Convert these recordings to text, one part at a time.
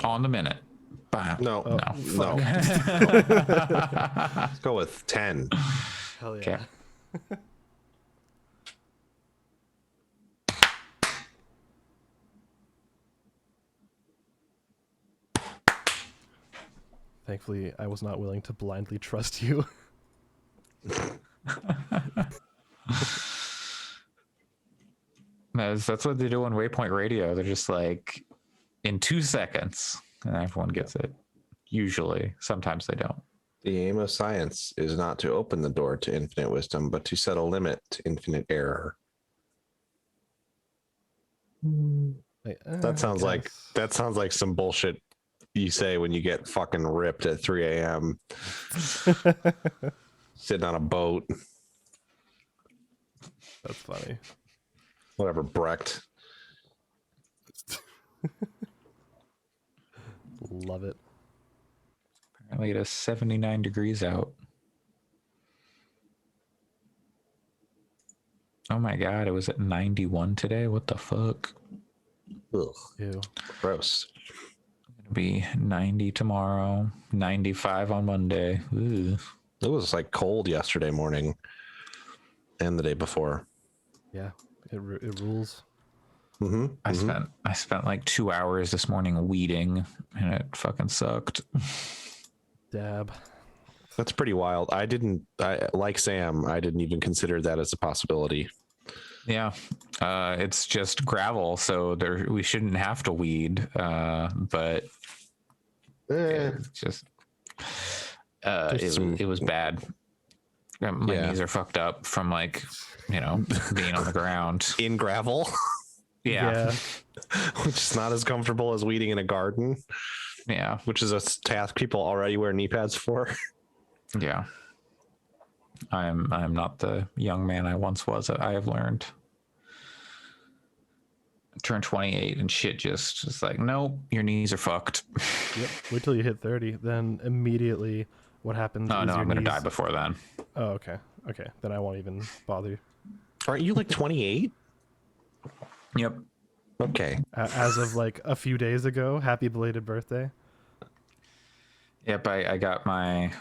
On the minute. No. No. Let's go with 10. Hell yeah. Okay. Thankfully, I was not willing to blindly trust you. That's what they do on Waypoint Radio. They're just like, in 2 seconds, and everyone gets it. Usually. Sometimes they don't. The aim of science is not to open the door to infinite wisdom, but to set a limit to infinite error. That sounds like some bullshit you say when you get fucking ripped at 3 a.m. sitting on a boat. That's funny. Whatever, Brecht. Love it. Apparently it is 79 degrees out. Oh my god, it was at 91 today. What the fuck? Ugh. Ew. Gross. It'll be 90 tomorrow, 95 on Monday. Ugh. It was like cold yesterday morning and the day before. Yeah, it rules. Mm-hmm. I spent like 2 hours this morning weeding, and it fucking sucked. Dab. That's pretty wild. I like Sam, I didn't even consider that as a possibility. Yeah, it's just gravel, so we shouldn't have to weed. But it's just it was bad. My knees are fucked up from being on the ground In gravel. Yeah. Which is not as comfortable as weeding in a garden. Yeah. Which is a task people already wear knee pads for. Yeah. I'm not the young man I once was. I have learned. I turned 28 and shit just like, nope, your knees are fucked. Yep. Wait till you hit 30. Then immediately what happens No, is I'm your going to knees... die before then. Oh, okay. Okay. Then I won't even bother you. Aren't you like 28? Yep. Okay. As of like a few days ago, happy belated birthday. Yep, I got my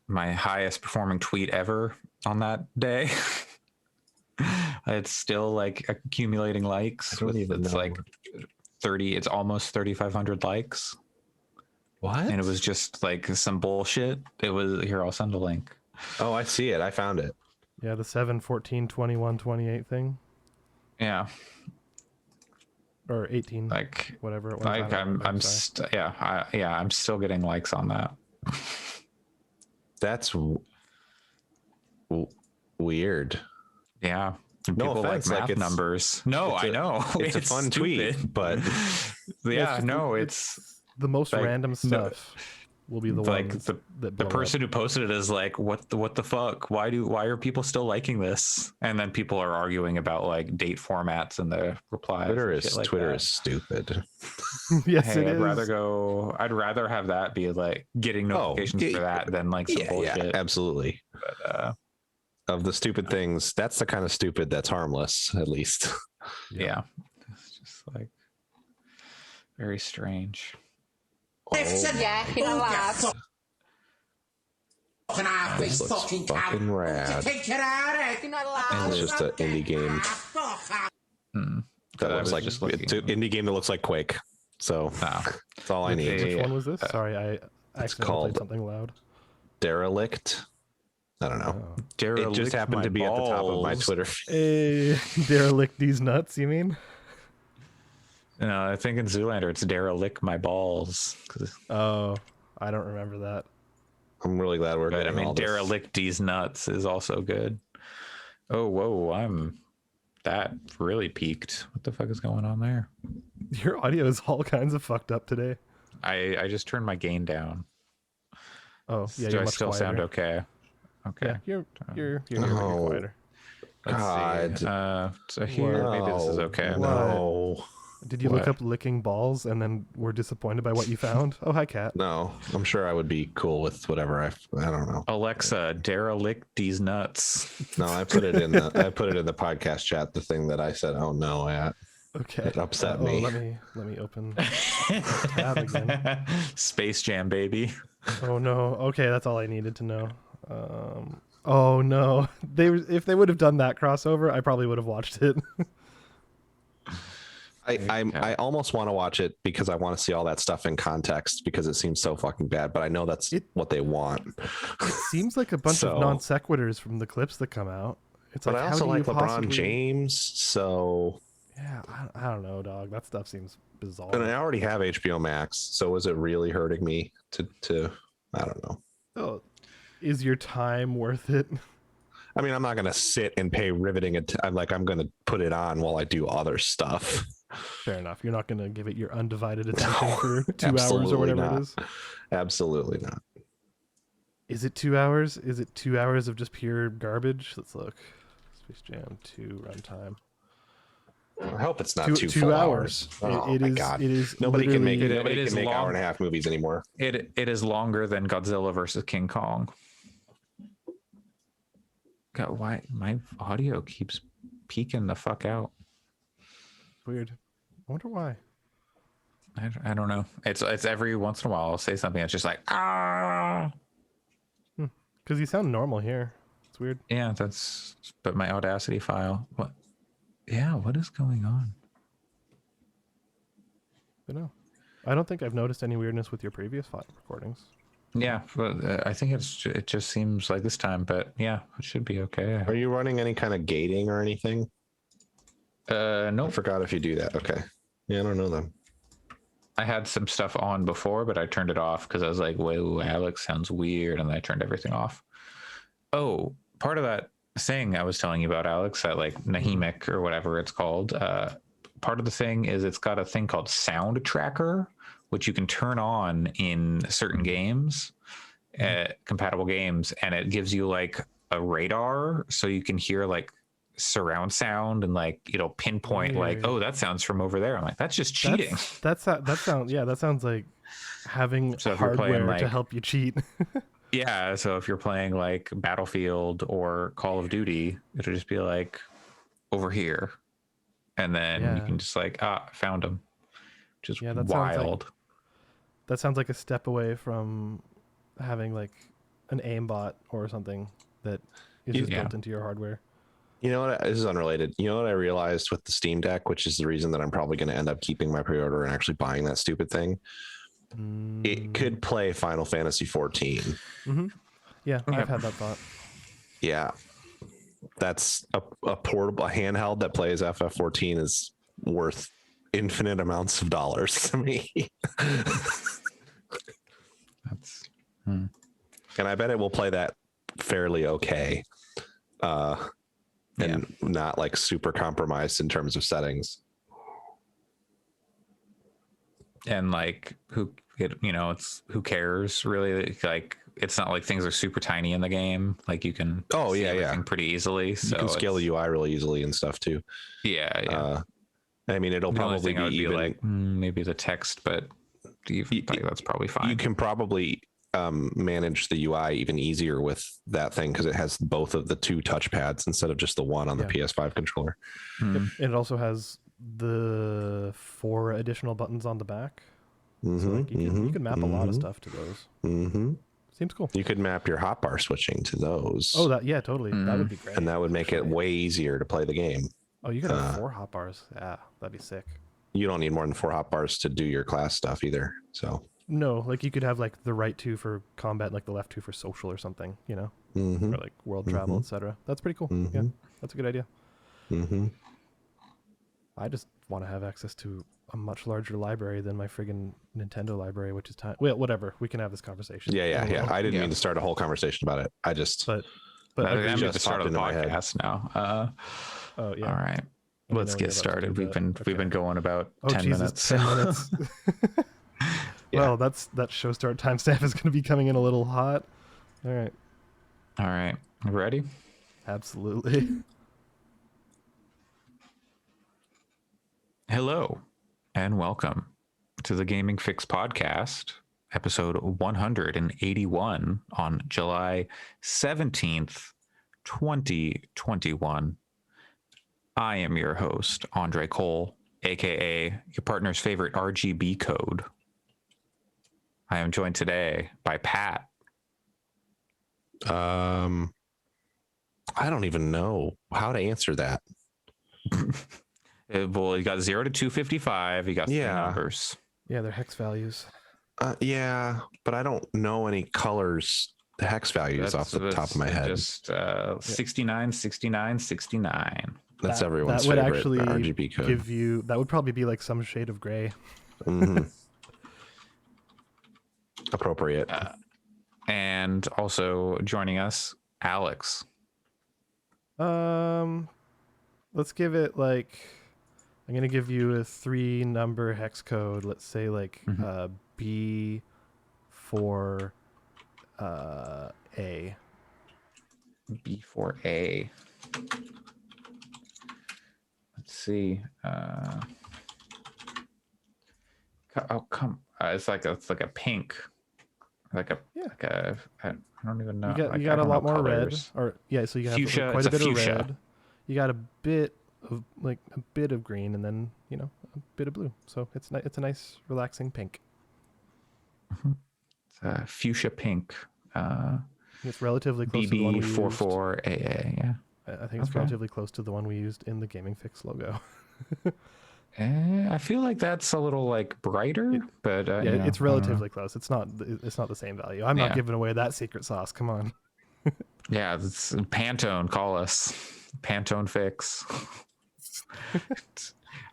my highest performing tweet ever on that day. It's still like accumulating likes. It's like 30. It's almost 3,500 likes. What? And it was just like some bullshit. It was here. I'll send a link. Oh, I see it. I found it. Yeah, the 7, 14, 21, 28 thing. Yeah. Or 18. Like whatever it was. Like I'm still getting likes on that. That's weird. Yeah. No People offense, like like math numbers. No, I know. It's a fun tweet, but yeah, no, it's the most like, random stuff. Will be the like ones the that person who posted it is like, what the fuck? Why are people still liking this? And then people are arguing about like date formats and the replies. Twitter is stupid. Yes, hey, it is. I'd rather have that be like getting notifications for that than like some bullshit. Yeah, absolutely. But, of the stupid things, that's the kind of stupid that's harmless, at least. Yeah. It's just like very strange. Yeah, you know what? This looks fucking rad. And it's just an indie game. That looks like it's an indie game that looks like Quake. So that's all I need. Which one was this? Sorry, I accidentally called played something loud. Derelict. I don't know. Derelict it just happened to be at the top of my Twitter feed. Derelict these nuts, you mean? No, I think in Zoolander it's Derelict my balls. Oh, I don't remember that. I'm really glad we're But I getting mean, all this. Derelict these nuts is also good. Oh, whoa, that really peaked. What the fuck is going on there? Your audio is all kinds of fucked up today. I just turned my gain down. Oh, yeah, Do you're I much still quieter. sound okay? Okay. Yeah, you're quieter. Let's God. see. So here, maybe this is okay. No. Did you look up licking balls and then were disappointed by what you found? Oh, hi, Kat. No, I'm sure I would be cool with whatever. I don't know. Alexa, derelict these nuts. No, I put it in the podcast chat. The thing that I said, "Oh no," at. Okay. It upset me. Let me open tab again. Space Jam, baby. Oh no. Okay, that's all I needed to know. Oh no. If they would have done that crossover, I probably would have watched it. I almost want to watch it because I want to see all that stuff in context because it seems so fucking bad, but I know that's what they want. It seems like a bunch of non sequiturs from the clips that come out. It's but like, I how also do like you LeBron possibly... James, so Yeah, I don't know, dog. That stuff seems bizarre. and I already have HBO Max, so is it really hurting me to I don't know. Oh, is your time worth it? I mean, I'm not gonna sit and pay riveting I'm gonna put it on while I do other stuff. Fair enough. You're not going to give it your undivided attention for 2 hours absolutely or whatever not. it is. Absolutely not. Is it 2 hours? Is it 2 hours of just pure garbage? Let's look. Space Jam 2 runtime. I hope it's not two 2 full hours. Oh It my is. god! It is. Nobody can make literally- it. Nobody it is can make long. hour-and-a-half movies anymore. It is longer than Godzilla versus King Kong. God, why my audio keeps peeking the fuck out? Weird. I wonder why. I don't know. It's every once in a while I'll say something that's just like ah. Because you sound normal here. It's weird. Yeah, but my Audacity file. What? Yeah, what is going on? I know. I don't think I've noticed any weirdness with your previous file recordings. Yeah, but I think it just seems like this time. But yeah, it should be okay. Are you running any kind of gating or anything? I Nope. forgot if you do that. Okay. Yeah, I don't know them. I had some stuff on before, but I turned it off because I was like, whoa, Alex sounds weird. And then I turned everything off. Oh, part of that thing I was telling you about, Alex, that like Nahimic or whatever it's called. Part of the thing is it's got a thing called Sound Tracker, which you can turn on in certain games, compatible games. And it gives you like a radar so you can hear like surround sound and like it'll pinpoint like, oh, that sounds from over there. I'm like, that's just cheating. That sounds like having hardware to help you cheat. Yeah, so if you're playing like Battlefield or Call of Duty, it'll just be like over here, and then you can just like found them. Just wild. That sounds like a step away from having like an aimbot or something that is just built into your hardware. You know what? This is unrelated. You know what I realized with the Steam Deck, which is the reason that I'm probably going to end up keeping my pre-order and actually buying that stupid thing. It could play Final Fantasy 14. Mm-hmm. Yeah, I've had that thought. Yeah, that's a portable, a handheld that plays FF14 is worth infinite amounts of dollars to me. That's and I bet it will play that fairly okay. And not like super compromised in terms of settings. And like who cares really? Like it's not like things are super tiny in the game. Like you can see everything pretty easily. So you can scale the UI really easily and stuff too. Yeah. I mean, it'll probably be even like maybe the text, but that's probably fine. You can probably manage the UI even easier with that thing because it has both of the two touchpads instead of just the one on the PS5 controller. Yep. It also has the 4 additional buttons on the back. So like you can map a lot of stuff to those. Seems cool. You could map your hotbar switching to those. Oh, totally. That would be great. And that would make it way easier to play the game. Oh, you could have 4 hotbars. Yeah, that'd be sick. You don't need more than 4 hotbars to do your class stuff either. So no, like you could have like the right 2 for combat, like the left 2 for social or something, you know, or like world travel, etc. That's pretty cool. Yeah, that's a good idea. I just want to have access to a much larger library than my friggin' Nintendo library, which is time. Well, whatever. We can have this conversation. Yeah. I didn't mean to start a whole conversation about it. I just, but I'm just the start of the popped into my podcast now. Oh yeah. All right. Let's get started. We've been going about 10 minutes. 10 minutes. Well, that show start timestamp is going to be coming in a little hot. All right. Ready? Absolutely. Hello and welcome to the Gaming Fyx podcast, episode 181 on July 17th, 2021. I am your host, Andre Cole, aka your partner's favorite RGB code. I am joined today by Pat. I don't even know how to answer that. Well, you got 0 to 255. You got three Yeah. numbers. Yeah, they're hex values. Yeah, but I don't know any colors, the hex values off the top of my head. Just 69, 69, 69. That's That- everyone's that would favorite actually RGB code. Give you that would probably be like some shade of gray. Appropriate. And also joining us, Alex. Let's give it like I'm gonna give you a 3-number hex code. Let's say like B4 A. B4A. Let's see. It's like a pink, I don't even know. You got a lot more red, or so you have Fuchsia, quite a it's bit a of fuchsia. red. You got a bit of green, and then a bit of blue. So it's a nice relaxing pink. It's fuchsia pink. It's relatively close to the one we used. BB44AA. Yeah. I think it's relatively close to the one we used in the Gaming Fyx logo. I feel like that's a little like brighter, but it's relatively close. It's not the same value. I'm not giving away that secret sauce. Come on. Yeah, it's Pantone. Call us Pantone Fix.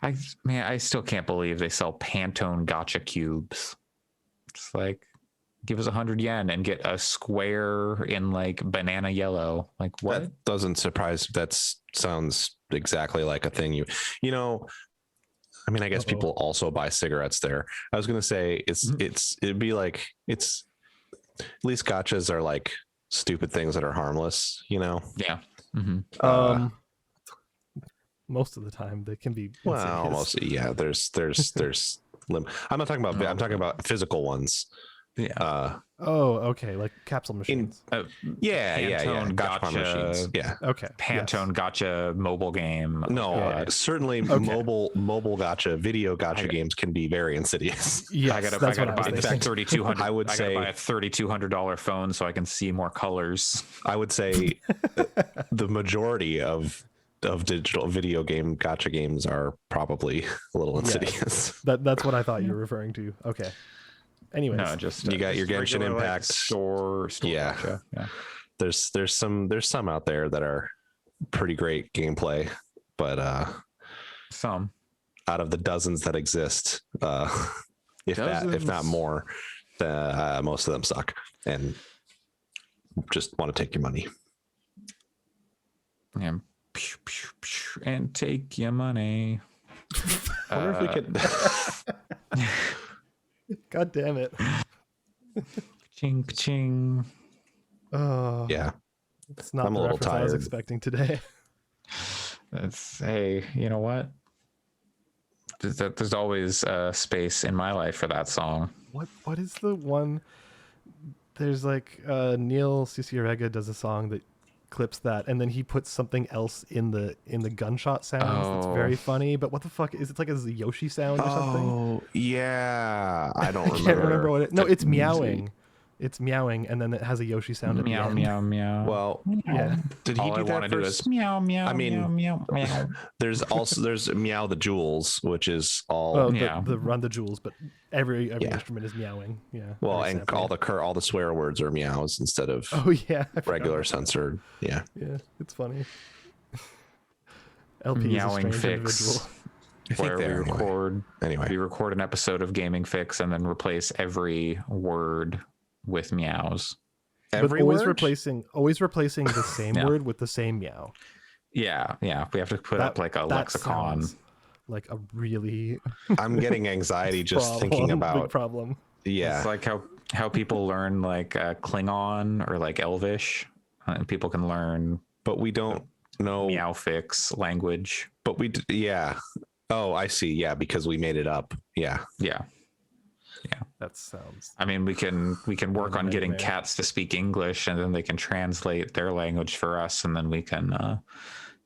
I still can't believe they sell Pantone gotcha cubes. It's like, give us 100 yen and get a square in like banana yellow. Like what? That doesn't surprise. That sounds exactly like a thing I mean, I guess people also buy cigarettes there. I was gonna say it'd be like at least gotchas are like stupid things that are harmless, Yeah. Most of the time they can be Well, insidious. there's I'm not talking about I'm talking about physical ones. Yeah. Okay, like capsule machines. Pantone Gotcha machines. Yeah. Okay. Pantone gotcha mobile game. No, certainly mobile gotcha, video gotcha games can be very insidious. Yes, I gotta buy the $3,200. I would say buy a $3,200 phone so I can see more colors. I would say the majority of digital video game gotcha games are probably a little insidious. That's what I thought you were referring to. Okay. Anyways, No, just you got your Genshin regular, Impact store yeah. gotcha. Yeah. There's some out there that are pretty great gameplay, but Some out of the dozens that exist, if not more, most of them suck and just want to take your money. Yeah. And take your money. I wonder if we could. God damn it. Ching ching. Oh Yeah. It's not I'm the a little reference I was tired. expecting today. Hey, you know what? There's always space in my life for that song. What is the one? There's like Neil Cicierega does a song that clips that, and then he puts something else in the gunshot sounds. That's very funny. But what the fuck is it? Like a Yoshi sound or something? Oh yeah, I don't remember. I can't remember what it. No, it's meowing. It's meowing, and then it has a Yoshi sound at Meow the end. meow meow. Well, Yeah. did he All do I that want to do first? is meow meow. I mean, meow meow meow. There's Meow the Jewels, which is all Well, Yeah. the Run the Jewels, but every instrument is meowing. Yeah. well, every and sample. all the swear words are meows instead of Oh yeah. I forgot regular about that. censored. Yeah. Yeah, it's funny. LP Meowing is a strange Fix. individual. I think Where they we are record anyway. we record an episode of Gaming Fyx and then replace every word with meows. Every But always word? replacing the same Yeah. word with the same meow. Yeah, we have to put up like a that lexicon. sounds like a really I'm getting anxiety just problem, thinking big about. problem. Yeah. It's like how people learn like Klingon or like Elvish, and people can learn But we don't know. Meow Fix language. But yeah. Oh, I see. Yeah, because we made it up. Yeah. Yeah, That sounds. I mean we can work on getting cats to speak English, and then they can translate their language for us, and then we can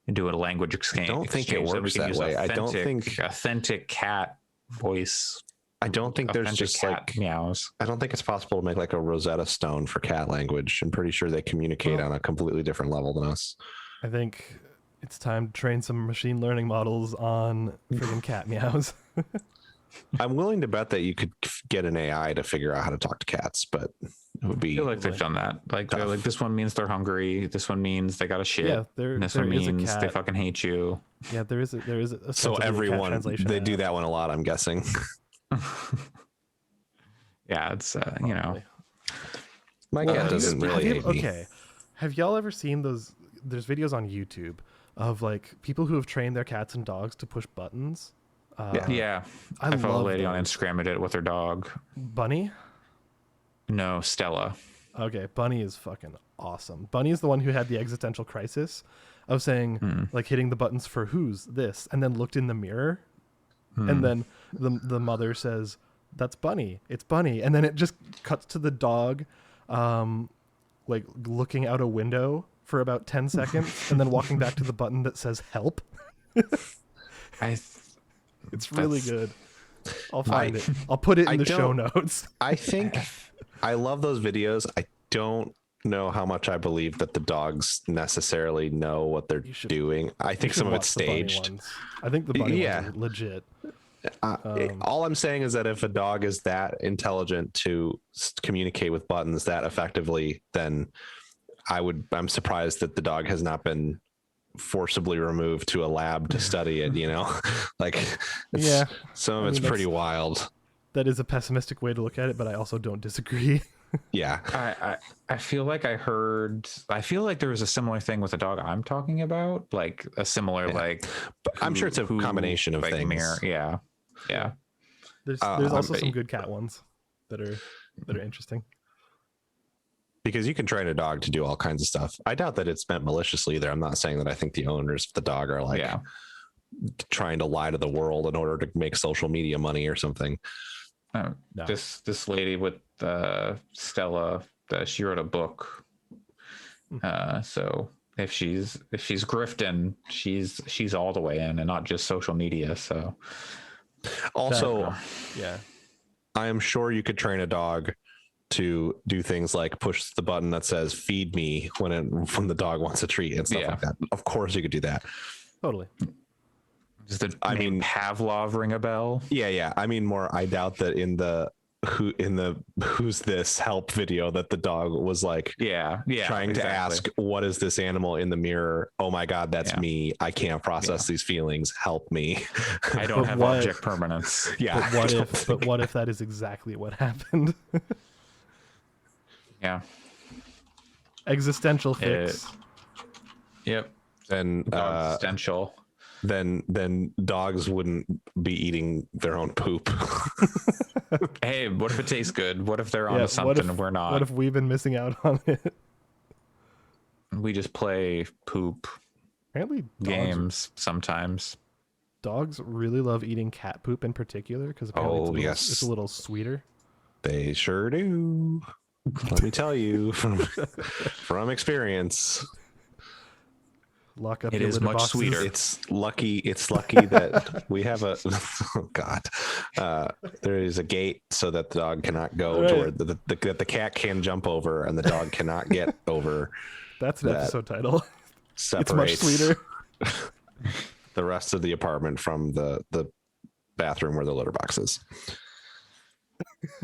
and do a language exchange. don't think it so we works can that use way. I don't think authentic cat voice. I don't think there's authentic just cat like meows. I don't think it's possible to make like a Rosetta Stone for cat language. I'm pretty sure they communicate on a completely different level than us. I think it's time to train some machine learning models on friggin' cat meows. I'm willing to bet that you could get an AI to figure out how to talk to cats, but it would be I feel like they've done that. Like they're like, this one means they're hungry. This one means they got a shit. Yeah, and this there one is a means they cat. fucking hate you. Yeah, there is a so cat everyone translation they do app. that one a lot, I'm guessing. Yeah, it's you know. My Well, cat have you- doesn't really hate me. Okay, have y'all ever seen those? There's videos on YouTube of like people who have trained their cats and dogs to push buttons. Yeah, I I follow a love lady on those. Instagram who did it with her dog. Bunny. No, Stella. Okay, Bunny is fucking awesome. Bunny is the one who had the existential crisis of saying like hitting the buttons for who's this, and then looked in the mirror, and then the mother says, "That's Bunny. It's Bunny," and then it just cuts to the dog, like looking out a window for about 10 seconds, and then walking back to the button that says "Help." It's really good. I'll find it. I'll put it in the show notes. I think I love those videos. I don't know how much I believe that the dogs necessarily know what they're doing. I think some of it's staged. I think the bunny ones are legit. All I'm saying is that if a dog is that intelligent to communicate with buttons that effectively, then I'm surprised that the dog has not been forcibly removed to a lab to study it, you know. Like some of it's pretty wild. That is a pessimistic way to look at it, but I also don't disagree. Yeah. I feel like I feel like there was a similar thing with the dog I'm talking about, like a similar like but I'm sure it's a combination of like, things. Yeah. There's also some good cat ones that are interesting. Because you can train a dog to do all kinds of stuff. I doubt that it's meant maliciously either. I'm not saying that I think the owners of the dog are like trying to lie to the world in order to make social media money or something. No. This lady with Stella, she wrote a book. So if she's grifting, she's all the way in and not just social media. So also, yeah, I am sure you could train a dog to do things like push the button that says "feed me" when the dog wants a treat and stuff like that. Of course, you could do that. Totally. Does the name Pavlov ring a bell? Yeah. I mean, more. I doubt that in the who's this help video that the dog was like trying to ask, what is this animal in the mirror? Oh my god, that's me. I can't process these feelings, help me. I don't have object permanence. But what if that is exactly what happened? Yeah. Existential fix. Yep. And Existential. Then dogs wouldn't be eating their own poop. Hey, what if it tastes good? What if they're onto something and we're not? What if we've been missing out on it? We just play poop Apparently games sometimes. Dogs really love eating cat poop in particular because apparently it's a little sweeter. They sure do. Let me tell you from experience. Lock up it your is litter much boxes. sweeter. It's lucky that we have a there is a gate so that the dog cannot go to where the cat can jump over and the dog cannot get over. That's an episode title. Separates it's much sweeter. The rest of the apartment from the bathroom where the litter box is.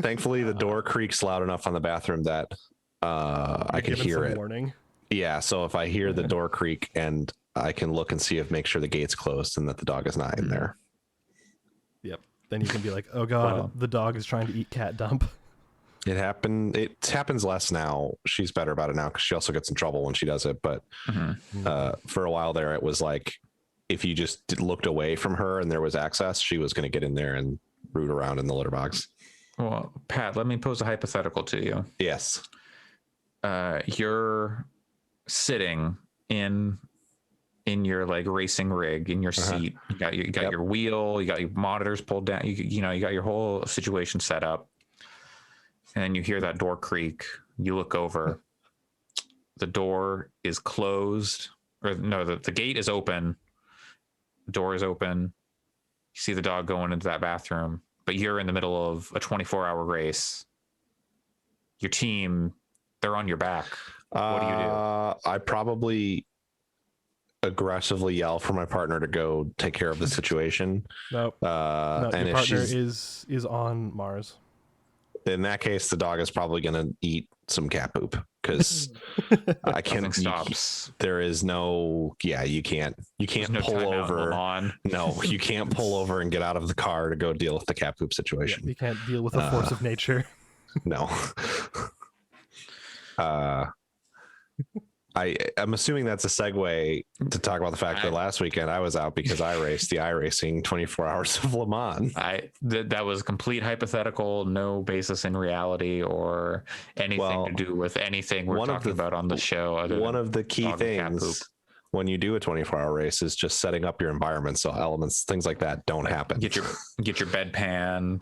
Thankfully, the door creaks loud enough on the bathroom that I can hear it. Warning. Yeah, so if I hear the door creak and I can look and make sure the gate's closed and that the dog is not in there. Yep. Then you can be like, oh god, the dog is trying to eat cat dump. It happens less now. She's better about it now because she also gets in trouble when she does it. But for a while there, it was like if you just looked away from her and there was access, she was going to get in there and root around in the litter box. Well, Pat, let me pose a hypothetical to you. Yes. You're sitting in your like racing rig in your seat. You got your wheel, you got your monitors pulled down, you got your whole situation set up. And then you hear that door creak. You look over. The door is closed, or no, the gate is open, the door is open. You see the dog going into that bathroom, but you're in the middle of a 24-hour race. Your team, they're on your back. What do you do? I probably aggressively yell for my partner to go take care of the situation. Nope. No, and your if partner she's is on Mars. in that case, the dog is probably going to eat some cat poop because I can't. Stops. There is no. Yeah, you can't. You can't No pull over. on. No, you can't pull over and get out of the car to go deal with the cat poop situation. Yeah, you can't deal with the force of nature. No. I'm assuming that's a segue to talk about the fact that last weekend I was out because I raced the iRacing 24 Hours of Le Mans. That was complete hypothetical, no basis in reality or anything to do with anything we're talking about on the show. One of the key things when you do a 24-hour race is just setting up your environment so elements, things like that don't happen. Get your bedpan,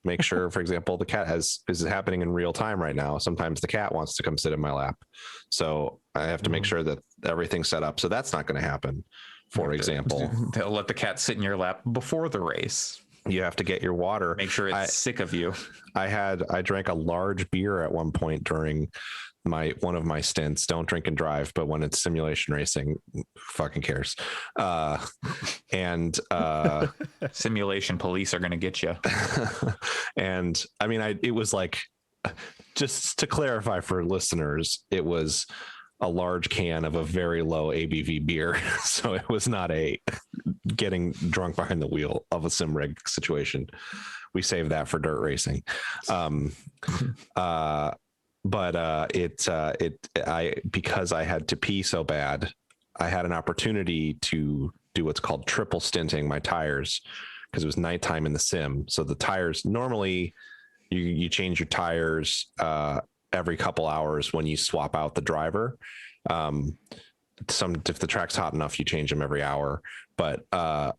make sure, for example, the cat is happening in real time right now. Sometimes the cat wants to come sit in my lap. So I have to make sure that everything's set up. So that's not going to happen. For example, they'll let the cat sit in your lap before the race. You have to get your water. Make sure it's sick of you. I drank a large beer at one point during one of my stints. Don't drink and drive, but when it's simulation racing, fucking cares. And simulation police are going to get you. And I mean, it was like, just to clarify for listeners, it was a large can of a very low ABV beer. So it was not a getting drunk behind the wheel of a sim rig situation. We saved that for dirt racing. But because I had to pee so bad, I had an opportunity to do what's called triple stinting my tires because it was nighttime in the sim. So the tires, normally you change your tires every couple hours when you swap out the driver. If the track's hot enough, you change them every hour. But at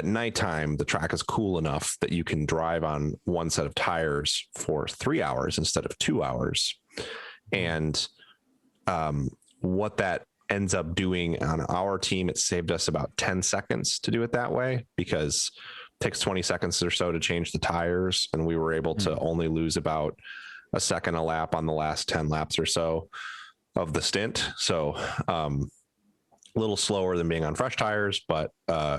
nighttime, the track is cool enough that you can drive on one set of tires for 3 hours instead of 2 hours. And what that ends up doing on our team, it saved us about 10 seconds to do it that way because it takes 20 seconds or so to change the tires. And we were able to only lose about a second a lap on the last 10 laps or so of the stint. So, a little slower than being on fresh tires, but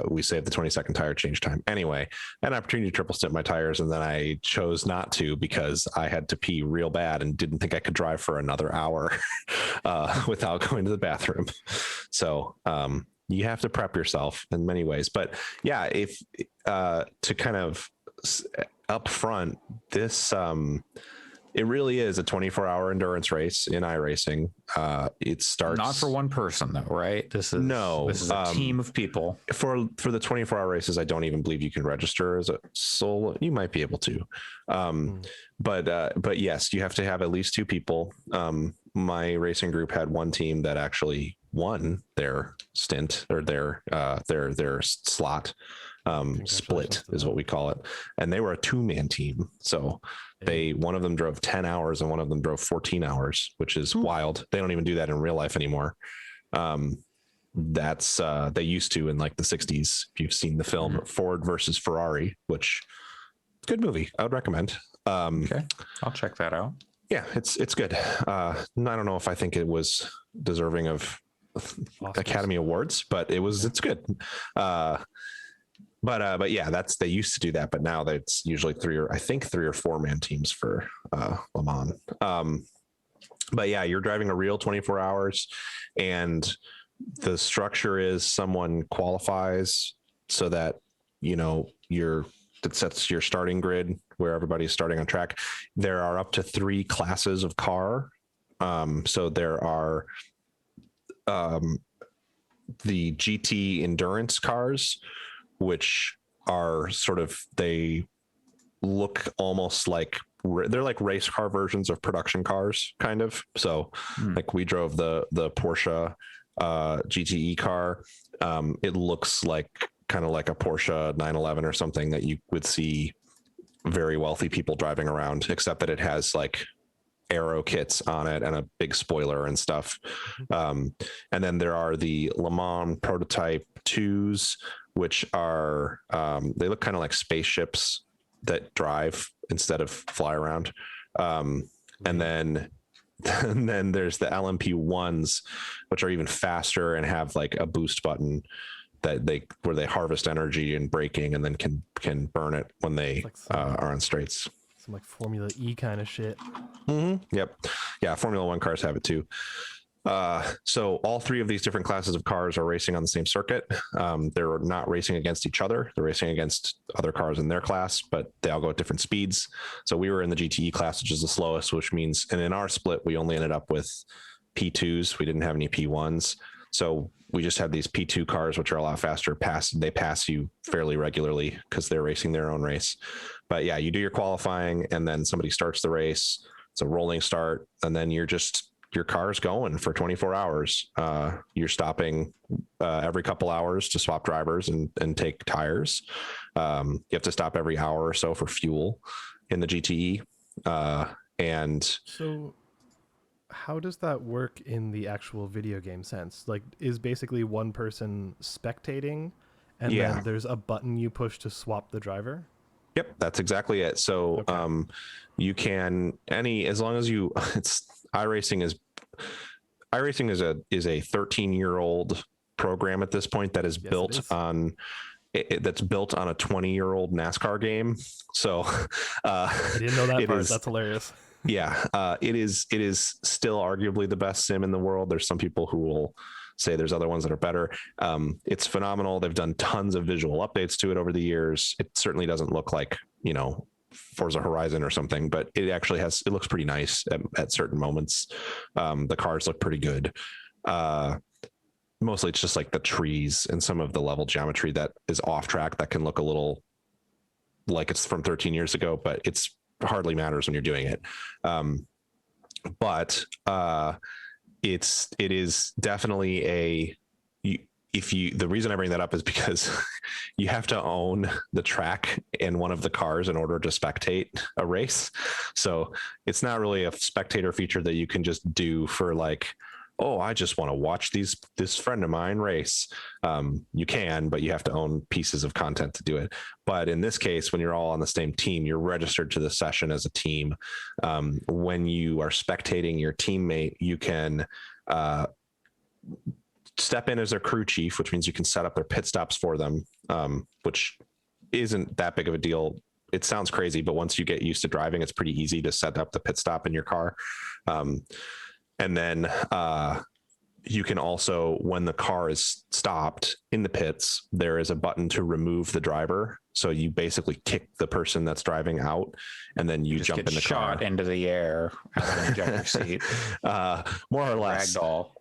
we saved the 20-second tire change time. Anyway, an opportunity to triple stint my tires, and then I chose not to because I had to pee real bad and didn't think I could drive for another hour without going to the bathroom. So you have to prep yourself in many ways. But yeah, if to kind of up front, this it really is a 24-hour endurance race in iRacing. It starts not for one person though, right? This is a team of people. For the 24-hour races, I don't even believe you can register as a solo. You might be able to, but yes, you have to have at least two people. My racing group had one team that actually won their stint or their slot. Split is what we call it, and they were a 2-man team. So one of them drove 10 hours and one of them drove 14 hours, which is wild. They don't even do that in real life anymore. That's they used to in like the 60s. If you've seen the film Ford versus Ferrari, which good movie, I would recommend. Okay, I'll check that out. Yeah, it's good. I don't know if I think it was deserving of Academy Awards, but it's good. But yeah, they used to do that, but now that's usually 3 or 4-man teams for Le Mans. But yeah, you're driving a real 24 hours, and the structure is someone qualifies so that that sets your starting grid where everybody's starting on track. There are up to 3 classes of car. So there are the GT endurance cars, which are they look almost like they're like race car versions of production cars, kind of. So like we drove the Porsche GTE car. It looks kind of like a Porsche 911 or something that you would see very wealthy people driving around, except that it has like aero kits on it and a big spoiler and stuff. And then there are the Le Mans prototype 2s, which are they look kind of like spaceships that drive instead of fly around. And then there's the LMP 1s, which are even faster and have like a boost button where they harvest energy and braking and then can burn it when they are on straights. Some like Formula E kind of shit. Yep. Yeah. Formula One cars have it too. So all three of these different classes of cars are racing on the same circuit. They're not racing against each other. They're racing against other cars in their class, but they all go at different speeds. So we were in the GTE class, which is the slowest, which means, and in our split, we only ended up with P2s. We didn't have any P1s. So we just have these P2 cars, which are a lot faster. They pass you fairly regularly because they're racing their own race. But yeah, you do your qualifying and then somebody starts the race. It's a rolling start. And then your car's going for 24 hours. You're stopping every couple hours to swap drivers and take tires. You have to stop every hour or so for fuel in the GTE. And so how does that work in the actual video game sense? Like, is basically one person spectating and then there's a button you push to swap the driver? Yep, that's exactly it. So you can as long as you iRacing is a 13-year-old program at this point that is built on that's built on a 20-year-old NASCAR game. So I didn't know that part. That's hilarious. Yeah, it is still arguably the best sim in the world. There's some people who will say there's other ones that are better. It's phenomenal. They've done tons of visual updates to it over the years. It certainly doesn't look like, Forza Horizon or something, but it actually it looks pretty nice at certain moments. The cars look pretty good. Mostly it's just like the trees and some of the level geometry that is off track that can look a little like it's from 13 years ago, but it's hardly matters when you're doing it. But it is definitely the reason I bring that up is because you have to own the track in one of the cars in order to spectate a race. So it's not really a spectator feature that you can just do for like, oh, I just want to watch this friend of mine race. You can, but you have to own pieces of content to do it. But in this case, when you're all on the same team, you're registered to the session as a team. When you are spectating your teammate, you can step in as their crew chief, which means you can set up their pit stops for them, which isn't that big of a deal. It sounds crazy, but once you get used to driving, it's pretty easy to set up the pit stop in your car. And then you can also, when the car is stopped in the pits, there is a button to remove the driver. So you basically kick the person that's driving out, and then you jump in the shot car into the air out of an ejector seat, more or less. Ragdoll.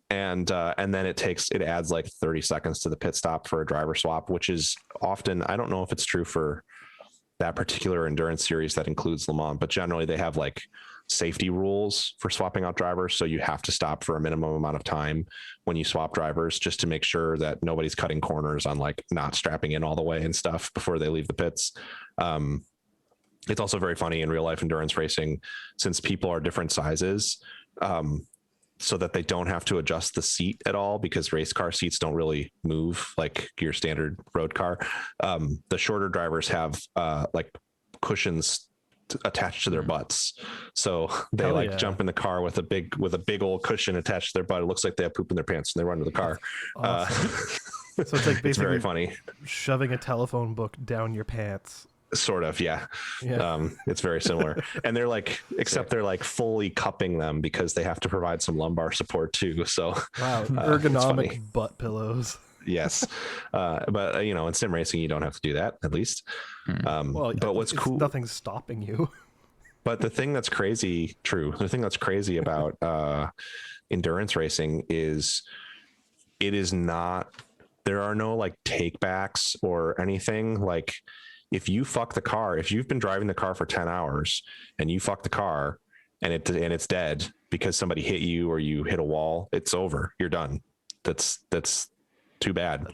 And then it adds like 30 seconds to the pit stop for a driver swap, which is often, I don't know if it's true for that particular endurance series that includes Le Mans, but generally they have like safety rules for swapping out drivers. So you have to stop for a minimum amount of time when you swap drivers, just to make sure that nobody's cutting corners on like not strapping in all the way and stuff before they leave the pits. It's also very funny in real life endurance racing, since people are different sizes, so that they don't have to adjust the seat at all, because race car seats don't really move like your standard road car. The shorter drivers have like cushions attached to their butts, so they jump in the car with a big old cushion attached to their butt. It looks like they have poop in their pants and they run to the car. Awesome. So it's like basically it's very funny, shoving a telephone book down your pants. Sort of, yeah. It's very similar. And they're like, except they're like fully cupping them because they have to provide some lumbar support too. So wow, ergonomic butt pillows. Yes. But in sim racing, you don't have to do that, at least. Well, but what's cool, nothing's stopping you. But the thing that's crazy about endurance racing is there are no like take backs or anything. Like, if you fuck the car, if you've been driving the car for 10 hours and you fuck the car and it's dead because somebody hit you or you hit a wall, it's over. You're done. That's too bad.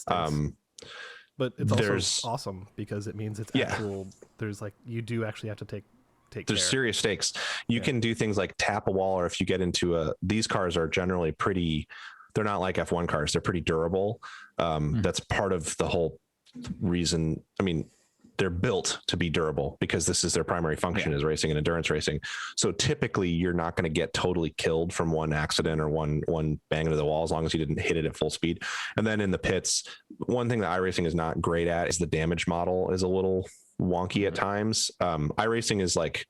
But it's also awesome because it means it's actual. There's like, you do actually have to take take there's care. serious stakes. You can do things like tap a wall, or if you get into these cars are generally pretty, they're not like F1 cars. They're pretty durable. That's part of the whole reason. I mean, they're built to be durable because this is their primary function is racing and endurance racing. So typically you're not going to get totally killed from one accident or one bang into the wall, as long as you didn't hit it at full speed. And then in the pits, one thing that iRacing is not great at is the damage model is a little wonky at times. iRacing is like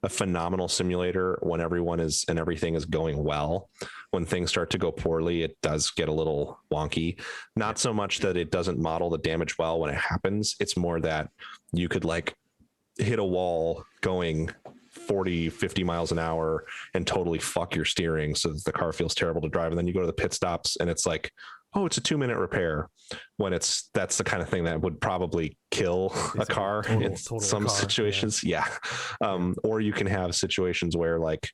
a phenomenal simulator when everyone is and everything is going well. When things start to go poorly, it does get a little wonky. Not so much that it doesn't model the damage well when it happens. It's more that you could like hit a wall going 40, 50 miles an hour and totally fuck your steering so that the car feels terrible to drive. And then you go to the pit stops and it's like, oh, it's a 2-minute repair, when that's the kind of thing that would probably kill a car in some situations. Yeah. Or you can have situations where like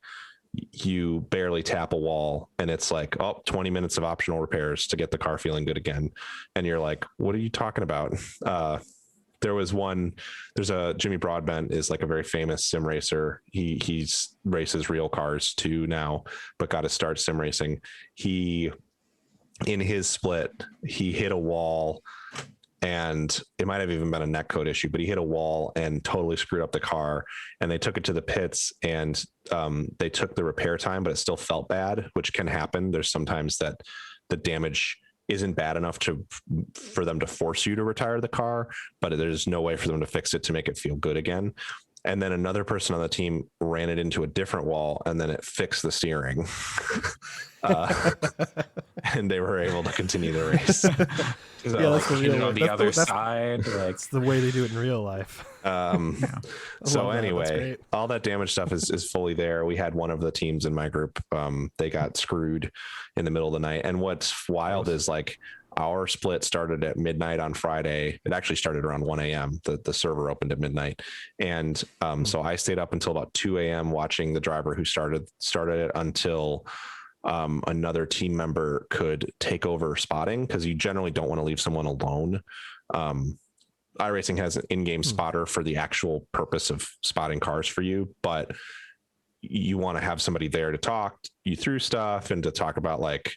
you barely tap a wall and it's like, oh, 20 minutes of optional repairs to get the car feeling good again. And you're like, what are you talking about? There's a Jimmy Broadbent is like a very famous sim racer. He's races real cars too now, but got to start sim racing. In his split, he hit a wall, and it might have even been a netcode issue, but he hit a wall and totally screwed up the car. And they took it to the pits, and they took the repair time, but it still felt bad, which can happen. There's sometimes that the damage isn't bad enough for them to force you to retire the car, but there's no way for them to fix it to make it feel good again. And then another person on the team ran it into a different wall, and then it fixed the steering. And they were able to continue the race. So, yeah, that's the real on the other side. That's the way they do it in real life. So anyway, all that damage stuff is fully there. We had one of the teams in my group. They got screwed in the middle of the night. And what's wild is like our split started at midnight on Friday. It actually started around 1 a.m. The server opened at midnight. And so I stayed up until about 2 a.m. watching the driver who started it until another team member could take over spotting, because you generally don't want to leave someone alone. iRacing has an in-game spotter for the actual purpose of spotting cars for you, but you want to have somebody there to talk you through stuff and to talk about like,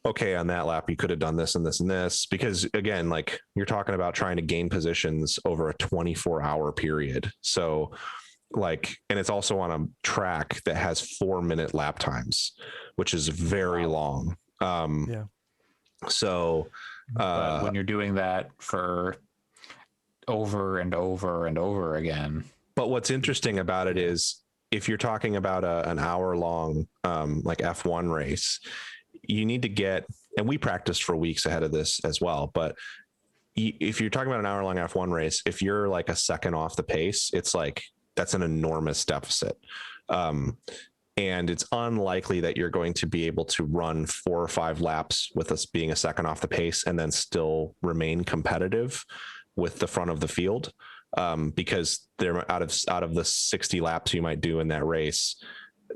okay, on that lap, you could have done this and this and this, because again, like you're talking about trying to gain positions over a 24-hour period. So like, and it's also on a track that has 4-minute lap times, which is very long. So but when you're doing that for over and over and over again. But what's interesting about it is if you're talking about an hour long like F1 race, you need to get, and we practiced for weeks ahead of this as well, but if you're talking about an hour long F1 race, if you're like a second off the pace, it's like, that's an enormous deficit. And it's unlikely that you're going to be able to run 4 or 5 laps with us being a second off the pace and then still remain competitive with the front of the field. Because they're out of the 60 laps you might do in that race,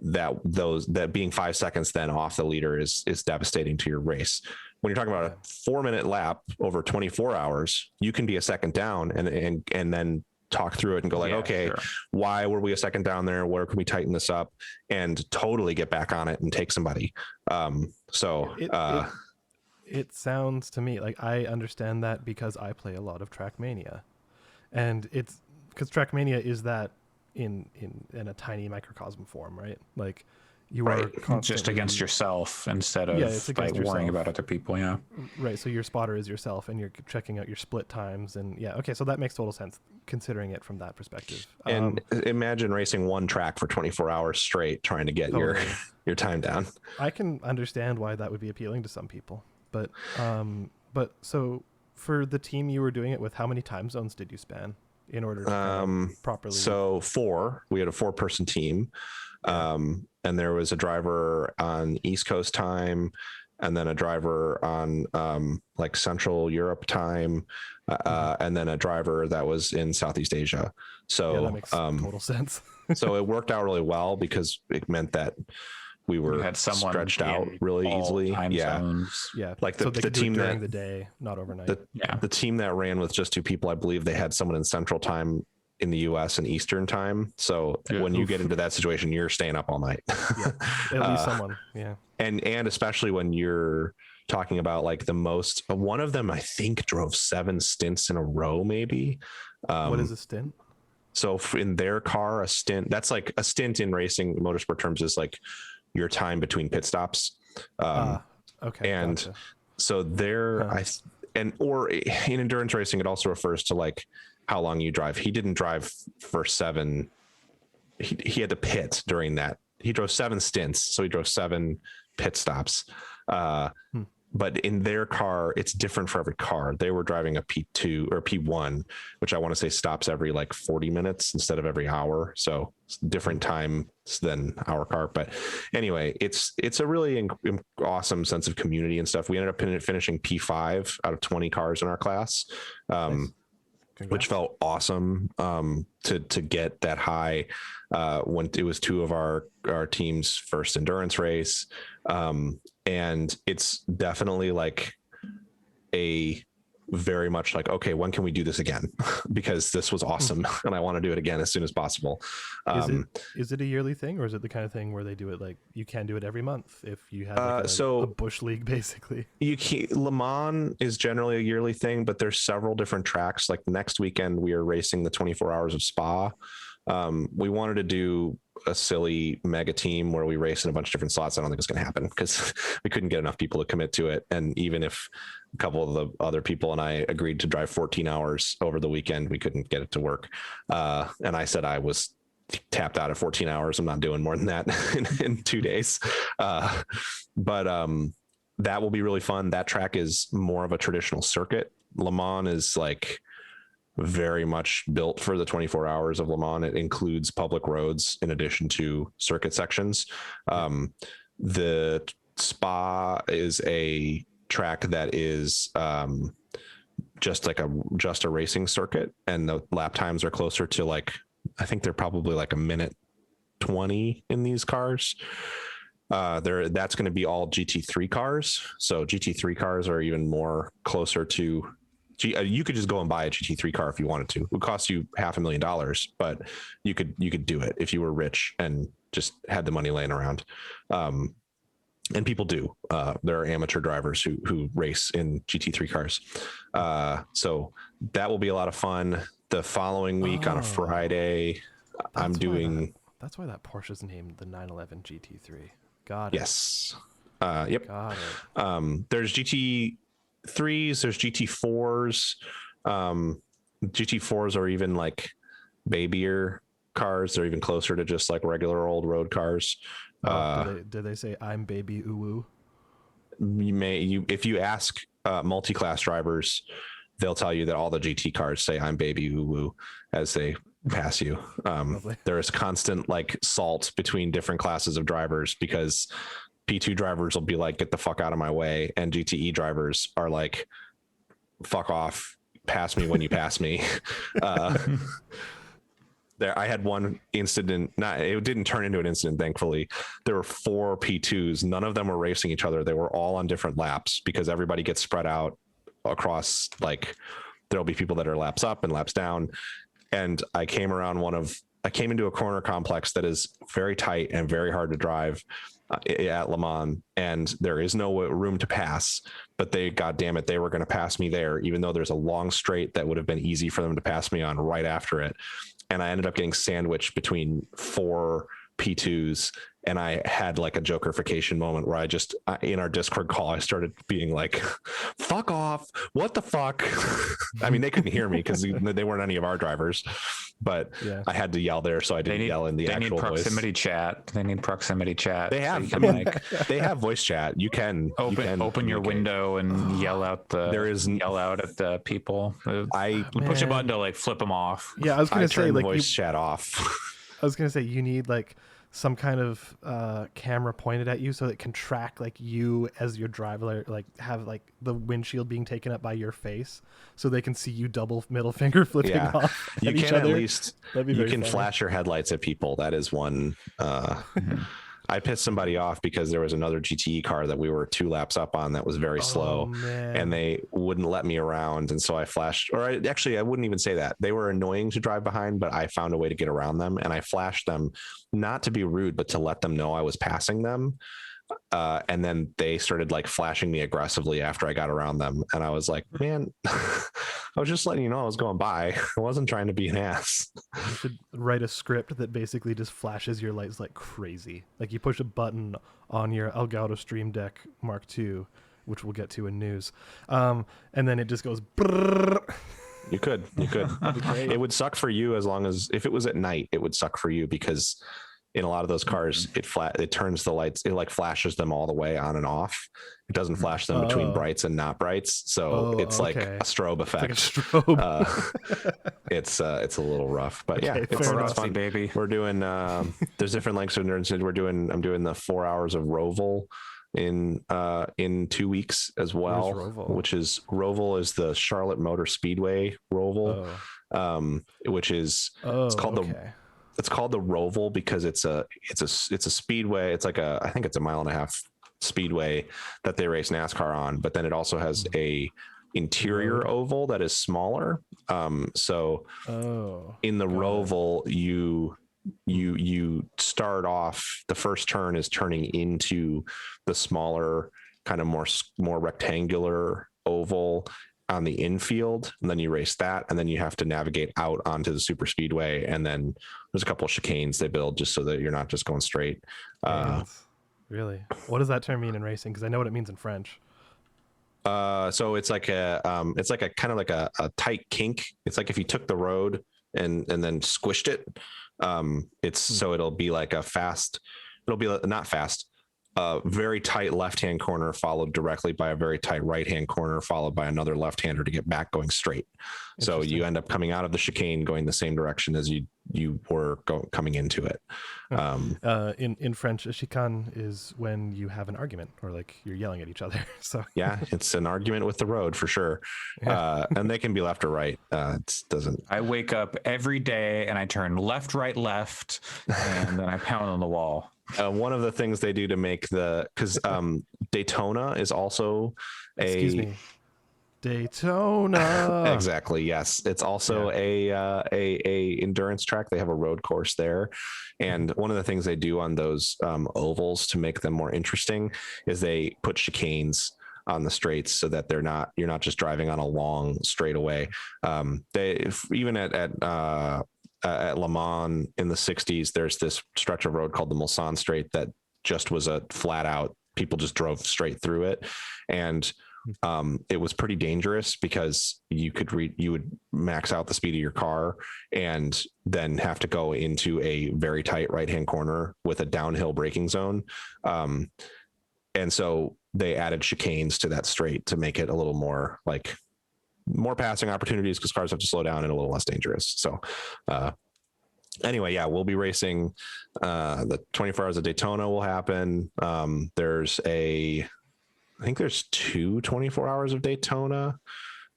that being 5 seconds then off the leader is devastating to your race. When you're talking about a 4-minute lap over 24 hours, you can be a second down and then talk through it and go like, okay, why were we a second down there? Where can we tighten this up and totally get back on it and take somebody? It sounds to me like I understand that because I play a lot of Trackmania, and it's because Trackmania is that in a tiny microcosm form, right? Like you are just against yourself instead of like worrying about other people. Yeah. Right. So your spotter is yourself and you're checking out your split times and okay. So that makes total sense considering it from that perspective. And imagine racing one track for 24 hours straight, trying to get your time down. I can understand why that would be appealing to some people, but so for the team you were doing it with, how many time zones did you span in order to properly? So 4, we had a 4-person team. And there was a driver on East Coast time, and then a driver on like Central Europe time, and then a driver that was in Southeast Asia. So that makes total sense. So it worked out really well because it meant that we had someone stretched out really easily. Zones. Yeah. Like so the team during the day, not overnight. The team that ran with just 2 people, I believe they had someone in Central time in the US and Eastern time. So when you get into that situation, you're staying up all night. Yeah, at least someone. Yeah. And especially when you're talking about like the most, one of them I think drove 7 stints in a row, maybe. What is a stint? So in their car, a stint, that's like a stint in racing motorsport terms is like your time between pit stops. Okay. And gotcha. so there, or in endurance racing, it also refers to like how long you drive. He didn't drive for 7. He had to pit during that. He drove 7 stints. So he drove 7 pit stops. But in their car, it's different for every car. They were driving a P2 or P1, which I want to say stops every like 40 minutes instead of every hour. So it's different time than our car. But anyway, it's a really awesome sense of community and stuff. We ended up finishing P5 out of 20 cars in our class, which felt awesome to get that high when it was 2 of our team's first endurance race. And it's definitely like a very much like, okay, when can we do this again? Because this was awesome and I want to do it again as soon as possible. Is it a yearly thing, or is it the kind of thing where they do it like you can do it every month if you have like a bush league basically? Le Mans is generally a yearly thing, but there's several different tracks. Like next weekend we are racing the 24 Hours of Spa. We wanted to do a silly mega team where we race in a bunch of different slots. I don't think it's going to happen because we couldn't get enough people to commit to it. And even if a couple of the other people and I agreed to drive 14 hours over the weekend, we couldn't get it to work. And I said I was tapped out at 14 hours. I'm not doing more than that in 2 days. But that will be really fun. That track is more of a traditional circuit. Le Mans is like very much built for the 24 hours of Le Mans. It includes public roads in addition to circuit sections. The Spa is a track that is just a racing circuit, and the lap times are closer to like, I think they're probably like a minute 20 in these cars. That's going to be all GT3 cars. So GT3 cars are even more closer to you could just go and buy a GT3 car if you wanted to. It would cost you $500,000, but you could do it if you were rich and just had the money laying around. And people do. There are amateur drivers who race in GT3 cars. So that will be a lot of fun. The following week on a Friday, I'm doing. That's why that Porsche's named the 911 GT3. Got it. Yes. Yep. Got it. There's GT3s, there's GT4s. GT4s are even like babyier cars. They're even closer to just like regular old road cars. Do they say I'm baby ooh woo? If you ask multi-class drivers, they'll tell you that all the GT cars say I'm baby ooh woo as they pass you. There is constant like salt between different classes of drivers because P2 drivers will be like, get the fuck out of my way. And GTE drivers are like, fuck off, pass me when you pass me. I had one incident, it didn't turn into an incident, thankfully. There were 4 P2s. None of them were racing each other. They were all on different laps because everybody gets spread out across, like there'll be people that are laps up and laps down. And I came into a corner complex that is very tight and very hard to drive at Le Mans, and there is no room to pass, but they were going to pass me there, even though there's a long straight that would have been easy for them to pass me on right after it. And I ended up getting sandwiched between 4 P2s, and I had like a jokerification moment where in our Discord call, I started being like, fuck off, what the fuck? I mean, they couldn't hear me because they weren't any of our drivers, but yeah. I had to yell there, so I didn't yell in the actual voice. They need proximity chat. They have, so they have voice chat. You can open your window and yell out at the people. Push a button to like flip them off. Yeah, I was gonna say like voice chat off. I was gonna say you need like some kind of camera pointed at you so it can track like you as your driver, like have like the windshield being taken up by your face so they can see you double middle finger flipping off you at each can other. At least you can flash your headlights at people. That is one I pissed somebody off because there was another GTE car that we were 2 laps up on that was very slow, man. and they wouldn't let me around. And so I flashed, or I wouldn't even say that. They were annoying to drive behind, but I found a way to get around them, and I flashed them, not to be rude, but to let them know I was passing them. And then they started like flashing me aggressively after I got around them. And I was like, man, I was just letting you know I was going by. I wasn't trying to be an ass. You should write a script that basically just flashes your lights like crazy. Like you push a button on your Elgato Stream Deck Mark II, which we'll get to in news. And then it just goes brrrr. You could. It would suck for you as long as, if it was at night, it would suck for you because in a lot of those cars, it turns the lights, it like flashes them all the way on and off. It doesn't flash them between brights and not brights. So it's like a strobe effect. It's like a strobe. It's a little rough, but yeah, it's fun, baby. We're doing, there's different lengths of endurance. I'm doing the 4 hours of Rowville in 2 weeks as well, which is Rowville is the Charlotte Motor Speedway Rowville, which is, it's called the Rowville because it's a speedway. It's like I think it's a 1.5 mile speedway that they race NASCAR on, but then it also has a interior oval that is smaller. So in the Rowville, you start off, the first turn is turning into the smaller, kind of more rectangular oval on the infield, and then you race that, and then you have to navigate out onto the super speedway, and then there's a couple of chicanes they build just so that you're not just going straight. Really? What does that term mean in racing? Because I know what it means in French. So it's like a kind of like a tight kink. It's like if you took the road and then squished it. So it'll be like not fast, very tight left-hand corner followed directly by a very tight right-hand corner followed by another left-hander to get back going straight. So you end up coming out of the chicane going the same direction as you were coming into it. In French, a chicane is when you have an argument or like you're yelling at each other. So yeah, it's an argument with the road for sure. And they can be left or right. It doesn't. I wake up every day and I turn left, right, left, and then I pound on the wall. One of the things they do to make because Daytona is also Daytona. Exactly. Yes. It's also a endurance track. They have a road course there. And one of the things they do on those ovals to make them more interesting is they put chicanes on the straights so that you're not just driving on a long straightaway. Even at Le Mans in the 60s, there's this stretch of road called the Mulsanne Straight that just was a flat out, people just drove straight through it. And it was pretty dangerous because you would max out the speed of your car and then have to go into a very tight right-hand corner with a downhill braking zone. And so they added chicanes to that straight to make it a little more passing opportunities because cars have to slow down and a little less dangerous. So, anyway, yeah, we'll be racing, the 24 hours of Daytona will happen. I think there's 2 24 hours of Daytona,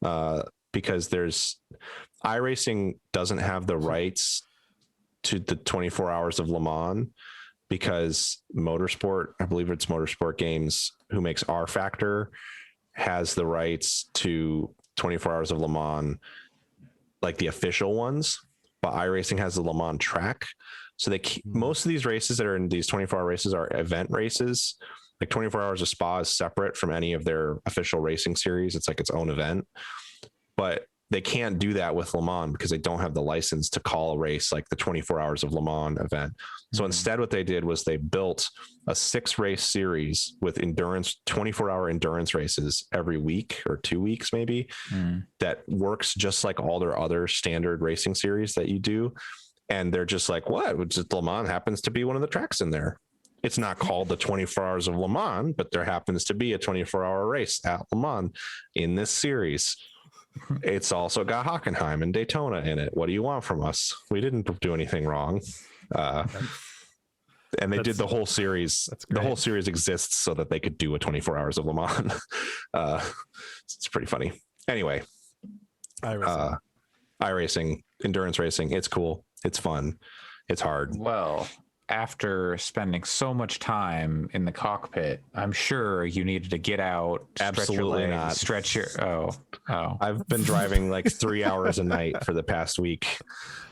because iRacing doesn't have the rights to the 24 hours of Le Mans because I believe it's Motorsport Games who makes R Factor has the rights to 24 hours of Le Mans, like the official ones, but iRacing has the Le Mans track. So most of these races that are in these 24-hour races are event races. Like 24 Hours of Spa is separate from any of their official racing series. It's like its own event, but they can't do that with Le Mans because they don't have the license to call a race like the 24 Hours of Le Mans event. So instead what they did was they built a 6-race series with 24-hour endurance races every week or 2 weeks, maybe, that works just like all their other standard racing series that you do. And they're just like, what? Just Le Mans happens to be one of the tracks in there. It's not called the 24 Hours of Le Mans, but there happens to be a 24-hour race at Le Mans in this series. It's also got Hockenheim and Daytona in it. What do you want from us? We didn't do anything wrong. And they did the whole series. The whole series exists so that they could do a 24 Hours of Le Mans. It's pretty funny. Anyway, iRacing, endurance racing. It's cool. It's fun. It's hard. Well, after spending so much time in the cockpit, I'm sure you needed to get out, Absolutely not. Stretch your I've been driving like 3 hours a night for the past week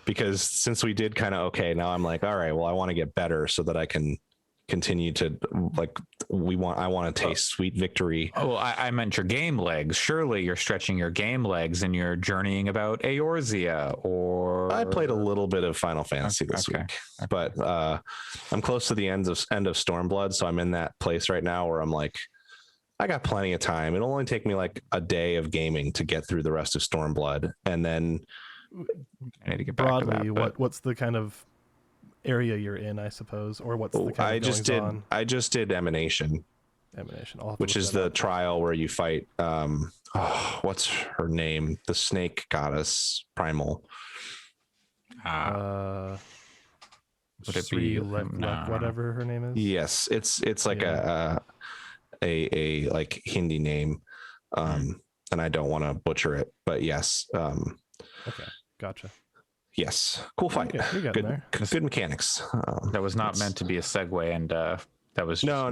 because since we did kind of okay, now I'm like, all right, well, I want to get better so that I can continue to like I want to taste sweet victory. Oh, I meant your game legs. Surely you're stretching your game legs and you're journeying about Eorzea or I played a little bit of Final Fantasy this week, but I'm close to the end of Stormblood, so I'm in that place right now where I'm like, I got plenty of time. It'll only take me like a day of gaming to get through the rest of Stormblood, and then I need to get back broadly, to that, what's the kind of area you're in, I suppose, or what's the kind of I just did Emanation, which is the trial where you fight what's her name, the snake goddess Primal. Would it be whatever her name is? Yes, it's like a like Hindi name, and I don't want to butcher it, but yes. Okay, gotcha. Yes, cool fight. Good mechanics. That was not meant to be a segue, and that was no.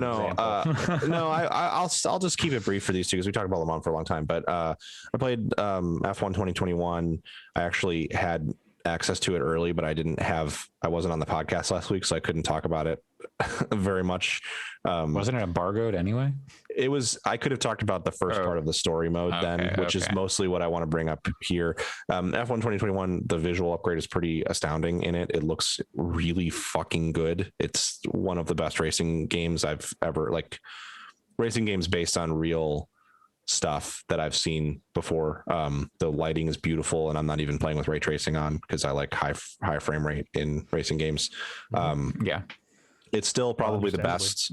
I'll just keep it brief for these two because we talked about Le Mans for a long time. But I played F1 2021. I actually had access to it early, but I wasn't on the podcast last week, so I couldn't talk about it very much. Wasn't it embargoed anyway? It was. I could have talked about the first part of the story mode which is mostly what I want to bring up here. F1 2021, the visual upgrade is pretty astounding in it. It looks really fucking good. It's one of the best racing games I've ever, like racing games based on real stuff that I've seen before. The lighting is beautiful, and I'm not even playing with ray tracing on because I like high frame rate in racing games. It's still probably the best.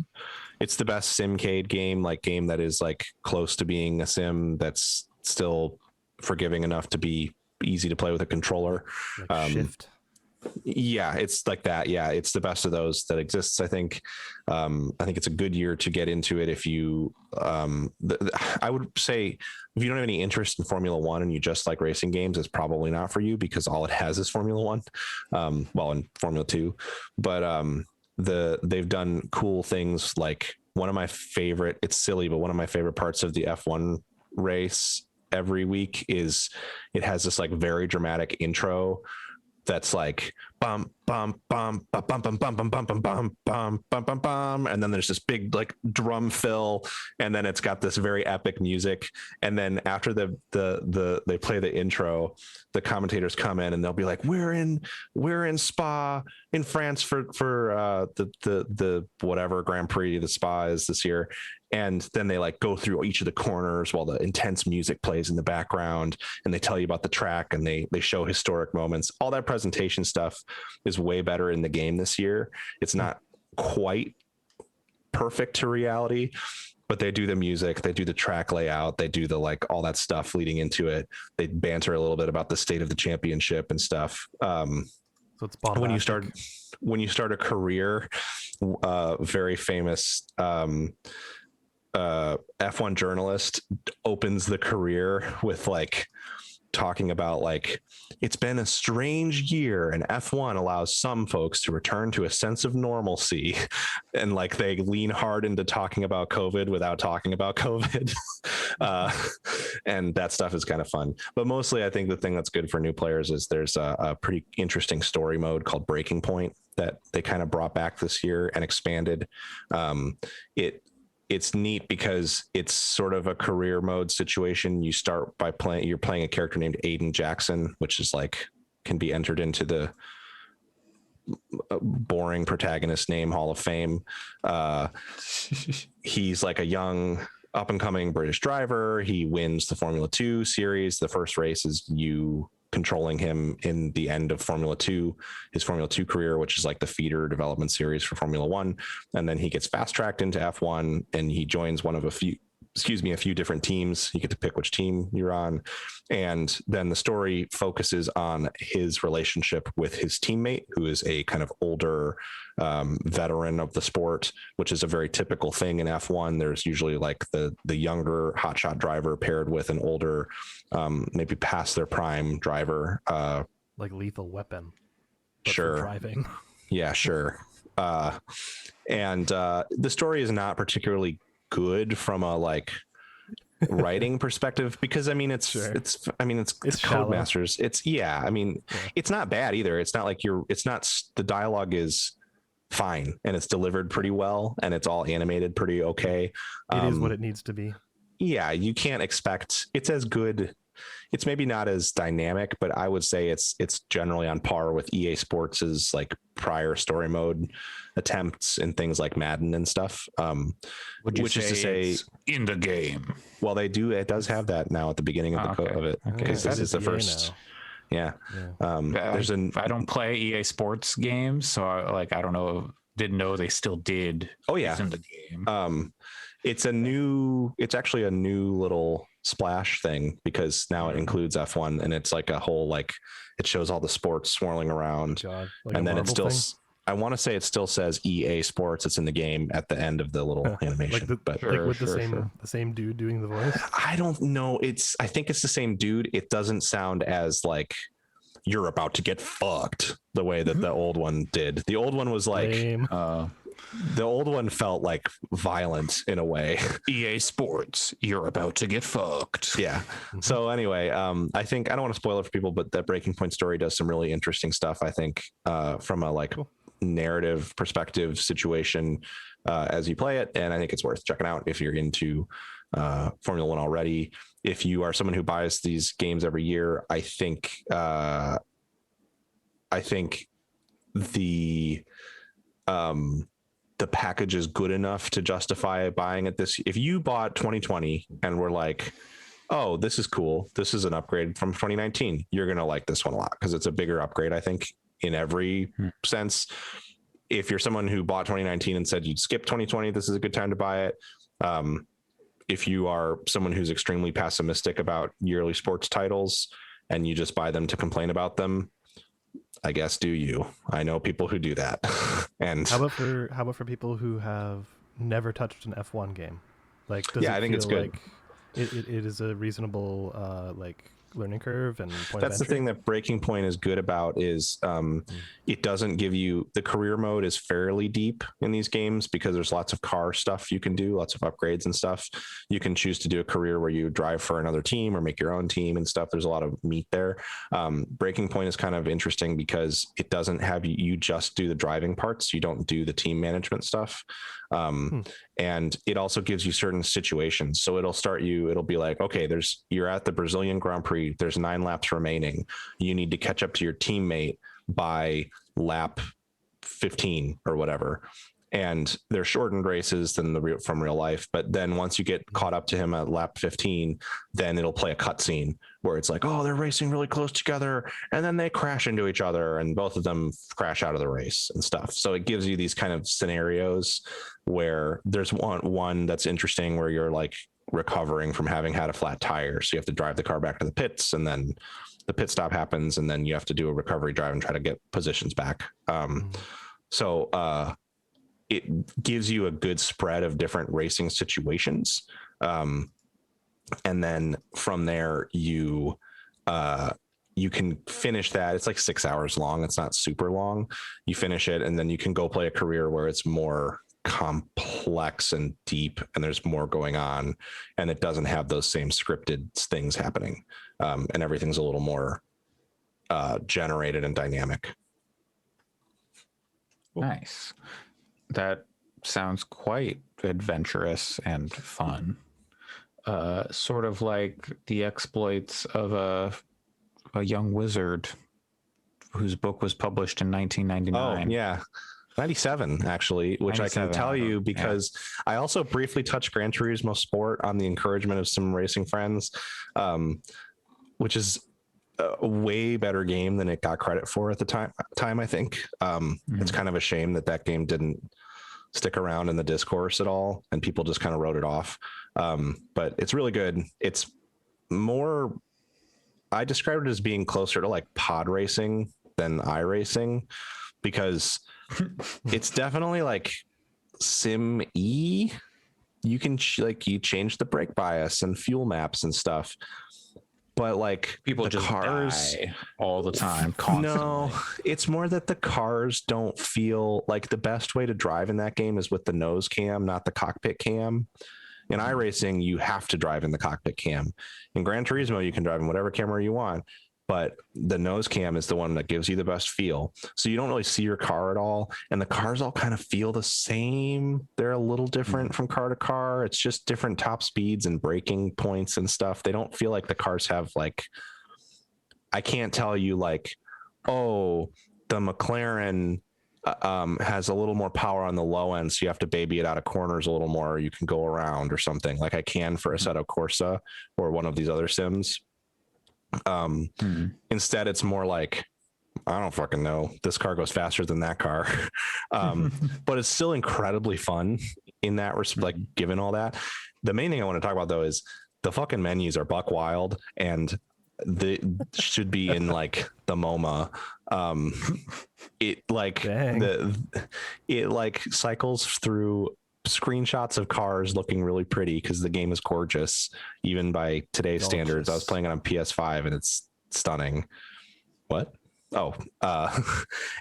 It's the best simcade game that is like close to being a sim that's still forgiving enough to be easy to play with a controller. Like Shift. Yeah, it's like that. Yeah, it's the best of those that exists. I think it's a good year to get into it if you. I would say if you don't have any interest in Formula One and you just like racing games, it's probably not for you because all it has is Formula One. And Formula Two, but they've done cool things. Like one of my favorite, it's silly, but one of my favorite parts of the F1 race every week is it has this like very dramatic intro that's like bum bum bum bum bum bum bum bum bum bum bum bum bum bum bum, and then there's this big like drum fill, and then it's got this very epic music, and then after they play the intro, the commentators come in and they'll be like, we're in Spa in France for the whatever Grand Prix the Spa is this year. And then they like go through each of the corners while the intense music plays in the background, and they tell you about the track, and they show historic moments. All that presentation stuff is way better in the game this year. It's not quite perfect to reality, but they do the music, they do the track layout, they do the like all that stuff leading into it. They banter a little bit about the state of the championship and stuff. So it's bombastic. when you start a career, very famous F1 journalist opens the career with like talking about like, it's been a strange year and F1 allows some folks to return to a sense of normalcy, and like they lean hard into talking about COVID without talking about COVID. And that stuff is kind of fun, but mostly I think the thing that's good for new players is there's a pretty interesting story mode called Breaking Point that they kind of brought back this year and expanded. It's neat because it's sort of a career mode situation. You start by you're playing a character named Aiden Jackson, which is like, can be entered into the boring protagonist name Hall of Fame. He's like a young up and coming British driver. He wins the Formula 2 series. The first race is you controlling him in the end of Formula 2, his Formula 2 career, which is like the feeder development series for Formula 1. And then he gets fast tracked into F1 and he joins one of a few different teams. You get to pick which team you're on. And then the story focuses on his relationship with his teammate, who is a kind of older veteran of the sport, which is a very typical thing in F1. There's usually like the younger hotshot driver paired with an older, maybe past their prime driver. Like Lethal Weapon. Sure. For driving. Yeah, sure. And the story is not particularly good from a like writing perspective, because I mean it's shallow. Codemasters. It's not bad either. It's not like the dialogue is fine, and it's delivered pretty well, and it's all animated pretty okay. It is what it needs to be. Yeah, you can't expect it's as good. It's maybe not as dynamic, but I would say it's generally on par with EA Sports's like prior story mode attempts in things like Madden and stuff. Which is to say, it's in the game. Well, it does have that now at the beginning of of it, because this is the first. Now. Yeah. I don't play EA Sports games, so I don't know. Didn't know they still did. Oh yeah, it's in the game. It's actually a new little splash thing, because now it includes F1, and it's like a whole like it shows all the sports swirling around. And then it still I want to say it still says EA Sports. It's in the game at the end of the little animation, the same dude doing the voice. I don't know. I think it's the same dude. It doesn't sound as like you're about to get fucked the way that the old one did. The old one was like the old one felt like violent in a way. EA Sports, you're about to get fucked. Yeah. So anyway, I think I don't want to spoil it for people, but that Breaking Point story does some really interesting stuff, I think, from a like narrative perspective situation as you play it. And I think it's worth checking out if you're into Formula One already. If you are someone who buys these games every year, I think the package is good enough to justify buying it if you bought 2020 and were like, oh, this is cool, this is an upgrade from 2019, you're going to like this one a lot, because it's a bigger upgrade, I think, in every sense. If you're someone who bought 2019 and said you'd skip 2020, this is a good time to buy it. If you are someone who's extremely pessimistic about yearly sports titles and you just buy them to complain about them, I guess do you. I know people who do that. And how about for people who have never touched an F1 game? Like, I think it's good. Like it is a reasonable like learning curve and point that's of the thing that Breaking Point is good about is it doesn't give you the career mode is fairly deep in these games, because there's lots of car stuff you can do, lots of upgrades and stuff. You can choose to do a career where you drive for another team or make your own team and stuff. There's a lot of meat there. Breaking Point is kind of interesting because it doesn't have you just do the driving parts, you don't do the team management stuff. And it also gives you certain situations. So it'll be like, okay, you're at the Brazilian Grand Prix, there's 9 laps remaining. You need to catch up to your teammate by lap 15 or whatever. And they're shortened races than from real life. But then once you get caught up to him at lap 15, then it'll play a cutscene where it's like, oh, they're racing really close together, and then they crash into each other and both of them crash out of the race and stuff. So it gives you these kind of scenarios where there's one that's interesting where you're like recovering from having had a flat tire. So you have to drive the car back to the pits, and then the pit stop happens, and then you have to do a recovery drive and try to get positions back. It gives you a good spread of different racing situations. And then from there, you can finish that. It's like 6 hours long. It's not super long. You finish it, and then you can go play a career where it's more complex and deep, and there's more going on, and it doesn't have those same scripted things happening. And everything's a little more generated and dynamic. Nice. That sounds quite adventurous and fun. Sort of like the exploits of a young wizard whose book was published in 1999. Oh, yeah. 97, actually, which 97, I can tell you because I also briefly touched Gran Turismo Sport on the encouragement of some racing friends, which is a way better game than it got credit for at the time, I think. It's kind of a shame that game didn't stick around in the discourse at all, and people just kind of wrote it off. But it's really good. It's more, I described it as being closer to like pod racing than iRacing, because it's definitely like Sim-E. You can you change the brake bias and fuel maps and stuff, but like People the just cars die all the time, constantly. No, it's more that the cars don't feel like the best way to drive in that game is with the nose cam, not the cockpit cam. In iRacing, you have to drive in the cockpit cam. In Gran Turismo, you can drive in whatever camera you want, but the nose cam is the one that gives you the best feel. So you don't really see your car at all. And the cars all kind of feel the same. They're a little different from car to car. It's just different top speeds and braking points and stuff. They don't feel like the cars have like, I can't tell you like, oh, the McLaren has a little more power on the low end, so you have to baby it out of corners a little more, or you can go around or something like I can for Assetto Corsa or one of these other sims. Instead, it's more like, I don't fucking know, this car goes faster than that car. But it's still incredibly fun in that respect, like given all that. The main thing I want to talk about though is the fucking menus are buck wild and they should be in like the MoMA. It like it like cycles through screenshots of cars looking really pretty because the game is gorgeous even by today's standards. I was playing it on PS5 and it's stunning. What?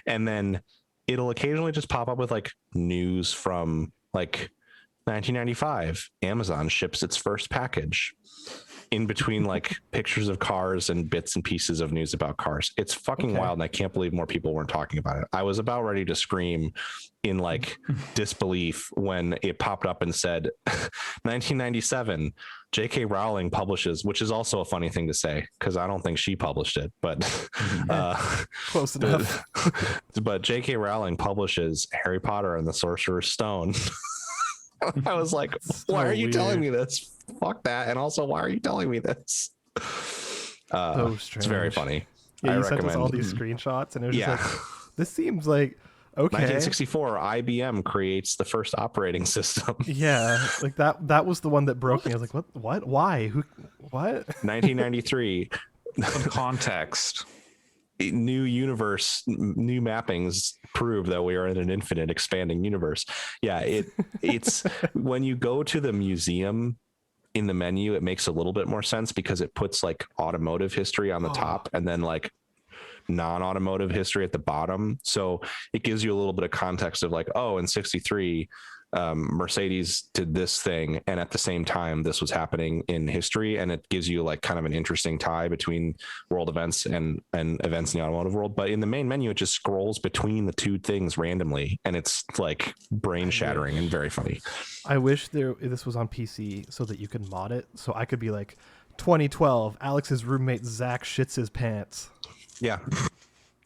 And then it'll occasionally just pop up with like news from like 1995. Amazon ships its first package, in between like pictures of cars and bits and pieces of news about cars. It's fucking wild. And I can't believe more people weren't talking about it. I was about ready to scream in like disbelief when it popped up and said 1997 J.K. Rowling publishes, which is also a funny thing to say because I don't think she published it, but close enough. But J.K. Rowling publishes Harry Potter and the Sorcerer's Stone. I was like, why are you telling me this? Fuck that. And also, why are you telling me this? So strange. It's very funny. Yeah, I you recommend. sent us all these screenshots and it was just like, this seems like okay. 1964, IBM creates the first operating system. Yeah, like that was the one that broke me. I was like, what? Why? Who? What? 1993. Some context. New universe, new mappings prove that we are in an infinite expanding universe. Yeah, it's when you go to the museum in the menu, it makes a little bit more sense because it puts like automotive history on the top and then like non-automotive history at the bottom. So it gives you a little bit of context of like, oh, in 63, Mercedes did this thing, and at the same time this was happening in history, and it gives you like kind of an interesting tie between world events and events in the automotive world. But in the main menu, it just scrolls between the two things randomly, and it's like brain shattering and very funny. I wish this was on PC so that you could mod it, so I could be like, 2012, Alex's roommate Zach shits his pants. Yeah.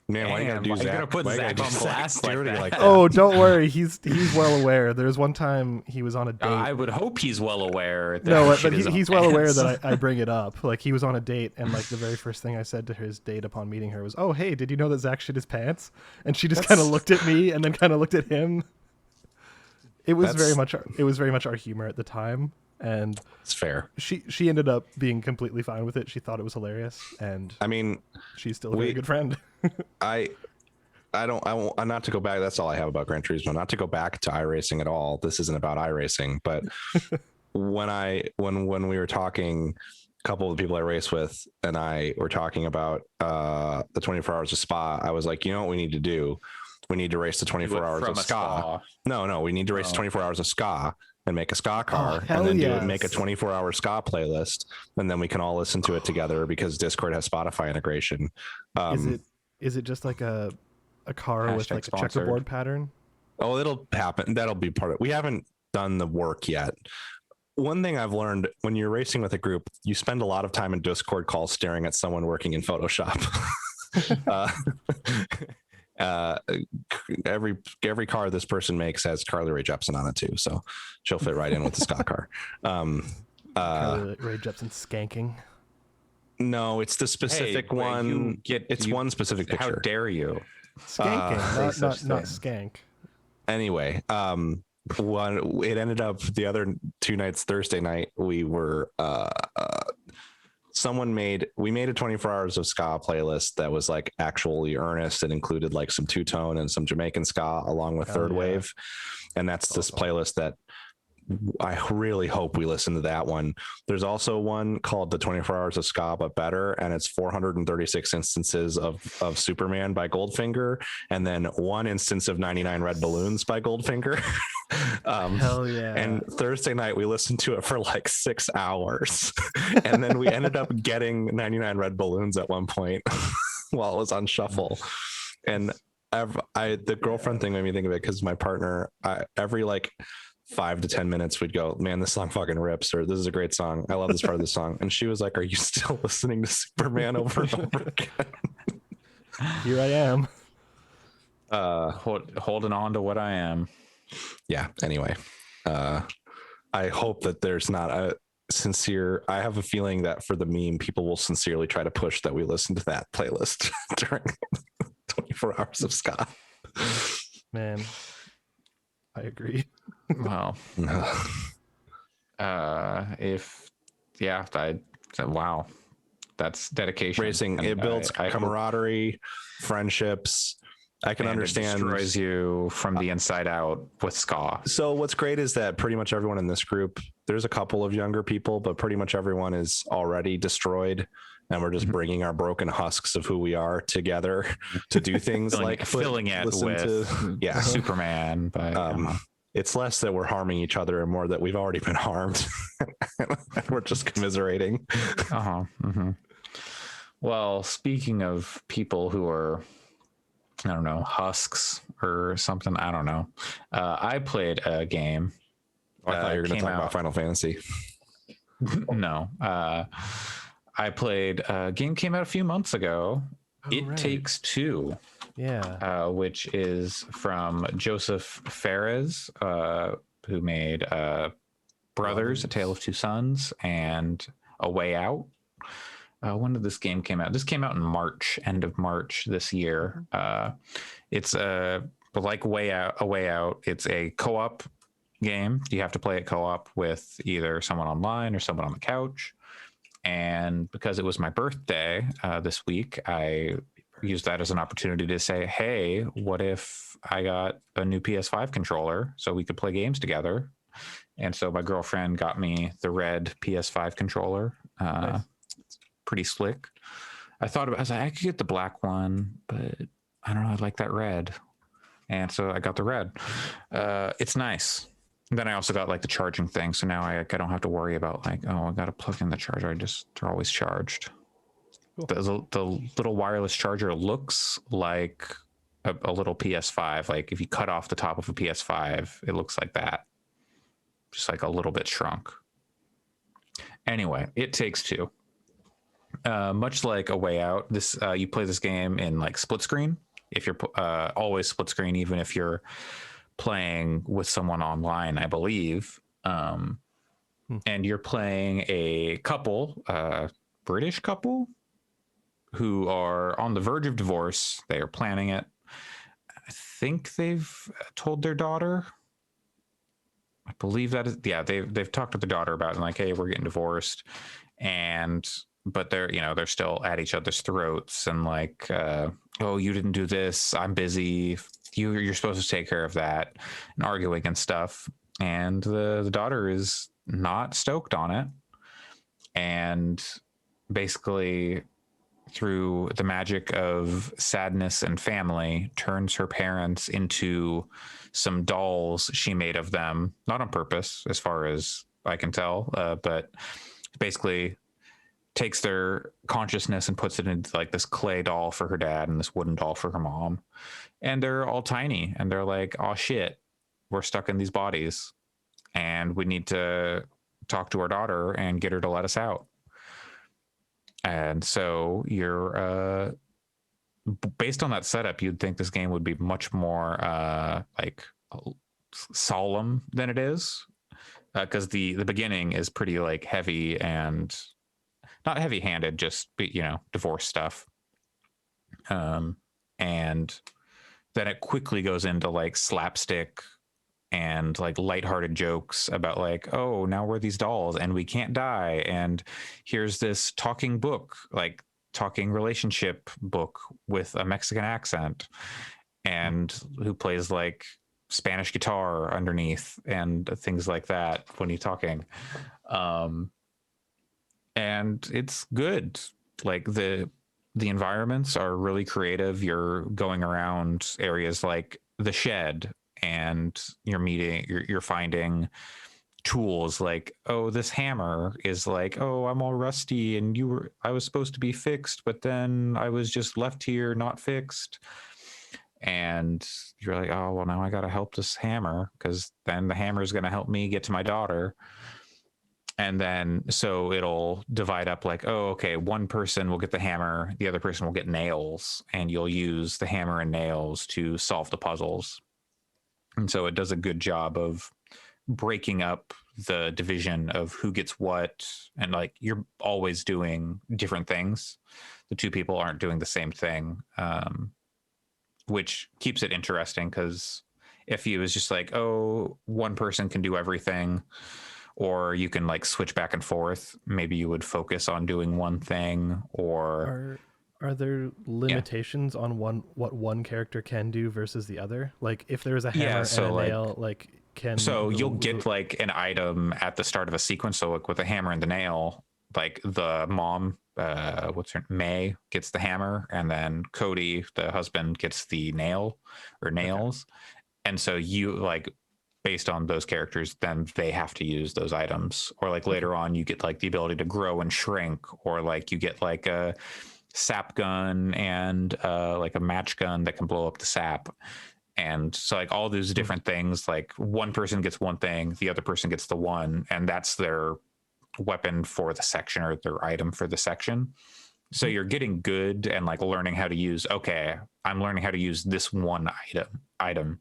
Man, why you gotta do Zach? You're gonna put Zach on blast like that. Oh, don't worry, he's well aware. There's one time he was on a date. I would hope he's well aware. That No, but he's well aware that I bring it up. Like he was on a date, and like the very first thing I said to his date upon meeting her was, "Oh, hey, did you know that Zach shit his pants?" And she just kind of looked at me and then kind of looked at him. It was very much our humor at the time, and it's fair. She ended up being completely fine with it. She thought it was hilarious, and I mean, she's still a very good friend. I want not to go back. That's all I have about Gran Turismo. Not to go back to iRacing at all. This isn't about iRacing, but when we were talking, a couple of the people I race with and I were talking about the 24 hours of Spa, I was like, you know what we need to do? We need to race the 24 hours of Ska. No, we need to race 24 hours of Ska and make a Ska car, and then make a 24-hour Ska playlist, and then we can all listen to it together because Discord has Spotify integration. Is it just like a car with like a checkerboard pattern? Oh, it'll happen. That'll be part of it. We haven't done the work yet. One thing I've learned when you're racing with a group, you spend a lot of time in Discord calls staring at someone working in Photoshop. Every car this person makes has Carly Rae Jepsen on it too, so she'll fit right in with the Scott car. Carly Rae Jepsen skanking. No, it's the specific one. It's one specific picture. How dare you? Skanking, not skank. Anyway, it ended up the other two nights. Thursday night, we were we made a 24 hours of ska playlist that was like actually earnest and included like some two-tone and some Jamaican ska along with third wave. And that's this playlist that I really hope we listen to that one. There's also one called The 24 Hours of Ska, but better, and it's 436 instances of Superman by Goldfinger, and then one instance of 99 Red Balloons by Goldfinger. Hell yeah. And Thursday night we listened to it for like 6 hours, and then we ended up getting 99 Red Balloons at one point while it was on shuffle. And the girlfriend thing made me think of it, because my partner, every like 5 to 10 minutes we'd go, man, this song fucking rips, or this is a great song, I love this part of the song. And she was like, are you still listening to Superman over and over again? Here I am. Holding on to what I am. Yeah, anyway, I hope that there's not a sincere, I have a feeling that for the meme, people will sincerely try to push that we listen to that playlist during 24 Hours of Ska. Man, I agree. Well, wow, that's dedication. Racing, it builds camaraderie, friendships. I can understand. It destroys you from the inside out with ska. So what's great is that pretty much everyone in this group, there's a couple of younger people, but pretty much everyone is already destroyed, and we're just bringing our broken husks of who we are together to do things filling it with Superman. But it's less that we're harming each other and more that we've already been harmed. We're just commiserating. Well, speaking of people who are, I don't know, husks or something, I don't know. I played a game. I thought you were going to talk about Final Fantasy. No. I played a game, came out a few months ago. It Takes Two. Yeah. Which is from Joseph Fares, who made Brothers, A Tale of Two Sons, and A Way Out. When did this game came out? This came out in March, end of March this year. It's like A Way Out. It's a co-op game. You have to play it co-op with either someone online or someone on the couch. And because it was my birthday this week, I used that as an opportunity to say, hey, what if I got a new PS5 controller so we could play games together? And so my girlfriend got me the red PS5 controller. Nice. It's pretty slick. I was like, I could get the black one, but I don't know, I like that red. And so I got the red. It's nice. And then I also got like the charging thing. So now I don't have to worry about like, oh, I got to plug in the charger. They're always charged. Cool. The little wireless charger looks like a little PS5. Like if you cut off the top of a PS5, it looks like that. Just like a little bit shrunk. Anyway, It Takes Two. Much like A Way Out, this you play this game in like split screen. If you're always split screen, even if you're playing with someone online, I believe. And you're playing a couple, British couple, who are on the verge of divorce. They are planning it. I think they've told their daughter. I believe that is, yeah, they've talked to the daughter about it, like, hey, we're getting divorced. But they're still at each other's throats and like, oh, you didn't do this, I'm busy, you're supposed to take care of that, and arguing and stuff. And the daughter is not stoked on it, and basically through the magic of sadness and family turns her parents into some dolls she made of them, not on purpose as far as I can tell, but basically takes their consciousness and puts it into like this clay doll for her dad and this wooden doll for her mom. And they're all tiny and they're like, oh shit, we're stuck in these bodies and we need to talk to our daughter and get her to let us out. And so you're based on that setup, you'd think this game would be much more like solemn than it is, because the beginning is pretty like heavy and not heavy-handed, just divorce stuff. And then it quickly goes into like slapstick and like lighthearted jokes about like, oh, now we're these dolls and we can't die. And here's this talking book, like talking relationship book with a Mexican accent, and who plays like Spanish guitar underneath and things like that when you're talking. And it's good. Like the environments are really creative. You're going around areas like the shed, and you're finding tools like, oh, this hammer is like, oh, I'm all rusty, and I was supposed to be fixed, but then I was just left here not fixed. And you're like, oh, well, now I got to help this hammer, because then the hammer is going to help me get to my daughter. And then so it'll divide up like, oh, okay, one person will get the hammer, the other person will get nails, and you'll use the hammer and nails to solve the puzzles. And so it does a good job of breaking up the division of who gets what, and like you're always doing different things. The two people aren't doing the same thing, which keeps it interesting, because if it was just like, oh, one person can do everything, or you can like switch back and forth, maybe you would focus on doing one thing. Or are there limitations on what one character can do versus the other? Like if there's a hammer and a nail, like you'll get like an item at the start of a sequence. So like with the hammer and the nail, like the mom, what's her May, gets the hammer, and then Cody, the husband, gets the nails. Okay. And so you like, based on those characters, then they have to use those items. Or like later on, you get like the ability to grow and shrink, or like you get like a sap gun and like a match gun that can blow up the sap. And so like all those different things, like one person gets one thing, the other person gets the one, and that's their weapon for the section, or their item for the section. So you're getting good and like learning how to use, okay, I'm learning how to use this one item.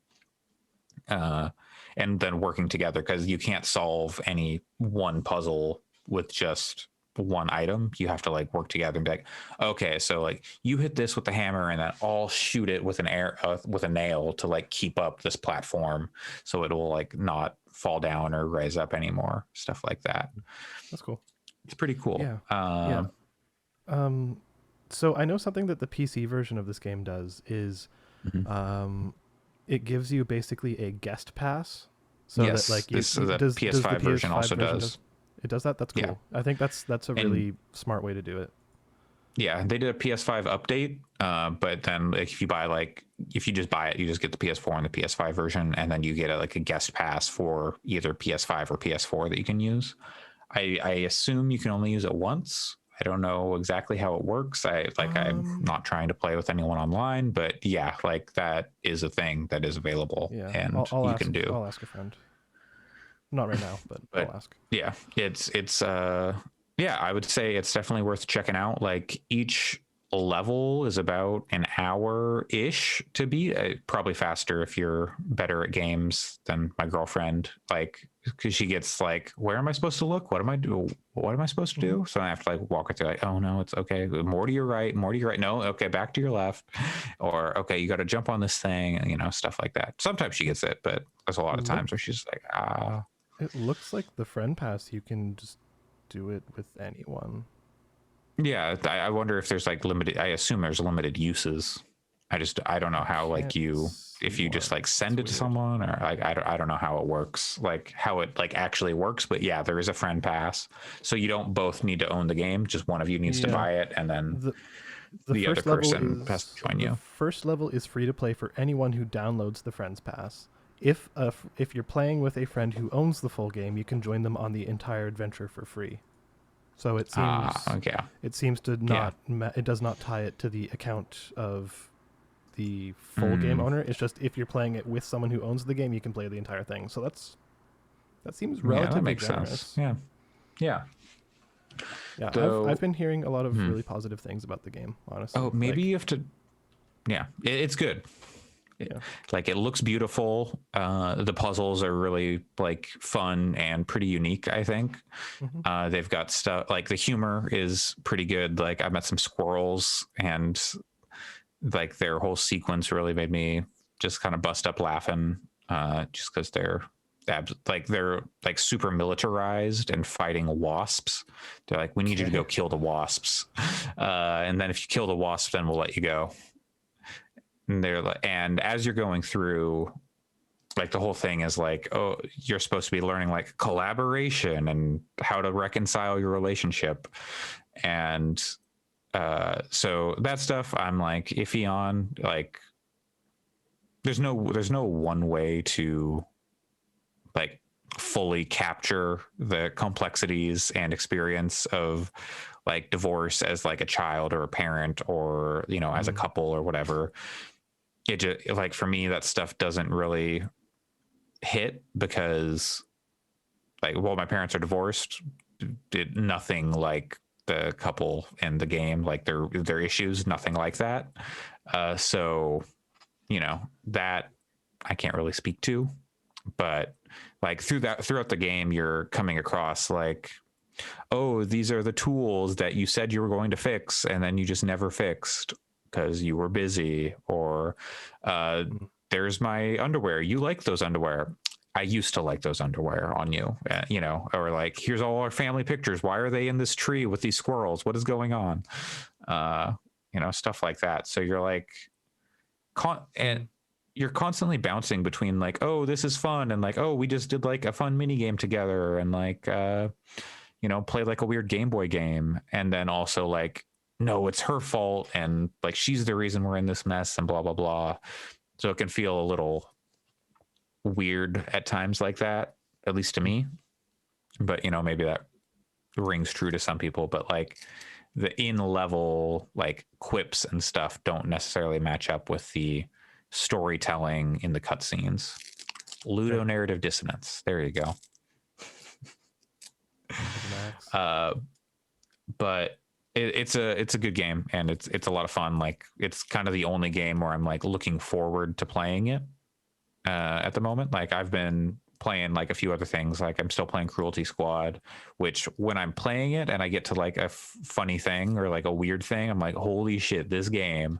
And then working together, because you can't solve any one puzzle with just one item. You have to like work together and be like, okay, so like you hit this with the hammer, and then I'll shoot it with with a nail to like keep up this platform, so it will like not fall down or rise up anymore. Stuff like that. That's cool. It's pretty cool. Yeah. So I know something that the PC version of this game does is, it gives you basically a guest pass. So yes, that like the PS5 version also does. It does that? That's cool. Yeah. I think that's a really smart way to do it. Yeah, they did a PS5 update, but then like, if you just buy it, you just get the PS4 and the PS5 version, and then you get a guest pass for either PS5 or PS4 that you can use. I assume you can only use it once. I don't know exactly how it works. I'm not trying to play with anyone online, but yeah, like that is a thing that is available, and you can do. I'll ask a friend. Not right now, but I'll ask. Yeah, it's I would say it's definitely worth checking out. Like each level is about an hour-ish to beat. Probably faster if you're better at games than my girlfriend. Like, because she gets like, where am I supposed to look? What am I supposed to do? So I have to like walk her through like, oh no, it's okay. More to your right. No, okay, back to your left. Or okay, you got to jump on this thing. Stuff like that. Sometimes she gets it, but there's a lot of times where she's like, It looks like the friend pass, you can just do it with anyone. Yeah, I wonder if there's like limited. I assume there's limited uses. I don't know how like if you just like send it to someone, or like I don't know how it works, like how it like actually works. But yeah, there is a friend pass, so you don't both need to own the game. Just one of you needs to buy it, and then the other person has to join you. The first level is free to play for anyone who downloads the friends pass. If you're playing with a friend who owns the full game, you can join them on the entire adventure for free. So it seems it seems to not it does not tie it to the account of the full game owner. It's just if you're playing it with someone who owns the game, you can play the entire thing. So that seems relatively generous. Sense. Yeah. I've been hearing a lot of really positive things about the game, honestly. Oh, maybe you have to. Yeah, it's good. Like it looks beautiful. The puzzles are really like fun and pretty unique, I think. They've got stuff like the humor is pretty good. Like I met some squirrels, and like their whole sequence really made me just kind of bust up laughing, just because they're super militarized and fighting wasps. They're like, we need you to go kill the wasps, and then if you kill the wasp, then we'll let you go. And as you're going through, like the whole thing is like, oh, you're supposed to be learning like collaboration and how to reconcile your relationship. And so that stuff I'm like iffy on. Like there's no one way to like fully capture the complexities and experience of like divorce as like a child or a parent or, you know, as a couple or whatever. It just like for me that stuff doesn't really hit because like, well, my parents are divorced, did nothing like the couple in the game, like their issues, nothing like that. So, you know, that I can't really speak to, but like throughout the game, you're coming across like, oh, these are the tools that you said you were going to fix and then you just never fixed because you were busy, or there's my underwear. You like those underwear. I used to like those underwear on you, you know, or like, here's all our family pictures. Why are they in this tree with these squirrels? What is going on? You know, stuff like that. So you're like, and you're constantly bouncing between like, oh, this is fun. And like, oh, we just did like a fun mini game together and like, you know, play like a weird Game Boy game. And then also like, no, it's her fault. And like, she's the reason we're in this mess and blah, blah, blah. So it can feel a little weird at times like that, at least to me. But, you know, maybe that rings true to some people, but like the in level, like quips and stuff don't necessarily match up with the storytelling in the cutscenes. Ludonarrative dissonance. There you go. But it's a good game and it's a lot of fun. Like it's kind of the only game where I'm like looking forward to playing it at the moment. Like I've been playing like a few other things. Like I'm still playing Cruelty Squad, which when I'm playing it and I get to like a funny thing or like a weird thing, I'm like, holy shit, this game.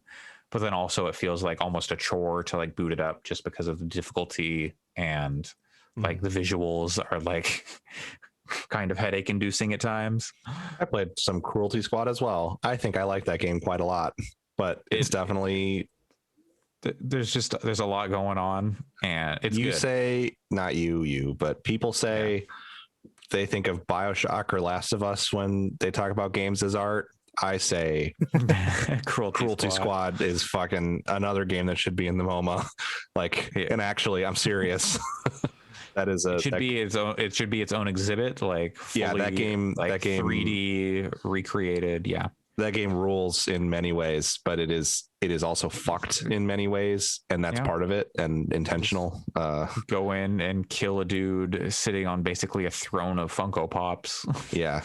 But then also it feels like almost a chore to like boot it up just because of the difficulty and like the visuals are like kind of headache inducing at times. I played some Cruelty Squad as well. I think I like that game quite a lot, but it's definitely there's a lot going on and it's you good. Say not you, but people say they think of BioShock or Last of Us when they talk about games as art. I say Cruelty Squad is fucking another game that should be in the MoMA. Like, and actually, I'm serious. That is it should be its own exhibit. Like, fully, that game 3D recreated. Yeah, that game rules in many ways, but it is also fucked in many ways, and that's part of it and intentional. Go in and kill a dude sitting on basically a throne of Funko Pops. Yeah.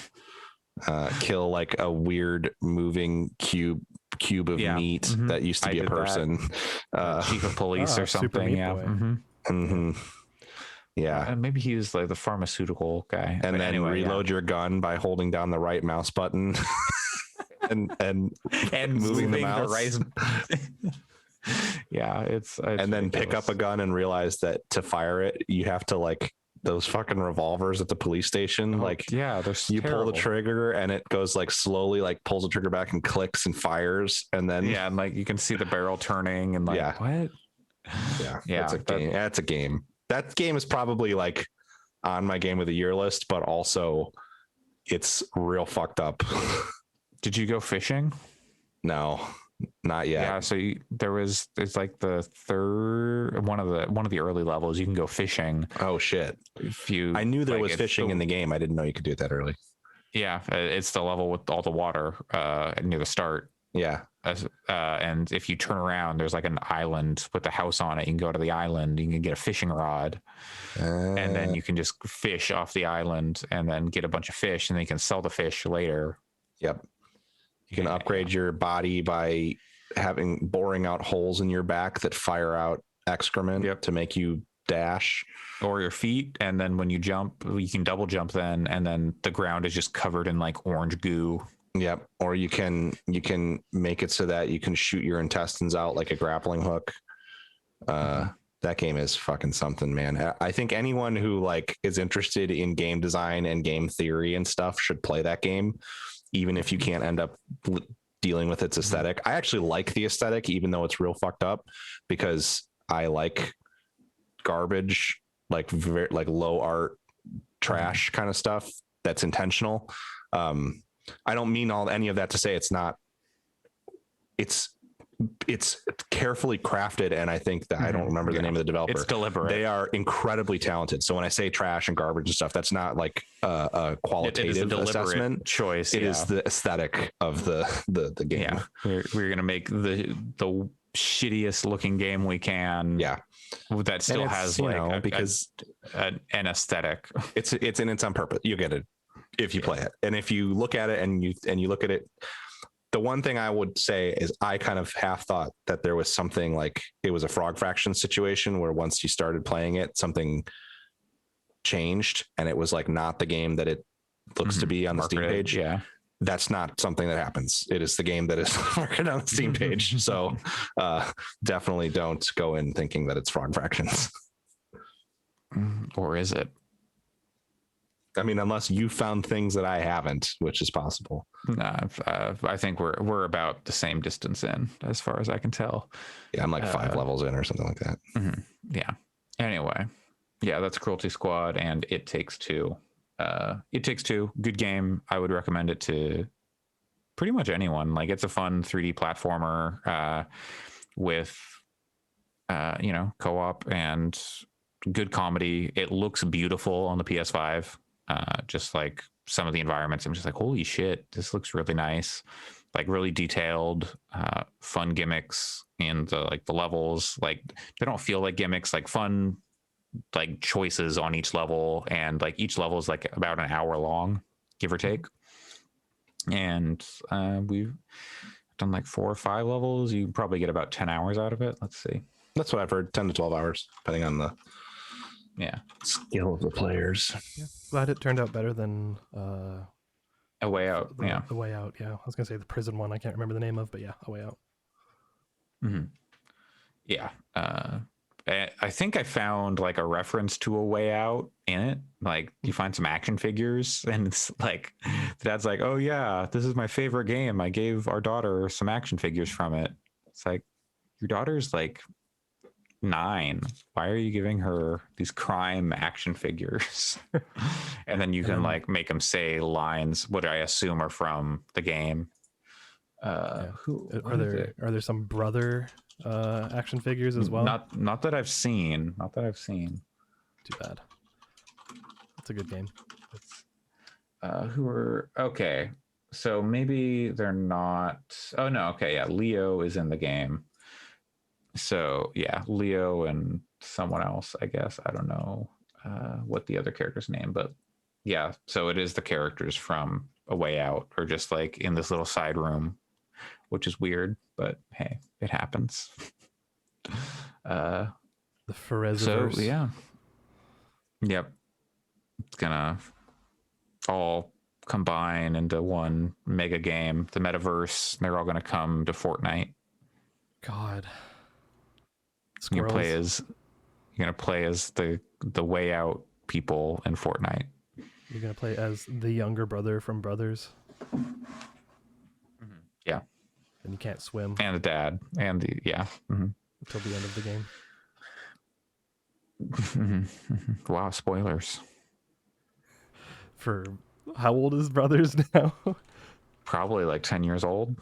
Kill like a weird moving cube of meat that used to be a person. Chief of police or something. Yeah. Maybe he was like the pharmaceutical guy. And then reload your gun by holding down the right mouse button and moving the mouse. Yeah, it's and then pick up a gun and realize that to fire it, you have to like those fucking revolvers at the police station. You pull the trigger and it goes like slowly, like pulls the trigger back and clicks and fires. And then, and like you can see the barrel turning and like, what? Yeah. That's a game. That game is probably like on my game of the year list, but also it's real fucked up. Did you go fishing? No, not yet. Yeah, so it's like the third one of the early levels. You can go fishing. Oh shit! I knew there was fishing in the game. I didn't know you could do it that early. Yeah, it's the level with all the water near the start. Yeah, and if you turn around, there's like an island with a house on it. You can go to the island. You can get a fishing rod, and then you can just fish off the island, and then get a bunch of fish, and then you can sell the fish later. Yep. You can upgrade your body by boring out holes in your back that fire out excrement to make you dash. Or your feet, and then when you jump, you can double jump then, and then the ground is just covered in like orange goo. Yep. Or you can make it so that you can shoot your intestines out like a grappling hook. That game is fucking something, man. I think anyone who like is interested in game design and game theory and stuff should play that game, even if you can't end up dealing with its aesthetic. I actually like the aesthetic, even though it's real fucked up, because I like garbage, like very like low art trash kind of stuff that's intentional. I don't mean any of that to say it's not. It's carefully crafted, and I think that I don't remember the name of the developer. It's deliberate. They are incredibly talented. So when I say trash and garbage and stuff, that's not like a qualitative assessment choice. It is the aesthetic of the game. Yeah, we're gonna make the shittiest looking game we can. Yeah, that still has like because an aesthetic. It's on purpose. You get it if you play it, and if you look at it and you look at it. The one thing I would say is I kind of half thought that there was something like it was a Frog Faction situation where once you started playing it, something changed and it was like not the game that it looks to be on the Steam page. Yeah. That's not something that happens. It is the game that is marketed on the Steam page. So definitely don't go in thinking that it's Frog Fractions. Or is it? I mean, unless you found things that I haven't, which is possible. No, I think we're about the same distance in, as far as I can tell. Yeah, I'm like 5 levels in or something like that. Yeah. Anyway, yeah, that's Cruelty Squad and It Takes Two. It Takes Two, good game. I would recommend it to pretty much anyone. Like, it's a fun 3D platformer with co-op and good comedy. It looks beautiful on the PS5. Just like some of the environments, I'm just like, holy shit, this looks really nice. Like really detailed, fun gimmicks in the levels. Like they don't feel like gimmicks, like fun, like choices on each level, and like each level is like about an hour long, give or take. And we've done like 4 or 5 levels. You probably get about 10 hours out of it. Let's see. That's what I've heard, 10 to 12 hours, depending on the skill of the players. Yeah. Glad it turned out better than A Way Out. The Way Out. Yeah, I was gonna say the prison one. I can't remember the name of, but yeah, A Way Out. Yeah. I think I found like a reference to A Way Out in it. Like you find some action figures, and it's like the dad's like, "Oh yeah, this is my favorite game. I gave our daughter some action figures from it." It's like, your daughter's like 9. Why are you giving her these crime action figures? And then you can like make them say lines, what I assume are from the game. Are there some brother action figures as well? Not that I've seen. Too bad. That's a good game. Okay. So maybe they're not. Oh no. Okay. Yeah. Leo is in the game. So yeah, Leo and someone else, I guess. I don't know what the other character's name, but yeah. So it is the characters from A Way Out, or just like in this little side room, which is weird, but hey, it happens. The Fereziverse. So yeah. Yep. It's gonna all combine into one mega game, the metaverse. They're all gonna come to Fortnite. God. You're gonna play as the Way Out people in Fortnite. You're gonna play as the younger brother from Brothers. Yeah. And you can't swim. And the dad. And the until the end of the game. Wow, spoilers. For how old is Brothers now? Probably like 10 years old.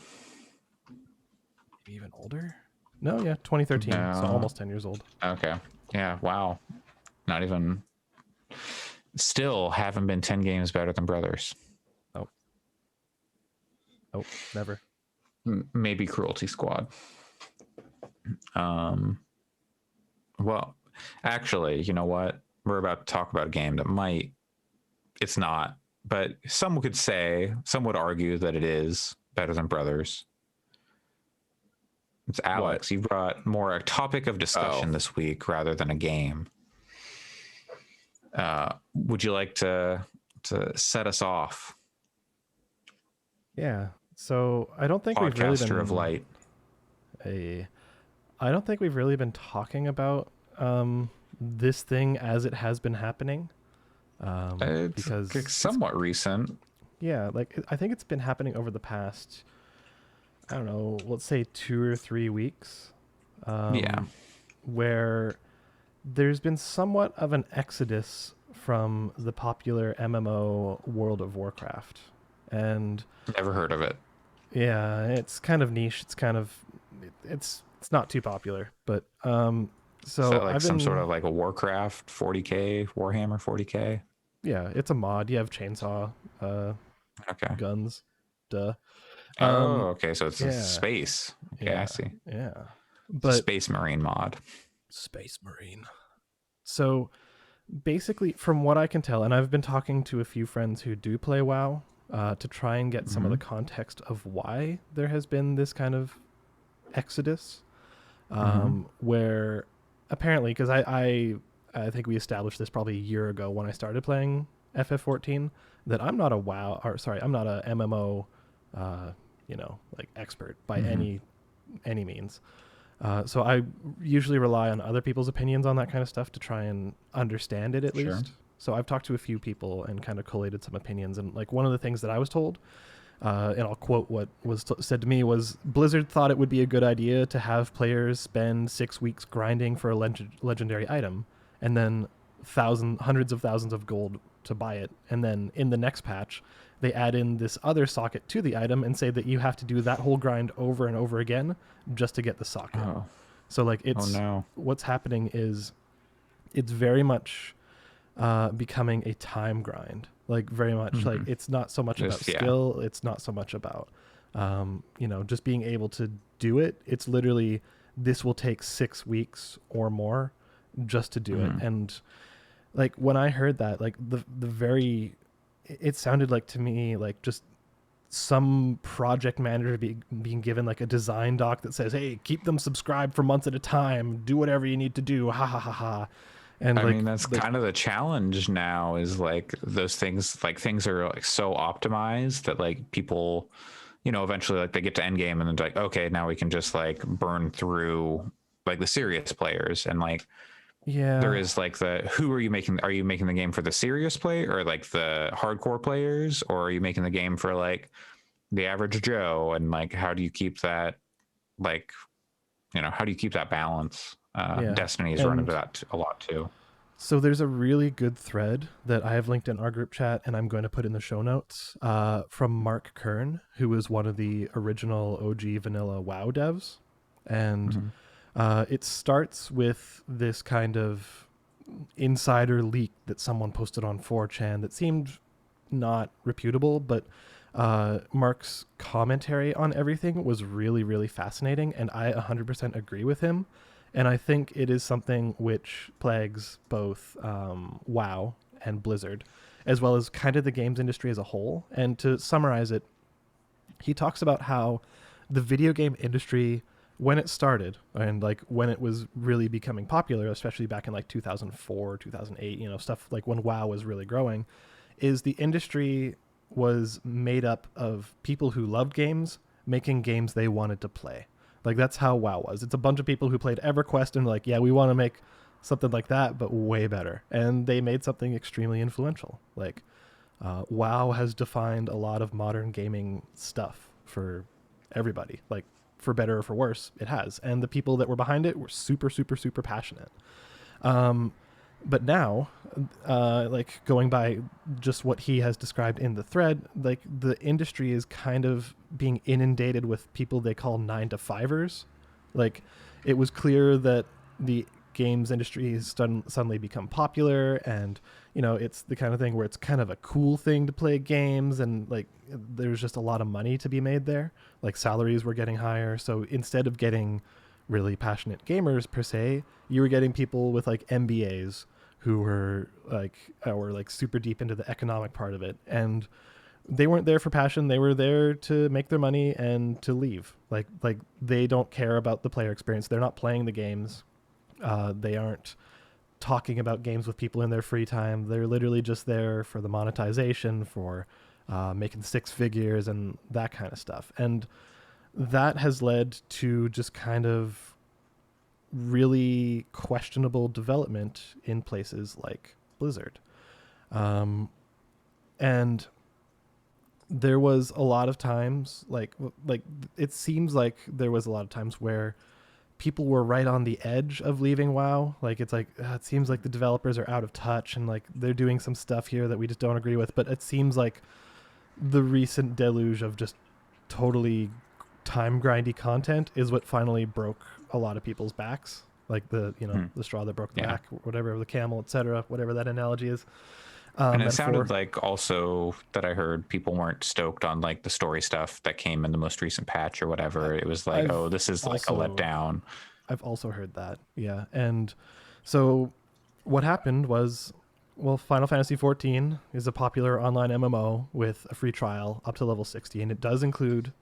Maybe even older? No, yeah, 2013. So almost 10 years old. Okay. Yeah, wow. Not even. Still haven't been 10 games better than Brothers. Nope, never. Maybe Cruelty Squad. Well, actually, you know what? We're about to talk about a game that might. It's not, but some would argue that it is better than Brothers. It's Alex. You brought more a topic of discussion this week rather than a game. Would you like to set us off? Yeah. So I don't think we've really been of light. I don't think we've really been talking about this thing as it has been happening. Because it's somewhat recent. Yeah, like I think it's been happening over the past, I don't know, let's say 2 or 3 weeks. Where there's been somewhat of an exodus from the popular MMO World of Warcraft. And Never heard of it. yeah, it's kind of niche. It's not too popular, but Is so that like I've some been, sort of like a Warcraft 40k, Warhammer 40k? yeah, it's a mod. You have chainsaw Okay. guns, duh. Oh, okay. So it's a yeah, space. Okay, I see. yeah. It's a But Space Marine mod. Space Marine. So basically, from what I can tell, and I've been talking to a few friends who do play WoW to try and get some of the context of why there has been this kind of exodus, where apparently, because I think we established this probably a year ago when I started playing FF14, that I'm not a I'm not a MMO, like expert by any means. So I usually rely on other people's opinions on that kind of stuff to try and understand it at least. So I've talked to a few people and kind of collated some opinions. And like one of the things that I was told, and I'll quote what was said to me, was Blizzard thought it would be a good idea to have players spend 6 weeks grinding for a legendary item and then hundreds of thousands of gold to buy it. And then in the next patch, they add in this other socket to the item and say that you have to do that whole grind over and over again just to get the socket. Oh. So like what's happening is it's very much becoming a time grind. Like very much like it's not so much about skill. It's not so much about, just being able to do it. It's literally, this will take 6 weeks or more just to do it. And like when I heard that, like it sounded like to me like just some project manager being given like a design doc that says, hey, keep them subscribed for months at a time, do whatever you need to do, ha ha ha ha. And I mean, that's kind of the challenge now, is like those things, like things are like so optimized that like people, eventually like they get to end game and then like, okay, now we can just like burn through like the serious players. And like, there is like who are you making the game for, the serious play or like the hardcore players, or are you making the game for like the average Joe? And like, how do you keep that, like, how do you keep that balance? Destiny has run into that a lot too. So there's a really good thread that I have linked in our group chat and I'm going to put in the show notes from Mark Kern, who is one of the original OG vanilla WoW devs. And it starts with this kind of insider leak that someone posted on 4chan that seemed not reputable, but Mark's commentary on everything was really, really fascinating, and I 100% agree with him. And I think it is something which plagues both WoW and Blizzard, as well as kind of the games industry as a whole. And to summarize it, he talks about how the video game industry, when it started and like when it was really becoming popular, especially back in like 2004, 2008, stuff like when WoW was really growing, is the industry was made up of people who loved games making games they wanted to play. Like that's how WoW was. It's a bunch of people who played EverQuest and like, yeah, we want to make something like that, but way better. And they made something extremely influential. Like WoW has defined a lot of modern gaming stuff for everybody. Like for better or for worse, it has. And the people that were behind it were super, super, super passionate. But now, like going by just what he has described in the thread, like the industry is kind of being inundated with people they call 9-to-5ers. Like it was clear that the games industry has suddenly become popular, and it's the kind of thing where it's kind of a cool thing to play games, and like there's just a lot of money to be made there. Like salaries were getting higher, so instead of getting really passionate gamers per se, you were getting people with like MBAs who were like super deep into the economic part of it, and they weren't there for passion. They were there to make their money and to leave. Like they don't care about the player experience. They're not playing the games. They aren't talking about games with people in their free time. They're literally just there for the monetization, for making 6 figures and that kind of stuff. And that has led to just kind of really questionable development in places like Blizzard. And there was a lot of times like it seems like there was a lot of times where people were right on the edge of leaving WoW. Like, it's like, it seems like the developers are out of touch and like they're doing some stuff here that we just don't agree with. But it seems like the recent deluge of just totally time grindy content is what finally broke a lot of people's backs. Like the, you know, the straw that broke the back, whatever, the camel, etc., whatever that analogy is. And it sounded like also that I heard people weren't stoked on like the story stuff that came in the most recent patch or whatever. It was like, oh, this is like a letdown. I've also heard that. Yeah. And so what happened was, well, Final Fantasy XIV is a popular online MMO with a free trial up to level 60, and it does include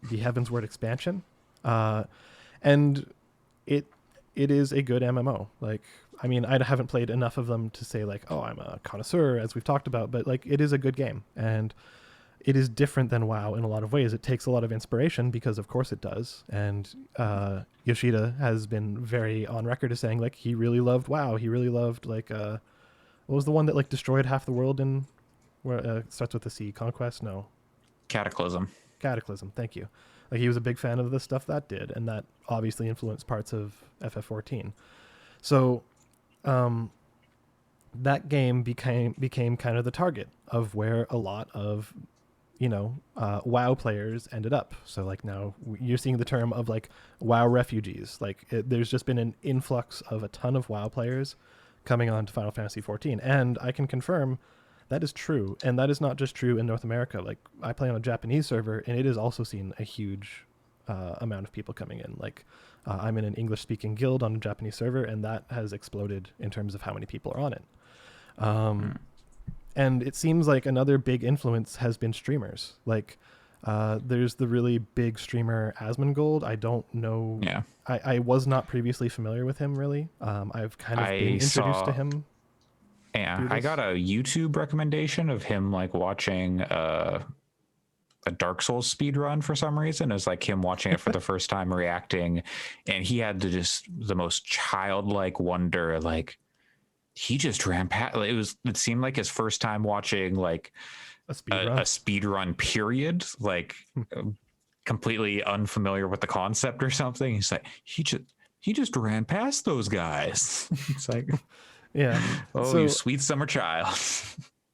the Heavensward expansion. And it is a good MMO. Like, I mean, I haven't played enough of them to say like, oh, I'm a connoisseur, as we've talked about, but like, it is a good game, and it is different than WoW in a lot of ways. It takes a lot of inspiration because of course it does. And Yoshida has been very on record as saying like, he really loved WoW. He really loved like, what was the one that like destroyed half the world in, where starts with a C? Conquest? No. Cataclysm. Thank you. Like, he was a big fan of the stuff that did, and that obviously influenced parts of FF14. So that game became kind of the target of where a lot of, you know, WoW players ended up. So like now you're seeing the term of like WoW refugees. Like there's just been an influx of a ton of WoW players coming on to Final Fantasy XIV, and I can confirm that is true. And that is not just true in North America. Like, I play on a Japanese server, and it has also seen a huge amount of people coming in. Like, I'm in an English-speaking guild on a Japanese server, and that has exploded in terms of how many people are on it. And it seems like another big influence has been streamers. Like, there's the really big streamer Asmongold. I don't know. Yeah. I was not previously familiar with him, really. I've kind of been introduced to him. Yeah, I got a YouTube recommendation of him like watching a Dark Souls speed run for some reason. It was like him watching it for the first time, reacting, and he had the most childlike wonder, like he just ran past. It seemed like his first time watching like a speed run, period, like completely unfamiliar with the concept or something. He's like, he just ran past those guys. It's like, yeah. Oh, so, you sweet summer child.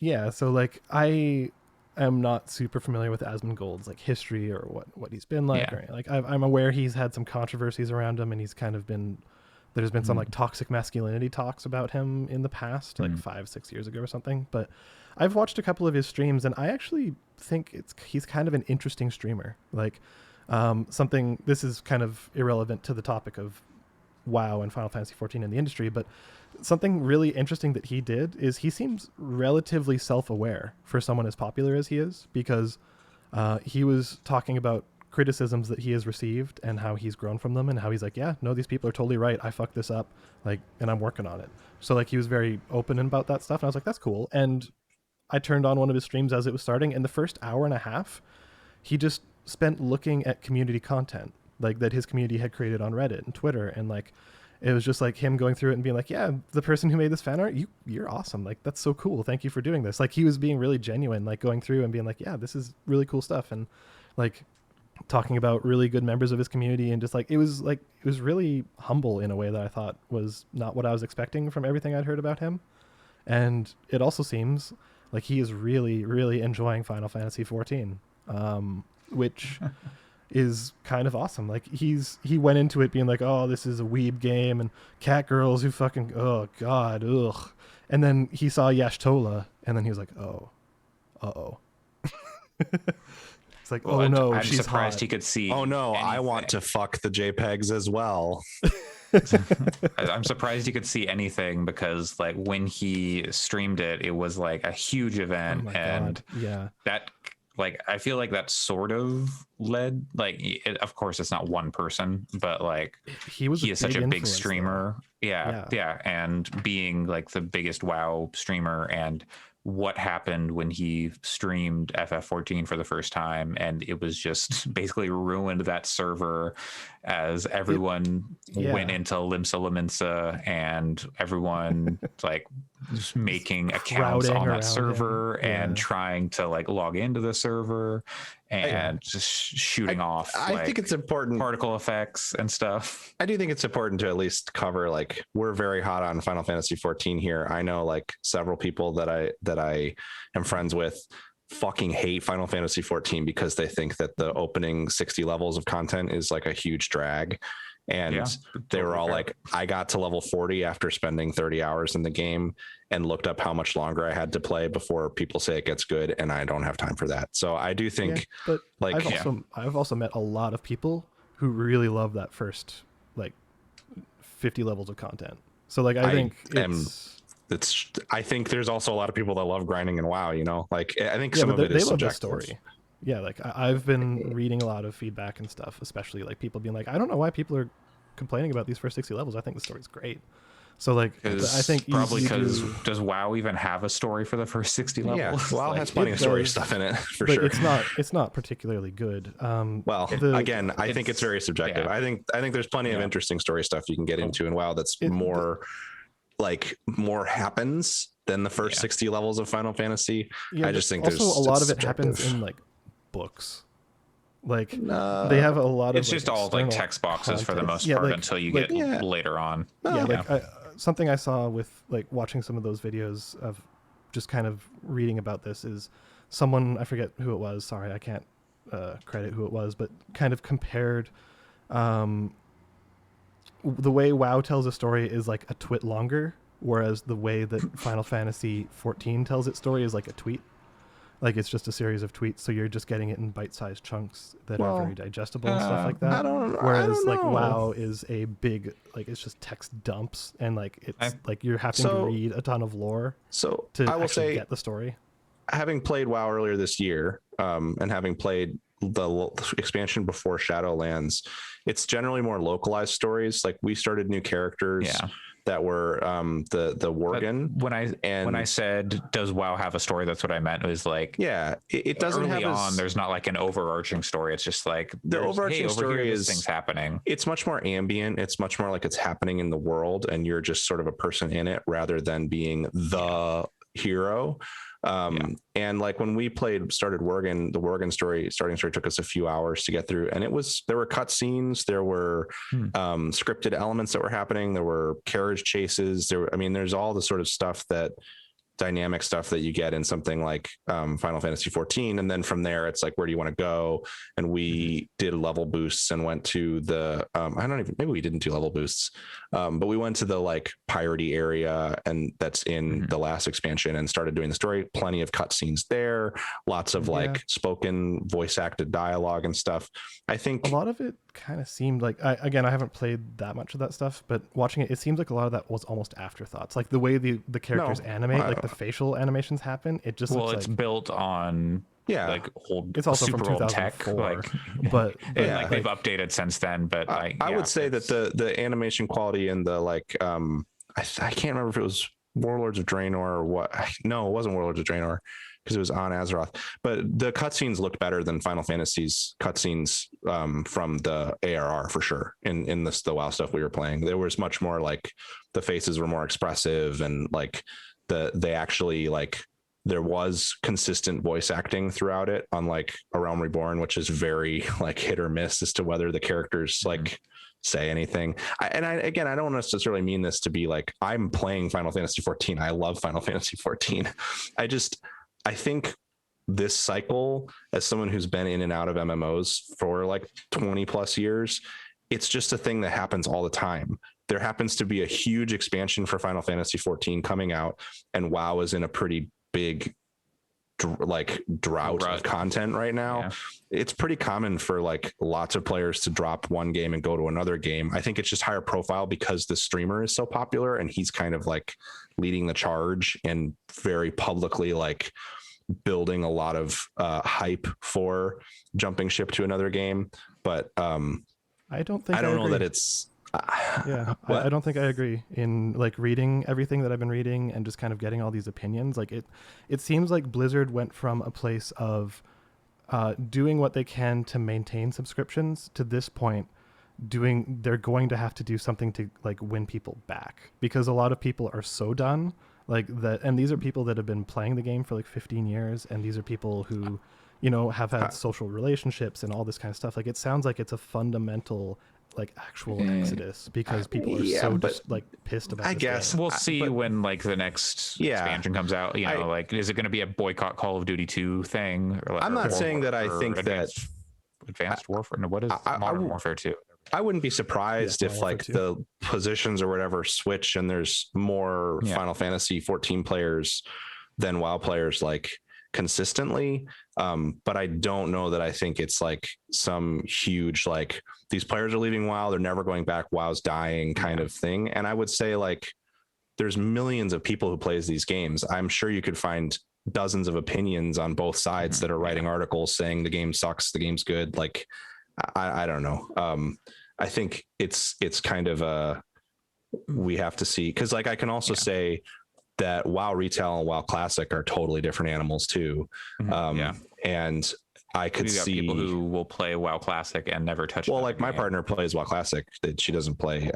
Yeah. So like, I am not super familiar with Asmongold's like history or what he's been like. Yeah. Or, like, I'm aware he's had some controversies around him, and he's kind of been, there's been some like toxic masculinity talks about him in the past, like 5-6 years ago or something. But I've watched a couple of his streams, and I actually think he's kind of an interesting streamer. Like, this is kind of irrelevant to the topic of WoW and Final Fantasy XIV in the industry, but something really interesting that he did is he seems relatively self-aware for someone as popular as he is, because he was talking about criticisms that he has received and how he's grown from them, and how he's like, yeah, no, these people are totally right. I fucked this up, like, and I'm working on it. So like, he was very open about that stuff, and I was like, that's cool. And I turned on one of his streams as it was starting, and the first hour and a half, he just spent looking at community content, like that his community had created on Reddit and Twitter, and like, it was just like him going through it and being like, yeah, the person who made this fan art, you're awesome. Like, that's so cool. Thank you for doing this. Like, he was being really genuine, like going through and being like, yeah, this is really cool stuff. And like talking about really good members of his community, and just like, it was really humble in a way that I thought was not what I was expecting from everything I'd heard about him. And it also seems like he is really, really enjoying Final Fantasy XIV, which is kind of awesome. Like, he went into it being like, oh, this is a weeb game and cat girls who fucking, oh god, ugh. And then he saw Yashtola, and then he was like, oh, uh-oh. It's like, well, oh no, I'm she's surprised hot. he could see. Oh no, anything. I want to fuck the JPEGs as well. I'm surprised you could see anything, because like when he streamed it, it was like a huge event, and God. Yeah, that, like, I feel like that sort of led, like, of course it's not one person, but like he is such a big streamer. Yeah, and being like the biggest WoW streamer, and what happened when he streamed FF14 for the first time, and it was just basically ruined that server, as everyone went into Limsa Lominsa, and everyone like just making accounts crowding on around that server him. and Yeah. trying to like log into the server and just shooting off. I like, think it's important. particle effects and stuff. I do think it's important to at least cover, like, we're very hot on Final Fantasy 14 here. I know like several people that I am friends with fucking hate Final Fantasy 14 because they think that the opening 60 levels of content is like a huge drag. And they were all like, I got to level 40 after spending 30 hours in the game and looked up how much longer I had to play before people say it gets good, and I don't have time for that. So I do think, but like, I've also met a lot of people who really love that first like 50 levels of content. So like I think I think there's also a lot of people that love grinding in WoW, you know, like I think some of it is subjective. Love the story. Yeah, like I've been reading a lot of feedback and stuff, especially like people being like, I don't know why people are complaining about these first 60 levels. I think the story's great. So like, I think probably because does WoW even have a story for the first 60 levels? Yeah, WoW has plenty of story stuff in it for but sure. It's not particularly good. Again, I think it's very subjective. Yeah. I think there's plenty of interesting story stuff you can get into in WoW that's more happens than the first 60 levels of Final Fantasy. I just think also there's a lot of it subjective. happens in like books. Like they have a lot of it's just all like text boxes for the most part until you get later on. Something I saw with like watching some of those videos of just kind of reading about this is someone, I forget who it was, sorry, I can't credit who it was, but kind of compared the way WoW tells a story is like a twit longer, whereas the way that Final Fantasy 14 tells its story is like a tweet. Like it's just a series of tweets, so you're just getting it in bite-sized chunks that are very digestible and stuff like that. Whereas like WoW is a big, like it's just text dumps, and like it's like you're having to read a ton of lore to actually get the story. Having played WoW earlier this year, and having played the expansion before Shadowlands, it's generally more localized stories. Like we started new characters. That were the Worgen. When I said does WoW have a story, that's what I meant. It was like it doesn't early have on. There's not like an overarching story. It's just like the overarching story is things happening. It's much more ambient. It's much more like it's happening in the world, and you're just sort of a person in it rather than being the hero. And like when we started Worgen, the Worgen starting story took us a few hours to get through, and there were cutscenes, there were scripted elements that were happening, there were carriage chases, there's all the sort of stuff dynamic stuff that you get in something like Final Fantasy 14, and then from there it's like, where do you want to go? And we did level boosts and went to the maybe we didn't do level boosts, but we went to the like piratey area, and that's in the last expansion, and started doing the story. Plenty of cutscenes there, lots of like spoken voice acted dialogue and stuff. I think a lot of it kind of seemed like, I haven't played that much of that stuff, but watching it seems like a lot of that was almost afterthoughts, like the way the characters animate, like the facitional animations happen. It just looks it's like, built on like old, it's also super from old tech, 2004, but like they've updated since then. But I would say that the animation quality and the like, I can't remember if it was Warlords of Draenor or what. No, it wasn't Warlords of Draenor, because it was on Azeroth, but the cutscenes looked better than Final Fantasy's cutscenes from the ARR for sure. In the WoW stuff we were playing, there was much more like the faces were more expressive, and like they actually like there was consistent voice acting throughout it, unlike A Realm Reborn, which is very like hit or miss as to whether the characters like say anything. I don't necessarily mean this to be like I'm playing Final Fantasy 14. I love Final Fantasy 14. I think this cycle, as someone who's been in and out of MMOs for like 20 plus years, it's just a thing that happens all the time. There happens to be a huge expansion for Final Fantasy 14 coming out, and WoW is in a pretty big drought of content right now. It's pretty common for like lots of players to drop one game and go to another game. I think it's just higher profile because the streamer is so popular, and he's kind of like leading the charge and very publicly like building a lot of hype for jumping ship to another game. But I don't know that it's I don't think I agree in like reading everything that I've been reading and just kind of getting all these opinions. Like it seems like Blizzard went from a place of doing what they can to maintain subscriptions to this point they're going to have to do something to like win people back, because a lot of people are so done like that. And these are people that have been playing the game for like 15 years, and these are people who, you know, have had social relationships and all this kind of stuff. Like it sounds like it's a fundamental like actual exodus because people are so just like pissed about I this guess game. We'll see when like the next expansion comes out. You know, like is it going to be a boycott Call of Duty 2 thing? Or, I'm not saying that I think Advanced Warfare. No, what is Modern Warfare 2? I wouldn't be surprised if like the positions or whatever switch and there's more Final Fantasy 14 players than WoW players like consistently. But I don't know that I think it's like some huge like these players are leaving WoW, they're never going back, WoW's dying kind of thing. And I would say like there's millions of people who plays these games. I'm sure you could find dozens of opinions on both sides that are writing articles saying the game sucks, the game's good. Like I don't know. I think it's kind of we have to see, because like I can also say that WoW Retail and WoW Classic are totally different animals too. And I could see people who will play WoW Classic and never touch. Well, like my partner plays WoW Classic. She doesn't play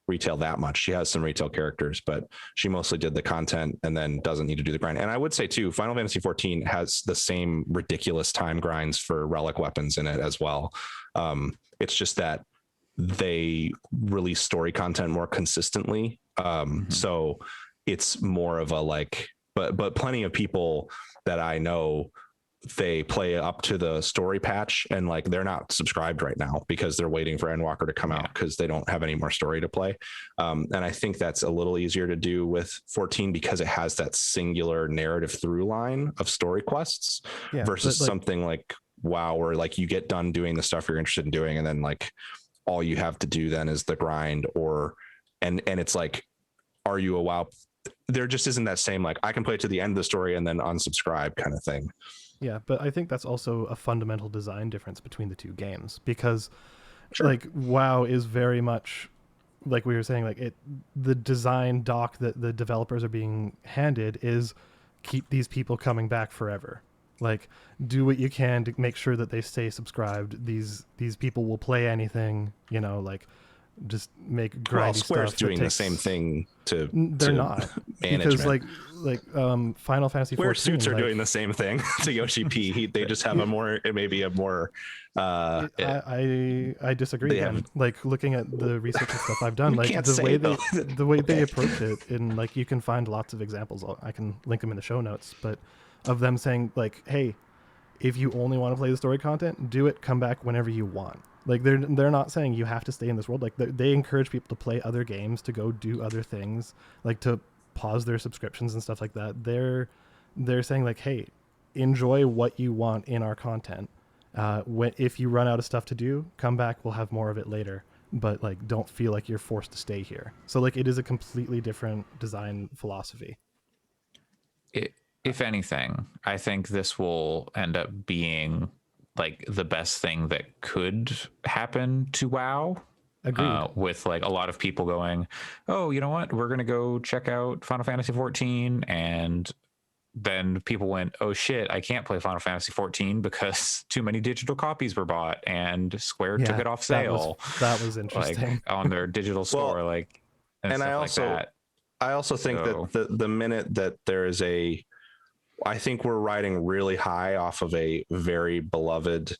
retail that much. She has some retail characters, but she mostly did the content and then doesn't need to do the grind. And I would say too, Final Fantasy 14 has the same ridiculous time grinds for relic weapons in it as well. It's just that they release story content more consistently. So it's more of a like, but plenty of people that I know, they play up to the story patch and like they're not subscribed right now because they're waiting for Endwalker to come out because they don't have any more story to play. And I think that's a little easier to do with 14 because it has that singular narrative through line of story quests versus something like WoW where like you get done doing the stuff you're interested in doing and then like all you have to do then is the grind and it's like, are you a WoW? There just isn't that same like I can play to the end of the story and then unsubscribe kind of thing. Yeah, but I think that's also a fundamental design difference between the two games because like WoW is very much like we were saying, like the design doc that the developers are being handed is keep these people coming back forever. Like do what you can to make sure that they stay subscribed. These people will play anything, you know, like just make grindy Square's stuff. doing the same thing to they're not management. because like Final Fantasy 14 Square Suits are like, doing the same thing to Yoshi P. They just have maybe a more I disagree. Like looking at the research and stuff I've done, like the way they approach it, and like you can find lots of examples. I can link them in the show notes, but of them saying like, hey, if you only want to play the story content, do it, come back whenever you want. Like they're not saying you have to stay in this world. Like they encourage people to play other games, to go do other things, like to pause their subscriptions and stuff like that. They're saying like, hey, enjoy what you want in our content. If you run out of stuff to do, come back. We'll have more of it later. But like, don't feel like you're forced to stay here. So like, it is a completely different design philosophy. If anything, I think this will end up being like the best thing that could happen to WoW. Agreed. With like a lot of people going, oh, you know what? We're going to go check out Final Fantasy 14. And then people went, oh shit, I can't play Final Fantasy 14 because too many digital copies were bought and Square took it off sale. That was interesting. Like, on their digital store. And I also think that the minute that there is I think we're riding really high off of a very beloved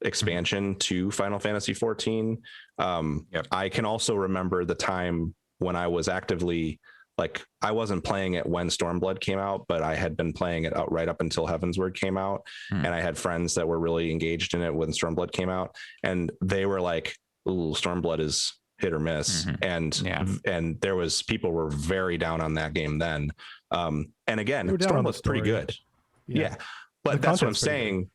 expansion to Final Fantasy 14. I can also remember the time when I was actively like, I wasn't playing it when Stormblood came out, but I had been playing it right up until Heavensward came out. And I had friends that were really engaged in it when Stormblood came out. And they were like, ooh, Stormblood is hit or miss. And people were very down on that game then. And again, Stormblood's pretty good. But that's what I'm saying.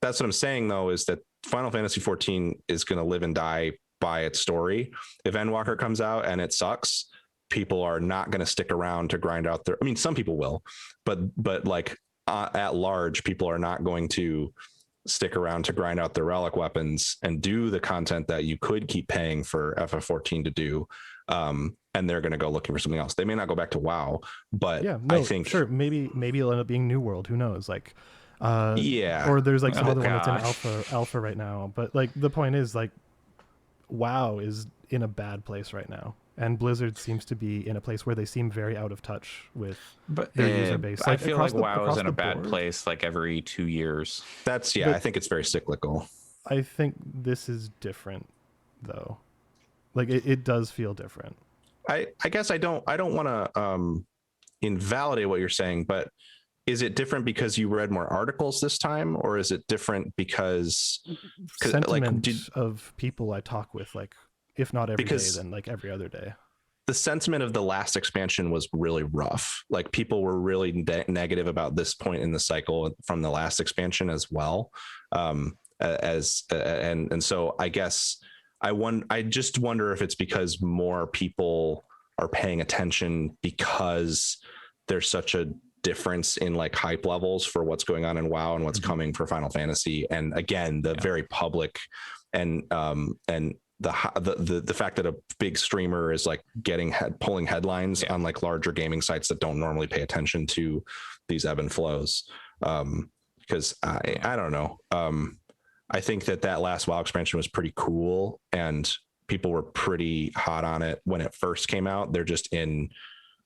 That's what I'm saying though, is that Final Fantasy 14 is going to live and die by its story. If Endwalker comes out and it sucks, people are not going to stick around to grind out I mean, some people will, but like at large, people are not going to stick around to grind out their relic weapons and do the content that you could keep paying for FF14 to do. And they're going to go looking for something else. They may not go back to WoW, but I think sure, maybe it'll end up being New World. Who knows? Like, or there's like some other one that's in alpha right now. But like the point is like, WoW is in a bad place right now, And Blizzard seems to be in a place where they seem very out of touch with But their user base. I feel like WoW is across in a the bad board, place like every 2 years. That's But- I think it's very cyclical. I think this is different, though. Like it does feel different. I guess I don't want to invalidate what you're saying, but is it different because you read more articles this time, or is it different because Sentiment of people I talk with, like if not every day, Because- then like every other day. the sentiment of the last expansion was really rough? Like people were really negative about this point in the cycle from the last expansion as well. And so I guess I just wonder if it's because more people are paying attention because there's such a difference in like hype levels for what's going on in WoW and what's coming for Final Fantasy. And again, the very public and the fact that a big streamer is like pulling headlines on like larger gaming sites that don't normally pay attention to these ebb and flows. Because I don't know. I think that last WoW expansion was pretty cool and people were pretty hot on it when it first came out. They're just in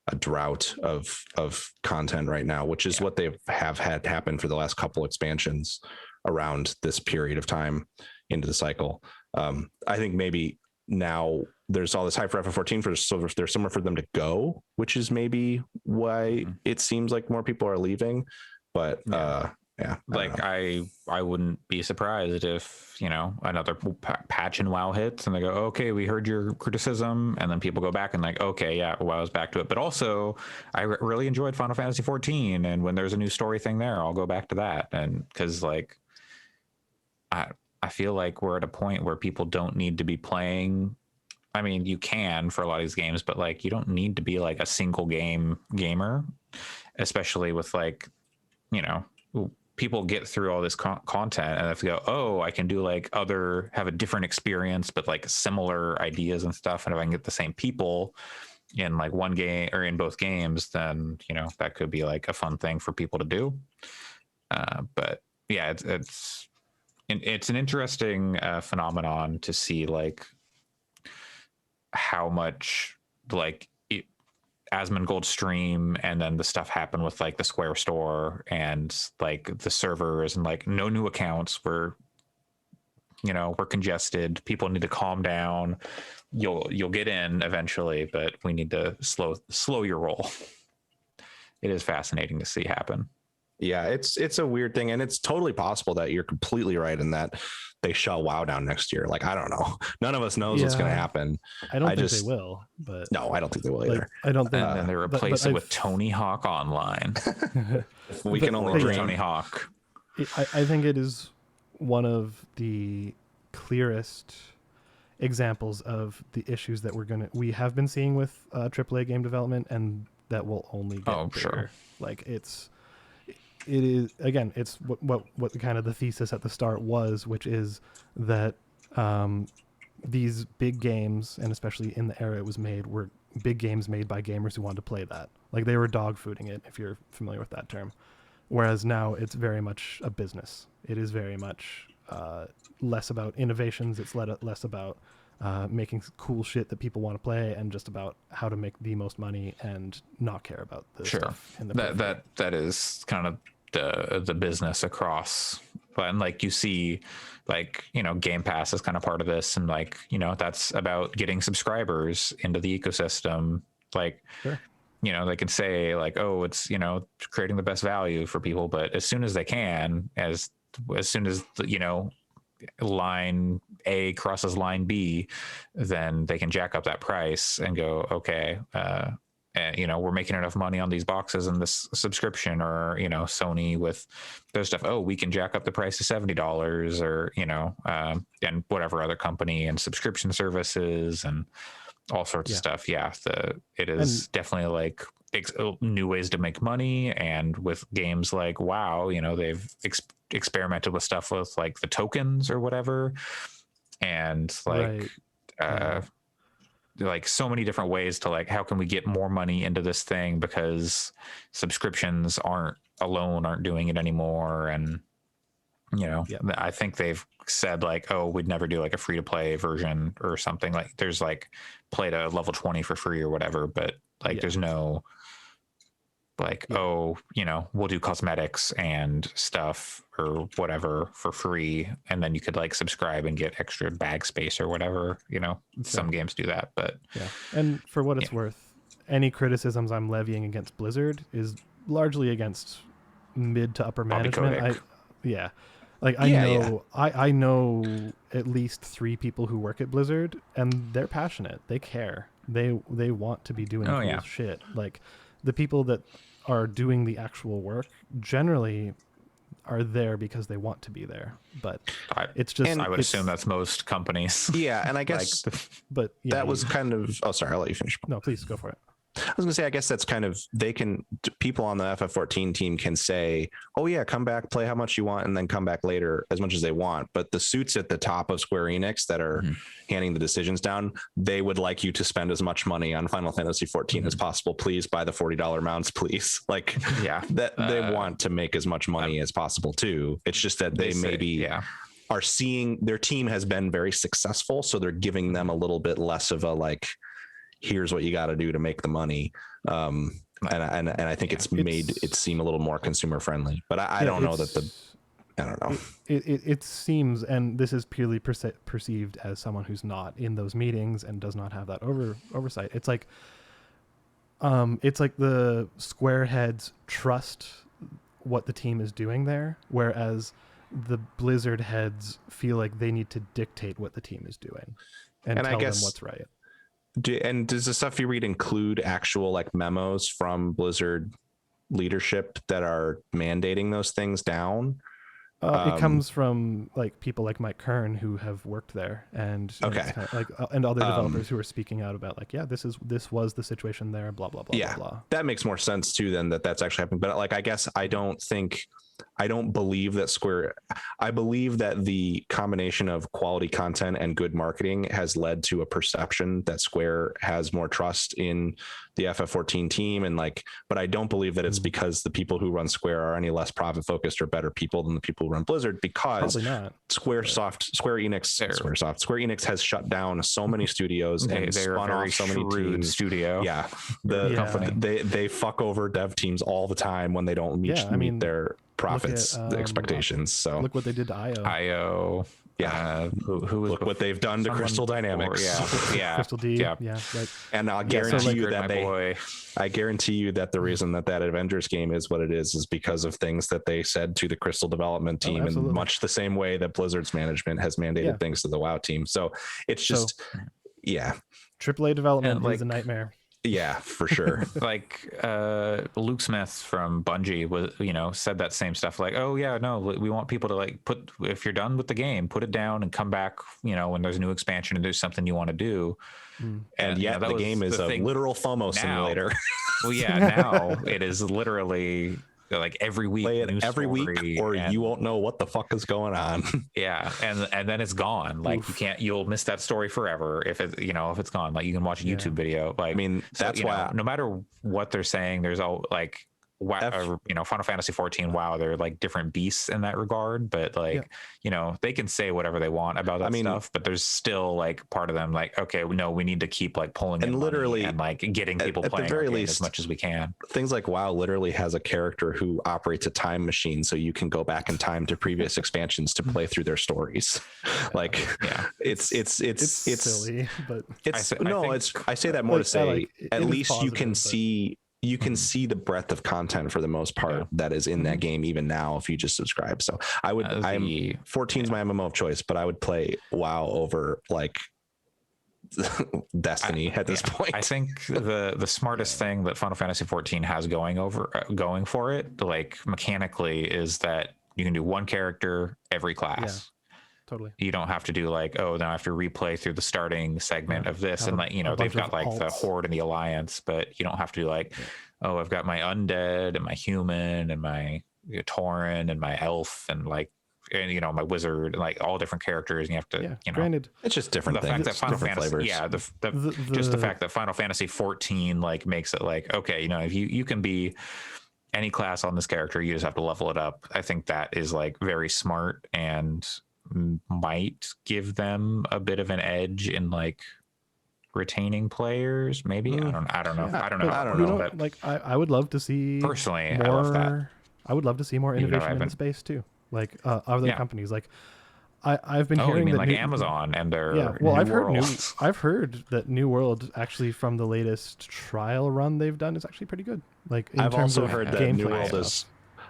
a drought of content right now, which is what they have had happen for the last couple expansions around this period of time into the cycle. I think maybe now there's all this hype for FF14 so there's somewhere for them to go, which is maybe why it seems like more people are leaving. But Like I wouldn't be surprised if, you know, another patch in WoW hits and they go, okay, we heard your criticism, and then people go back and like, okay, yeah, WoW's back to it. But also I really enjoyed Final Fantasy 14, and when there's a new story thing there, I'll go back to that. And because like I feel like we're at a point where people don't need to be playing. I mean, you can for a lot of these games, but like you don't need to be like a single game gamer, especially with like, you know, people get through all this content and if they go, oh, I can do like have a different experience, but like similar ideas and stuff. And if I can get the same people in like one game or in both games, then, you know, that could be like a fun thing for people to do. But yeah, it's an interesting phenomenon to see like how much like Asmongold stream and then the stuff happened with like the Square store and like the servers and like no new accounts were, you know, we're congested. People need to calm down. You'll get in eventually, but we need to slow your roll. It is fascinating to see happen. Yeah, it's a weird thing, and it's totally possible that you're completely right in that they shut WoW down next year. Like, I don't know. None of us knows what's going to happen. I don't think they will, but no, I don't think they will like, either. I don't think. And then they replace it with Tony Hawk Online. We can only dream. Tony Hawk. I think it is one of the clearest examples of the issues that we have been seeing with AAA game development, and that will only get bigger. Sure. Like it is, again, it's what kind of the thesis at the start was, which is that these big games, and especially in the era it was made, were big games made by gamers who wanted to play that. Like they were dog fooding it, if you're familiar with that term. Whereas now it's very much a business. It is very much less about innovations. It's less about making cool shit that people want to play, and just about how to make the most money and not care about the stuff in the that is kind of the business across. And like you see, like, you know, Game Pass is kind of part of this, and like, you know, that's about getting subscribers into the ecosystem. Like, sure. You know, they can say like, oh, it's, you know, creating the best value for people, but as soon as they can, as soon as, you know, line A crosses line B, then they can jack up that price and go, okay, and, you know, we're making enough money on these boxes and this subscription, or, you know, Sony with their stuff. Oh, we can jack up the price to $70, or, you know, and whatever other company and subscription services and all sorts of stuff. Yeah, it is definitely like new ways to make money. And with games like WoW, you know, they've experimented with stuff with like the tokens or whatever, and like like so many different ways to like, how can we get more money into this thing, because subscriptions aren't doing it anymore. And you know, Yep. I think they've said like, oh, we'd never do like a free to play version or something. Like there's like play to level 20 for free or whatever, but like there's no like, oh, you know, we'll do cosmetics and stuff or whatever for free, and then you could like subscribe and get extra bag space or whatever, you know. Some games do that, but and for what it's worth, any criticisms I'm levying against Blizzard is largely against mid to upper Bobby management. Kotick. I know at least 3 people who work at Blizzard, and they're passionate. They care. They want to be doing cool shit. Like the people that are doing the actual work generally are there because they want to be there. But it's just, I would assume that's most companies. Yeah, and I guess but that was kind of, oh sorry, I'll let you finish. No, please go for it. I was gonna say, I guess that's kind of, people on the FF14 team can say, oh yeah, come back, play how much you want, and then come back later as much as they want. But the suits at the top of Square Enix that are handing the decisions down, they would like you to spend as much money on Final Fantasy 14 as possible. Please buy the $40 mounts, please. Like that they want to make as much money as possible too. It's just that they maybe are seeing their team has been very successful, so they're giving them a little bit less of a like, here's what you got to do to make the money. And I think it's made it seem a little more consumer friendly, but I don't know that I don't know. It seems, and this is purely perceived as someone who's not in those meetings and does not have that oversight. It's like the Square heads trust what the team is doing there, whereas the Blizzard heads feel like they need to dictate what the team is doing and tell them what's right. And does the stuff you read include actual like memos from Blizzard leadership that are mandating those things down? It comes from like people like Mark Kern who have worked there, and and other developers who are speaking out about like, this was the situation there, blah blah blah. Yeah, blah, blah. That makes more sense too than that's actually happening. But like, I guess I don't believe that Square. I believe that the combination of quality content and good marketing has led to a perception that Square has more trust in the FF14 team, and like, but I don't believe that it's because the people who run Square are any less profit focused or better people than the people who run Blizzard, because Square Enix has shut down so many studios and spun off so many teams. Studio. Yeah. Company. They fuck over dev teams all the time when they don't meet their profits expectations. So look what they did to IO. Look what they've done to Crystal Dynamics. Crystal D. Right. And I'll guarantee you that I guarantee you that the reason that Avengers game is what it is because of things that they said to the Crystal development team, in much the same way that Blizzard's management has mandated things to the WoW team. So it's just AAA development is a nightmare. Yeah, for sure. Like Luke Smith from Bungie was, said that same stuff. Like, oh yeah, no, we want people to like if you're done with the game, put it down and come back. When there's a new expansion and there's something you want to do. And yet the game is a literal FOMO simulator. Well, now it is literally like every week, play it every week, or you won't know what the fuck is going on. And then it's gone. Like you'll miss that story forever if it's gone. Like you can watch a YouTube video. Like, I mean, that's why no matter what they're saying, there's all like Final Fantasy 14, WoW, they're like different beasts in that regard, but like they can say whatever they want about that stuff, but there's still like part of them like, okay, we need to keep like pulling and literally and like getting people playing the very least as much as we can. Things like WoW literally has a character who operates a time machine, so you can go back in time to previous expansions to play through their stories. It's silly, but I say that more to say at least you can see. You can see the breadth of content for the most part that is in that game even now if you just subscribe. So I would 14 is my MMO of choice, but I would play WoW over like Destiny at this point. I think the smartest thing that Final Fantasy 14 has going for it, like mechanically, is that you can do one character every class. Totally. You don't have to do like, now I have to replay through the starting segment of this, and like they've got like the Horde and the Alliance, but you don't have to do like, I've got my undead and my human and my Tauren and my elf and like my wizard and like all different characters, and you have to granted it's just different things. Fact that Final Fantasy flavors. Just the fact that Final Fantasy 14 like makes it like, okay, if you can be any class on this character, you just have to level it up. I think that is like very smart and might give them a bit of an edge in like retaining players. Maybe I don't know. Yeah, I don't know. but How it you works, know, but like I would love to see personally, more. I love that. I would love to see more Even though I innovation in the haven't- space too. Like other Yeah. companies. Like I've been Oh, hearing you mean that like new, Amazon and their yeah. Well, New I've heard World. that New World actually from the latest trial run they've done is actually pretty good. Like in I've terms also of heard that gameplay New World stuff. is.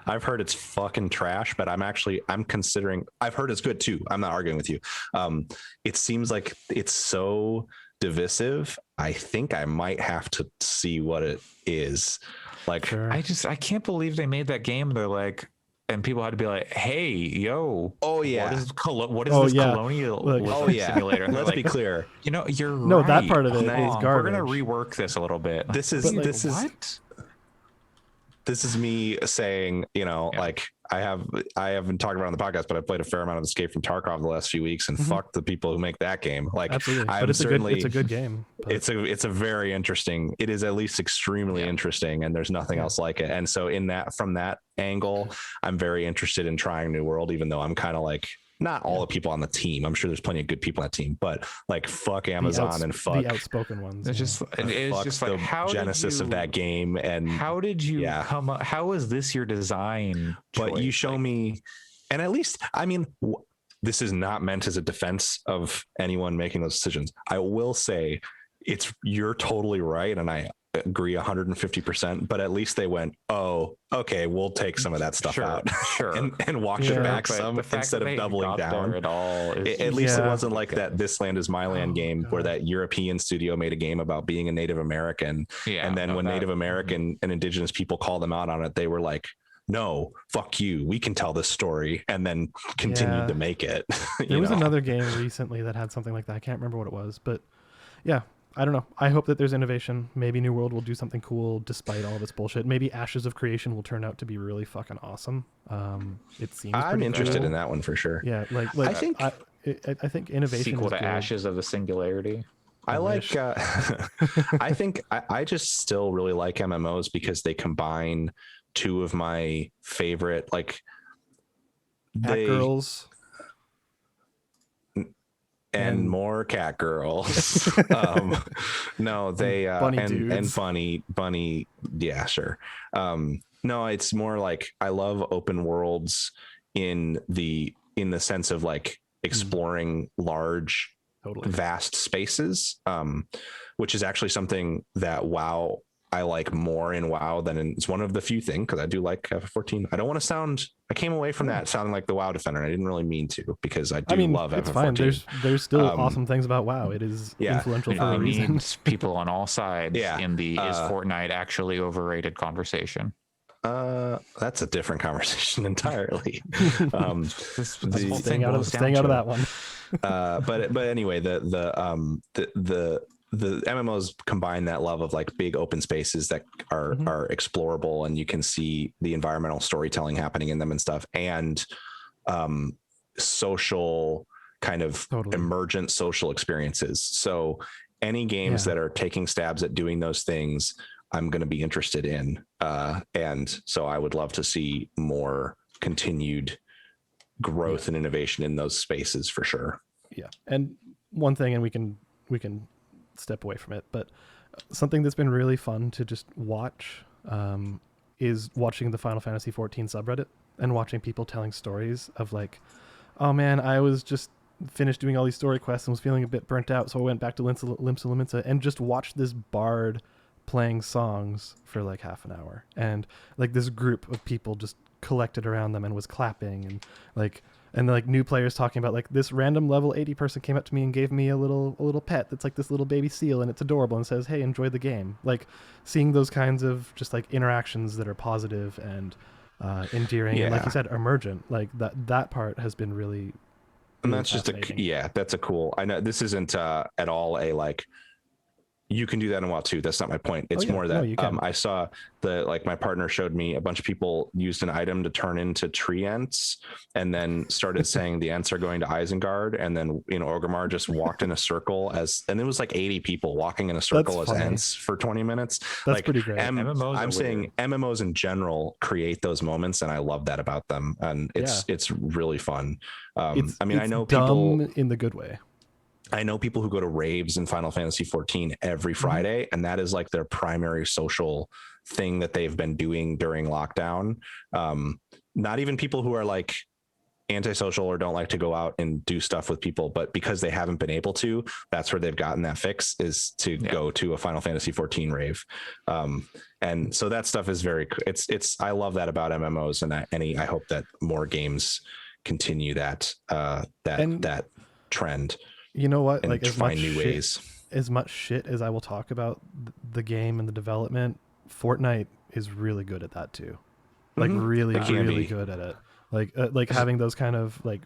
I've heard it's fucking trash, but I'm considering. I've heard it's good too. I'm not arguing with you. It seems like it's so divisive. I think I might have to see what it is. Like, Sure. I can't believe they made that game. They're like, and people had to be like, "Hey, yo, oh yeah, what is Oh, this yeah. colonialism oh yeah. simulator?" And they're Let's be like, clear. You know, you're No, right. that part of it Hold is on. garbage. We're gonna rework this a little bit. This is But, like, this is what? this is me saying, you know, Yeah. like I haven't talked about it on the podcast, but I played a fair amount of Escape from Tarkov the last few weeks, and fuck the people who make that game. Like, Absolutely, I'm but it's certainly, a good game. But it's a very interesting. It is at least extremely interesting, and there's nothing else like it. And so from that angle, I'm very interested in trying New World, even though I'm kind of like not all the people on the team. I'm sure there's plenty of good people on the team, but like fuck Amazon and fuck the outspoken ones. It's yeah. just like the how genesis of that game. And how did you come up? How is this your design? but you choice? show Like, me, and at least, I mean, this is not meant as a defense of anyone making those decisions. I will say you're totally right. And I agree 150%, but at least they went, oh, okay, we'll take some of that stuff out sure. and walk Yeah. it back But some the fact instead that of they doubling got down. there at all is At least it Yeah. wasn't like that This Land Is My Land game where God. that European studio made a game about being a Native American. Yeah, And then no, when that- Native American and indigenous people called them out on it, they were like, no, fuck you. We can tell this story, and then continued Yeah. to make it. There was another game recently that had something like that. I can't remember what it was, but yeah, I don't know. I hope that there's innovation. Maybe New World will do something cool despite all of its bullshit. Maybe Ashes of Creation will turn out to be really fucking awesome. It seems I'm pretty interested cool. in that one for sure. Yeah, like I think I think innovation sequel is to good. Ashes of the Singularity. I like. wish. I think I just still really like MMOs because they combine two of my favorite Cat girls. and more cat girls. No, they Bunny and dudes. bunny. Yeah, sure. No, it's more like I love open worlds in the sense of like exploring large, Totally. vast spaces, which is actually something that WoW I like more in WoW than it's one of the few things, because I do like FF14. I don't want to sound. I came away from that sounding like the WoW defender, and I didn't really mean to, because I do love it's FF14. fine. There's still awesome things about WoW. It is yeah. influential for a We reason. need people on all sides Yeah. in the is Fortnite actually overrated conversation. That's a different conversation entirely. This whole thing Staying out of boils down to that one. But anyway, the MMOs combine that love of like big open spaces that are explorable, and you can see the environmental storytelling happening in them and stuff, and social kind of emergent social experiences. So any games that are taking stabs at doing those things, I'm going to be interested in. And so I would love to see more continued growth and innovation in those spaces for sure. Yeah. And one thing, and we can step away from it, but something that's been really fun to just watch is watching the Final Fantasy 14 subreddit and watching people telling stories of like, oh man, I was just finished doing all these story quests and was feeling a bit burnt out, so I went back to Limsa Lominsa and just watched this bard playing songs for like half an hour, and like this group of people just collected around them and was clapping, and like new players talking about like this random level 80 person came up to me and gave me a little pet that's like this little baby seal, and it's adorable and says, hey, enjoy the game. Like seeing those kinds of just like interactions that are positive and endearing and, like you said, emergent, like that part has been really and that's just that's a cool, I know this isn't at all a like, You can do that in WoW too. That's not my point. It's yeah. more No, that you can. I saw my partner showed me a bunch of people used an item to turn into tree ents and then started saying the ents are going to Isengard. And then, Orgrimmar just walked in a circle and it was like 80 people walking in a circle as ents for 20 minutes. That's pretty great. MMOs I'm saying weird. MMOs in general create those moments. And I love that about them. And it's really fun. I know dumb people in the good way. I know people who go to raves in Final Fantasy 14 every Friday, and that is like their primary social thing that they've been doing during lockdown. Not even people who are like antisocial or don't like to go out and do stuff with people, but because they haven't been able to, that's where they've gotten that fix, is to go to a Final Fantasy 14 rave. And so that stuff is I love that about MMOs, and I hope that more games continue that trend. You know what? And like find new ways. As much shit as I will talk about the game and the development, Fortnite is really good at that too. Like really good at it. Like having those kind of like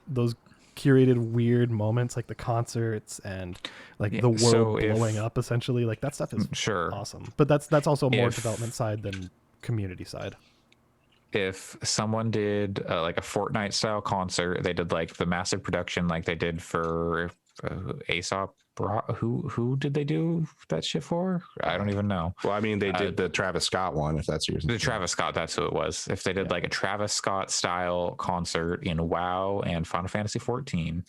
those curated weird moments, like the concerts and like the world blowing up essentially. Like that stuff is awesome. But that's also more development side than community side. If someone did like a Fortnite style concert, they did like the massive production like they did for Aesop. Who did they do that shit for? I don't even know. Well, I mean, they did the Travis Scott one, if that's yours. The Travis Scott, that's who it was. If they did like a Travis Scott style concert in WoW and Final Fantasy 14,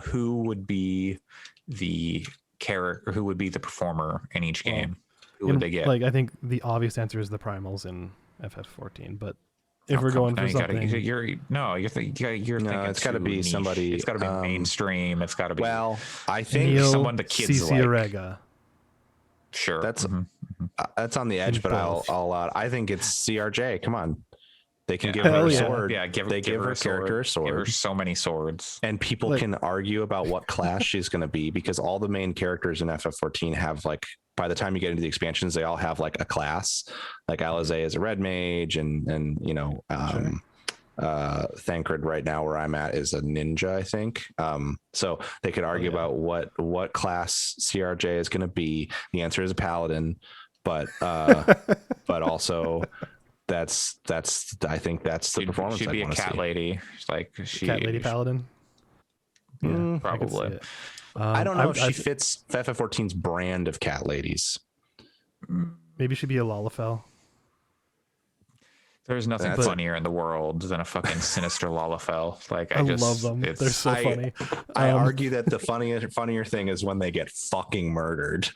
who would be the character? Who would be the performer in each game? Who would they get? Like, I think the obvious answer is the Primals in FF14, but if we're going for something, you're thinking it's got to be niche. somebody. It's got to be mainstream. It's got to be. Well, I think Neil someone the kids like. Rega. Sure, that's on the edge, but I'll I think it's CRJ. Come on, they can give her a sword. Yeah, give her character a sword. Give her so many swords, and people can argue about what class she's going to be, because all the main characters in FF14 have like. By the time you get into the expansions, they all have like a class. Like Alizé is a red mage, and Thancred right now where I'm at is a ninja, I think. So they could argue about what class CRJ is going to be. The answer is a paladin, but also that's I think that's the performance. She'd be a cat lady, like cat lady paladin. Yeah, probably. I don't know if she fits FF14's brand of cat ladies. Maybe she'd be a Lalafell. There's nothing funnier in the world than a fucking sinister Lalafell. Like I love them. They're so funny. I argue that the funnier thing is when they get fucking murdered.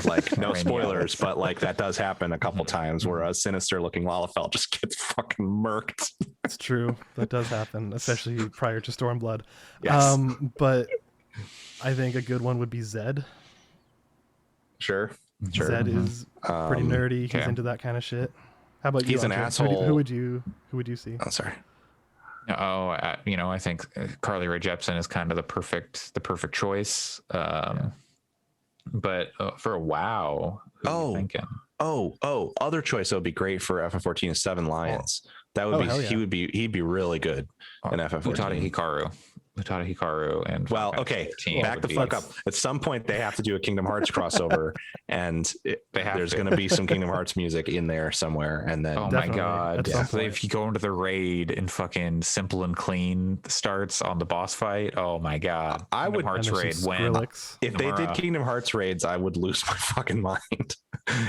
Like no spoilers, but like that does happen a couple times where a sinister looking Lalafell just gets fucking murked. It's true. That does happen, especially prior to Stormblood. Yes. But I think a good one would be Zed. Sure. Zed is pretty nerdy. He's into that kind of shit. How about you? He's an asshole. Who would you see? Oh, sorry. I think Carly Rae Jepsen is kind of the perfect choice. But for a WoW, who are you thinking? Other choice that would be great for FF14 is Seven Lions. That would be he'd be really good in FF14. Utada Hikaru and back the fuck up. At some point they have to do a Kingdom Hearts crossover, and there's going to be some Kingdom Hearts music in there somewhere. And then my god, if you go into the raid and fucking Simple and Clean starts on the boss fight, oh my god, I would Hearts raid if they did Kingdom Hearts raids, I would lose my fucking mind.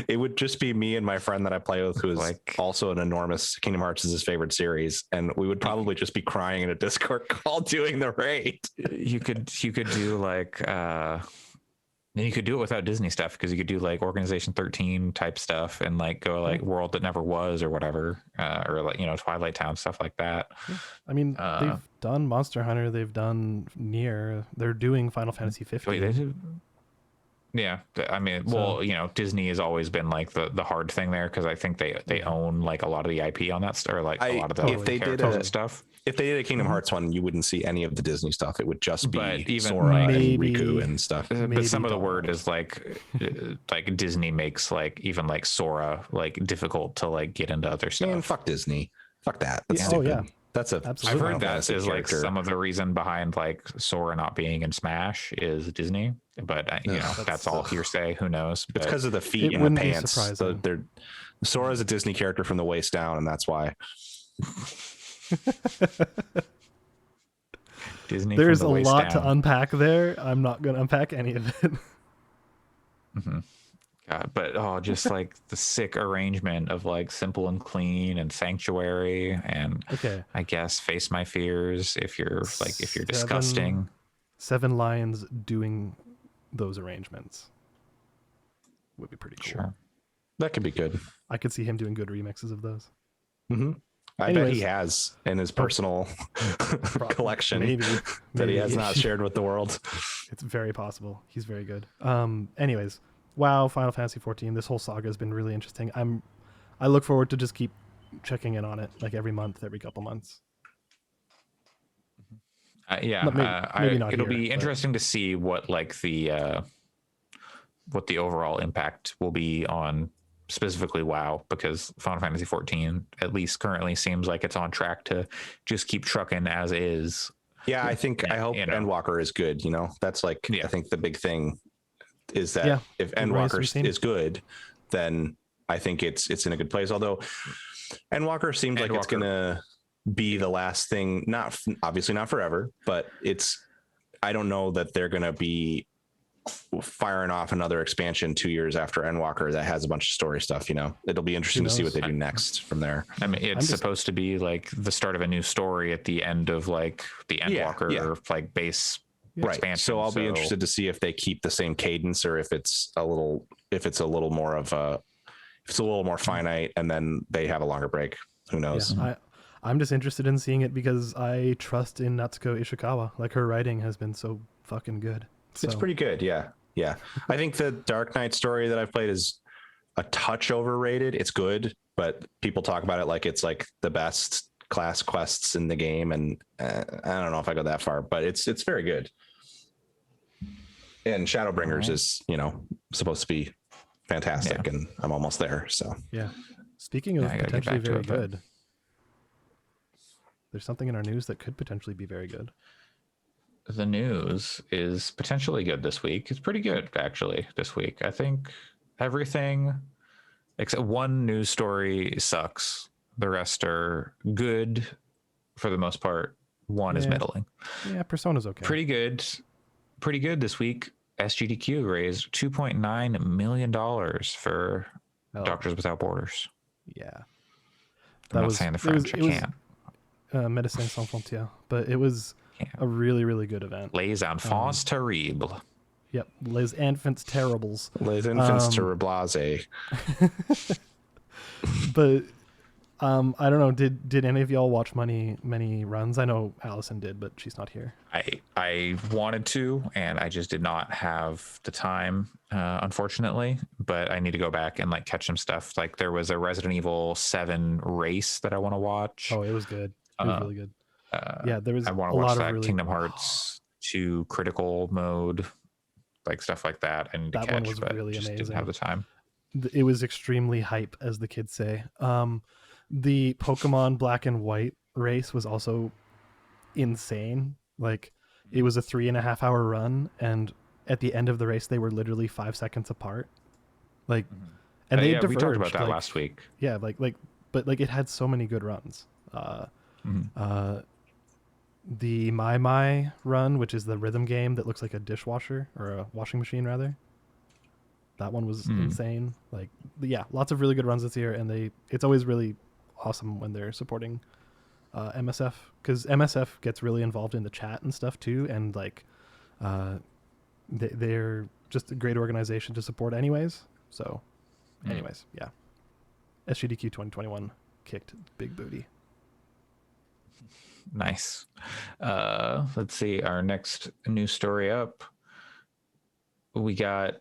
It would just be me and my friend that I play with, who is also an enormous Kingdom Hearts is his favorite series, and we would probably just be crying in a Discord call doing the raid. You could do like you could do it without Disney stuff, because you could do like Organization 13 type stuff and like go like World That Never Was or whatever, or like Twilight Town, stuff like that. I mean, they've done Monster Hunter, they've done Nier, they're doing Final Fantasy 15. Wait, they do? Yeah, I mean, Disney has always been like the hard thing there, because I think they own like a lot of the IP on that, or like a lot of the characters and stuff. If they did a Kingdom Hearts one, you wouldn't see any of the Disney stuff. It would just be even Sora and Riku and stuff. But some of the word is like Disney makes like even like Sora like difficult to like get into other stuff. Man, fuck Disney. Fuck that. That's stupid. Yeah. That's Absolutely. I've heard that is like some of the reason behind like Sora not being in Smash is Disney. but that's all hearsay. Who knows? It's because of the feet It and the wouldn't be pants. surprising. Sora's a Disney character from the waist down, and that's why. Disney. There's from a the waist lot down. to unpack there. I'm not going to unpack any of it. God, but just like the sick arrangement of like Simple and Clean and Sanctuary, and Okay. I guess Face My Fears if you're disgusting. 7 Lions doing those arrangements would be pretty cool. Sure. That could be good. I could see him doing good remixes of those. I bet he has in his personal collection Maybe that he has not shared with the world. It's very possible. He's very good. Anyways, WoW, Final Fantasy 14. This whole saga has been really interesting. I look forward to just keep checking in on it like every month, every couple months. Maybe not. It'll be interesting to see what like the overall impact will be on specifically WoW, because Final Fantasy 14 at least currently seems like it's on track to just keep trucking as is. Yeah, I hope Endwalker is good. That's like I think the big thing is that if Endwalker is good, then I think it's in a good place. Although Endwalker seems like it's gonna be the last thing, obviously not forever, but I don't know that they're gonna be firing off another expansion 2 years after Endwalker that has a bunch of story stuff. It'll be interesting to see what they do next from there. I mean, it's supposed to be like the start of a new story at the end of like the Endwalker like base expansion. So I'll be interested to see if they keep the same cadence, or if it's a little more finite and then they have a longer break. Who knows? I'm just interested in seeing it because I trust in Natsuko Ishikawa. Like, her writing has been so fucking good. It's pretty good. Yeah. I think the Dark Knight story that I've played is a touch overrated. It's good, but people talk about it like it's like the best class quests in the game, and I don't know if I go that far, but it's very good. And Shadowbringers is supposed to be fantastic, and I'm almost there. So speaking of potentially very good, there's something in our news that could potentially be very good. The news is potentially good this week. It's pretty good, actually, this week. I think everything except one news story sucks. The rest are good for the most part. One is middling. Yeah, Persona's okay. Pretty good this week. SGDQ raised $2.9 million for Doctors Without Borders. Yeah. I'm not saying the French. I can't. Médecins Sans Frontières, but it was a really, really good event. Les Enfants Terribles. Yep, Les Enfants Terribles. Les Enfants Terribles. But I don't know. Did any of y'all watch many runs? I know Allison did, but she's not here. I wanted to, and I just did not have the time, unfortunately. But I need to go back and like catch some stuff. Like, there was a Resident Evil 7 race that I want to watch. Oh, it was good. It was really good. There was. I want to watch that Kingdom Hearts 2 critical mode, like stuff like that. I need to catch, one was but really just amazing. didn't have the time. It was extremely hype, as the kids say. The Pokemon Black and White race was also insane. Like, it was a 3.5 hour run, and at the end of the race, they were literally 5 seconds apart. Like, and they diverged. We talked about that last week. Yeah, but it had so many good runs. The My run, which is the rhythm game that looks like a dishwasher or a washing machine rather. That one was insane. Like, lots of really good runs this year, and it's always really awesome when they're supporting MSF, because MSF gets really involved in the chat and stuff too, and like they're just a great organization to support anyways. So anyways, SGDQ 2021 kicked big booty. Nice. Let's see, our next news story up. We got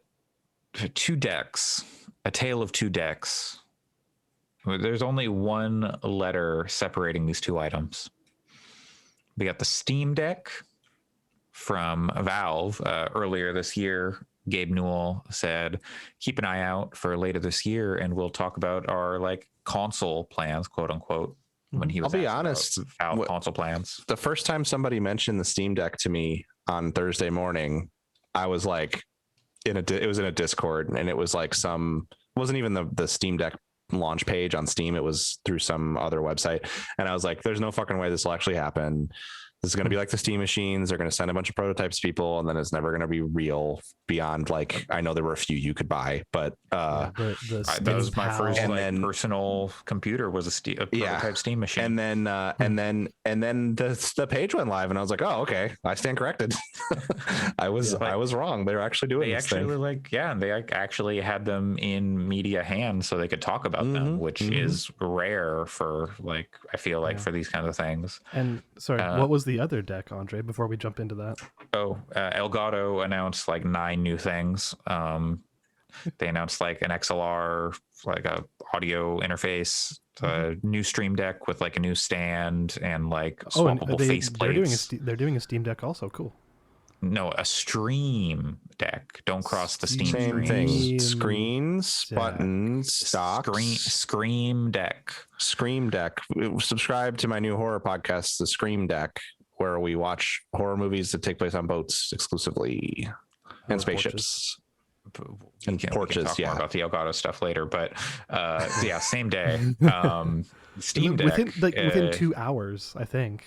2 decks, a tale of 2 decks. There's only one letter separating these 2 items. We got the Steam Deck from Valve. Earlier this year, Gabe Newell said, keep an eye out for later this year, and we'll talk about our like console plans, quote unquote. When he was, I'll be honest, Valve console plans. The first time somebody mentioned the Steam Deck to me on Thursday morning, I was like it was in a Discord, and it was like it wasn't even the Steam Deck launch page on Steam. It was through some other website. And I was like, there's no fucking way this will actually happen. This is going to be like the Steam machines. They're going to send a bunch of prototypes to people, and then it's never going to be real beyond like, I know there were a few you could buy, but that was my first personal computer was a prototype Steam machine. And then the page went live, and I was like, oh, okay, I stand corrected. I was wrong. They were actually doing this thing. They actually had them in media hands so they could talk about them, which is rare for like, I feel like for these kinds of things. And sorry, what was the other deck, Andre, before we jump into that? Elgato announced like 9 new things. They announced like an XLR, like a audio interface, a new Stream Deck with like a new stand and like swappable faceplates. They're doing a Steam Deck also. Cool. No, a Stream Deck. Don't cross the Steam Same thing. Screens, buttons, docks. Scream Deck. Scream Deck. Subscribe to my new horror podcast, The Scream Deck, where we watch horror movies that take place on boats exclusively and spaceships. And porches. We can talk more about the Elgato stuff later, but same day. Steam Deck within 2 hours, I think.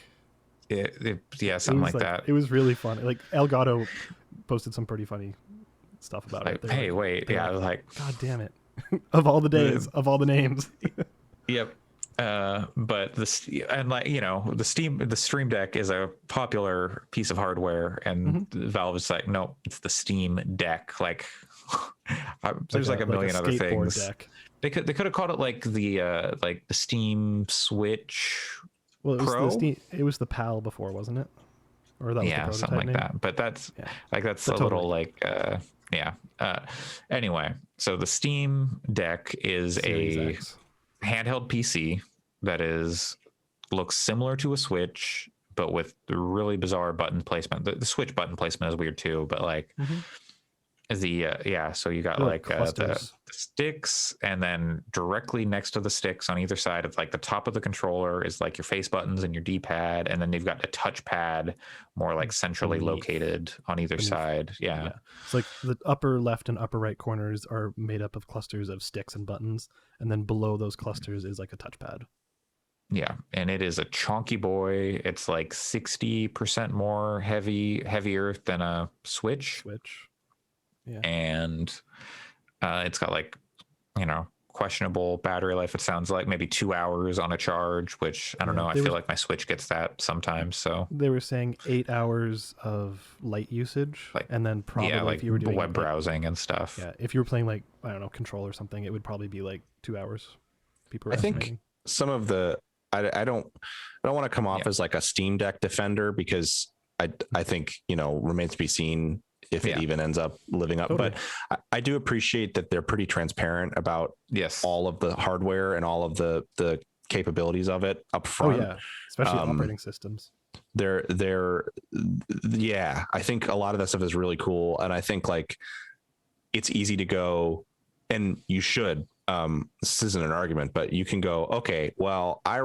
Something like that. It was really funny. Like Elgato posted some pretty funny stuff about it. Hey, wait, I was like, God damn it! Of all the days, of all the names. Yep. But the Stream Deck is a popular piece of hardware, and Valve is like, no, it's the Steam Deck. Like, there's like a million other things. Deck. They could have called it like the Steam Switch. Well, it was Pro? It was the PAL before, wasn't it? Or that was the something like name? that. But that's a little like anyway, so the Steam Deck is a handheld PC that looks similar to a Switch, but with really bizarre button placement. The Switch button placement is weird too, but like so you got the sticks, and then directly next to the sticks on either side of like the top of the controller is like your face buttons and your D-pad, and then they've got a touchpad more like centrally located on either side. It's like the upper left and upper right corners are made up of clusters of sticks and buttons, and then below those clusters is like a touchpad. Yeah, and it is a chonky boy. It's like 60% more heavier than a Switch. Yeah. And it's got like, questionable battery life. It sounds like maybe 2 hours on a charge, which I don't know. I feel like my Switch gets that sometimes. So they were saying 8 hours of light usage, and then probably if you were doing web browsing and stuff. Yeah, if you were playing like, I don't know, Control or something, it would probably be like 2 hours. People I think some of the I don't want to come off as like a Steam Deck defender, because I think remains to be seen if it even ends up living up. Totally. But I do appreciate that they're pretty transparent about all of the hardware and all of the capabilities of it up front. Oh yeah, especially operating systems. I think a lot of that stuff is really cool, and I think like it's easy to go, and you should. This isn't an argument, but you can go, okay, well, I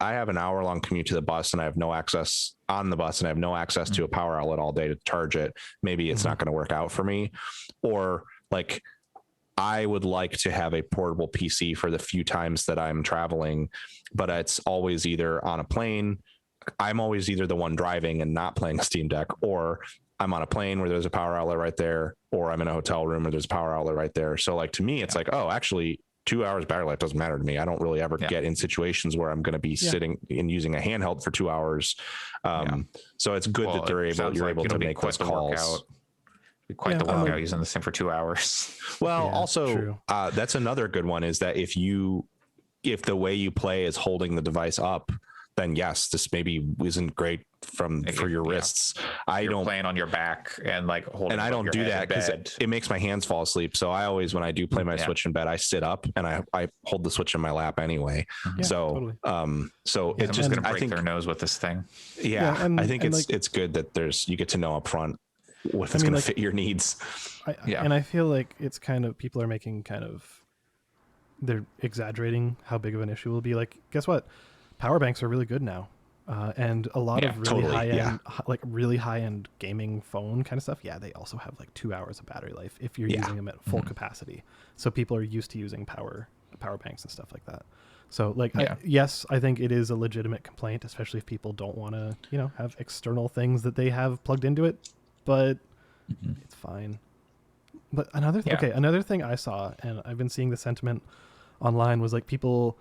have an hour-long commute to the bus, and I have no access on the bus, and I have no access to a power outlet all day to charge it. Maybe it's not going to work out for me. Or like, I would like to have a portable PC for the few times that I'm traveling, but it's always either on a plane. I'm always either the one driving and not playing Steam Deck, or I'm on a plane where there's a power outlet right there, or I'm in a hotel room where there's a power outlet right there. So like, to me, it's like, oh, actually 2 hours battery life doesn't matter to me. I don't really ever get in situations where I'm going to be sitting and using a handheld for 2 hours. So it's good that you're able to make those calls. Quite the workout using this thing for 2 hours. Well, that's another good one, is that if the way you play is holding the device up, then yes, this maybe isn't great for your wrists. You're playing on your back and like holding, and I don't do that because it makes my hands fall asleep. So I always, when I do play my Switch in bed, I sit up and I hold the Switch in my lap anyway. So it's just gonna break their nose with this thing. I think it's good that you get to know up front if it's going to fit your needs. And I feel like it's kind of, people are making they're exaggerating how big of an issue it will be. Like, guess what? Power banks are really good now. and a lot of really totally, high-end, like really high-end gaming phone kind of stuff. Yeah, they also have like 2 hours of battery life if you're using them at full capacity. So people are used to using power banks and stuff like that. So like, yes, I think it is a legitimate complaint, especially if people don't want to, have external things that they have plugged into it, but it's fine. But another thing I saw, and I've been seeing the sentiment online, was like people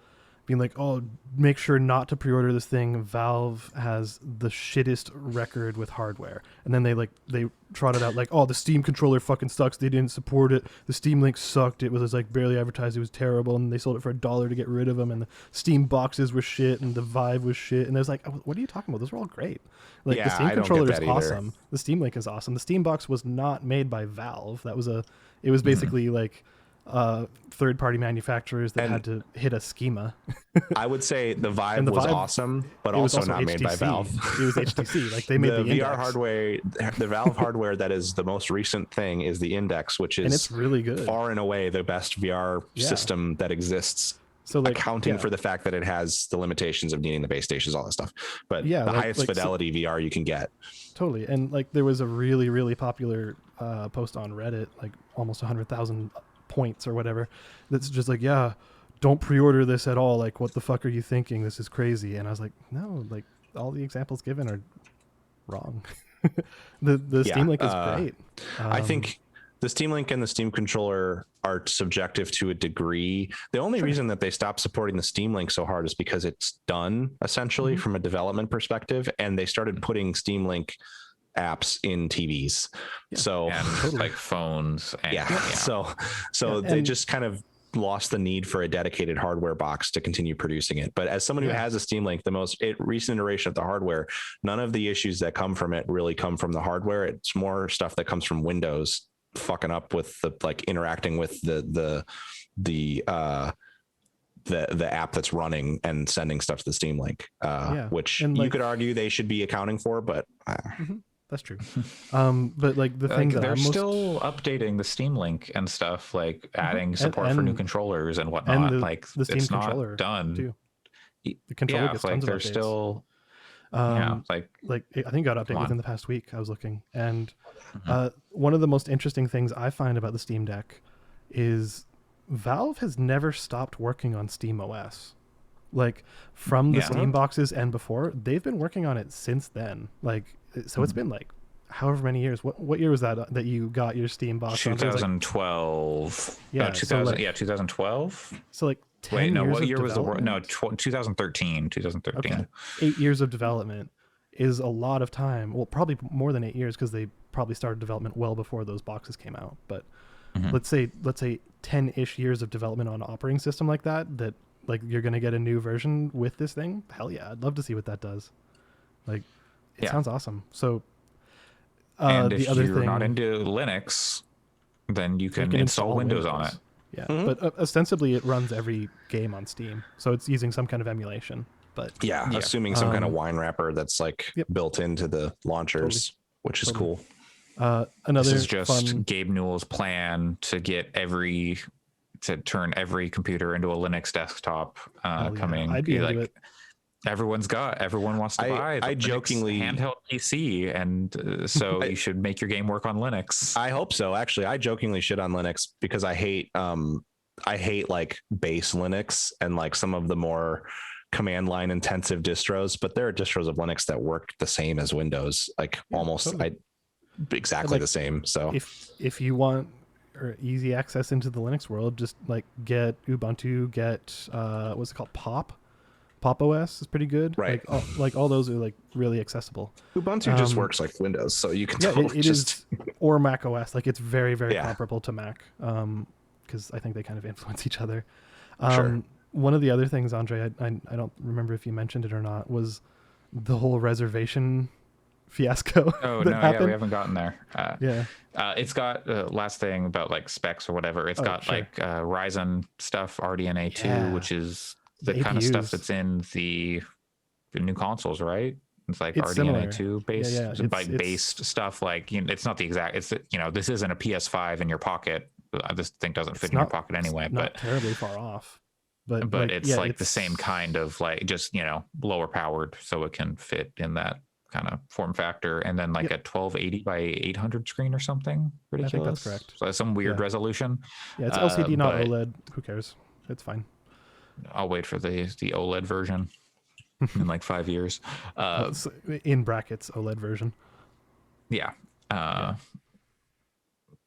being like, oh, make sure not to pre-order this thing. Valve has the shittest record with hardware. And then they trotted out like, oh, the Steam controller fucking sucks. They didn't support it. The Steam Link sucked. It was like barely advertised. It was terrible. And they sold it for $1 to get rid of them. And the Steam boxes were shit. And the Vive was shit. And there's like, what are you talking about? Those were all great. Like the Steam controller is awesome. The Steam Link is awesome. The Steam box was not made by Valve. It was basically like third-party manufacturers that had to hit a schema. I would say the Vive was awesome, but also not made by Valve. It was HTC. Like they made the VR Index. hardware, the Valve hardware that is the most recent thing is the Index, which is and it's really good. Far and away the best VR system that exists. So like, accounting for the fact that it has the limitations of needing the base stations, all that stuff, but the highest fidelity VR you can get. Totally. And like there was a really, really popular post on Reddit, like almost 100,000 points or whatever, that's just like, yeah, don't pre-order this at all. Like, what the fuck are you thinking? This is crazy. And I was like, no, like all the examples given are wrong. the Steam Link is great. I think the Steam Link and the Steam controller are subjective to a degree. The only reason that they stopped supporting the Steam Link so hard is because it's done essentially from a development perspective, and they started putting Steam Link apps in TVs. So like phones. And, So they just kind of lost the need for a dedicated hardware box to continue producing it. But as someone who has a Steam Link, the most recent iteration of the hardware, none of the issues that come from it really come from the hardware. It's more stuff that comes from Windows fucking up with the like interacting with the app that's running and sending stuff to the Steam Link, which you could argue they should be accounting for, but that's true. But like the thing that they're still updating the Steam Link and stuff, like adding support for new controllers and whatnot. And like the Steam it's controller not done. Too. The controller gets tons of they're updates. Still. Like I think got updated within the past week. I was looking, and one of the most interesting things I find about the Steam Deck is Valve has never stopped working on Steam OS. Like from the Steam boxes and before, they've been working on it since then. Like so, it's been like however many years. What year was that you got your Steam box? 2012. Yeah, 2012. So like 10 Wait, no, years what year was the development? No, 2013. 2013. Okay. 8 years of development is a lot of time. Well, probably more than 8 years because they probably started development well before those boxes came out. But let's say 10-ish years of development on an operating system like that like you're going to get a new version with this thing. Hell yeah. I'd love to see what that does. Like it sounds awesome. So and if you're not into Linux, then you can install Windows on it. Yeah, but ostensibly it runs every game on Steam, so it's using some kind of emulation. But assuming some kind of wine wrapper that's like built into the launchers, which is cool. Another this is just Gabe Newell's plan to turn every computer into a Linux desktop. Coming, I'd be into it. Everyone wants to buy. I jokingly handheld PC, and so you should make your game work on Linux. I hope so. Actually, I jokingly shit on Linux because I hate like base Linux and like some of the more command line intensive distros. But there are distros of Linux that work the same as Windows, like exactly the same. So if you want easy access into the Linux world, just like get Ubuntu, get what's it called, Pop OS is pretty good. Right. Like all those are like really accessible. Ubuntu just works like Windows, so you can it is, or Mac OS. Like it's very, very comparable to Mac because I think they kind of influence each other. Sure. One of the other things, Andre, I don't remember if you mentioned it or not, was the whole reservation fiasco. Oh no, happened. we haven't gotten there. It's got last thing about like specs or whatever. It's got like Ryzen stuff, RDNA 2, which is the kind of stuff that's in the new consoles, right? It's like RDNA 2 based, based stuff. Like it's not the exact. It's this isn't a PS5 in your pocket. This thing doesn't fit in your pocket anyway. Not terribly far off. but it's like the same kind of like just lower powered, so it can fit in that kind of form factor, and then like a 1280 by 800 screen or something ridiculous. I think that's correct. So some weird resolution. Yeah, it's LCD, not OLED. Who cares? It's fine. I'll wait for the OLED version in like 5 years. In brackets, OLED version. Yeah.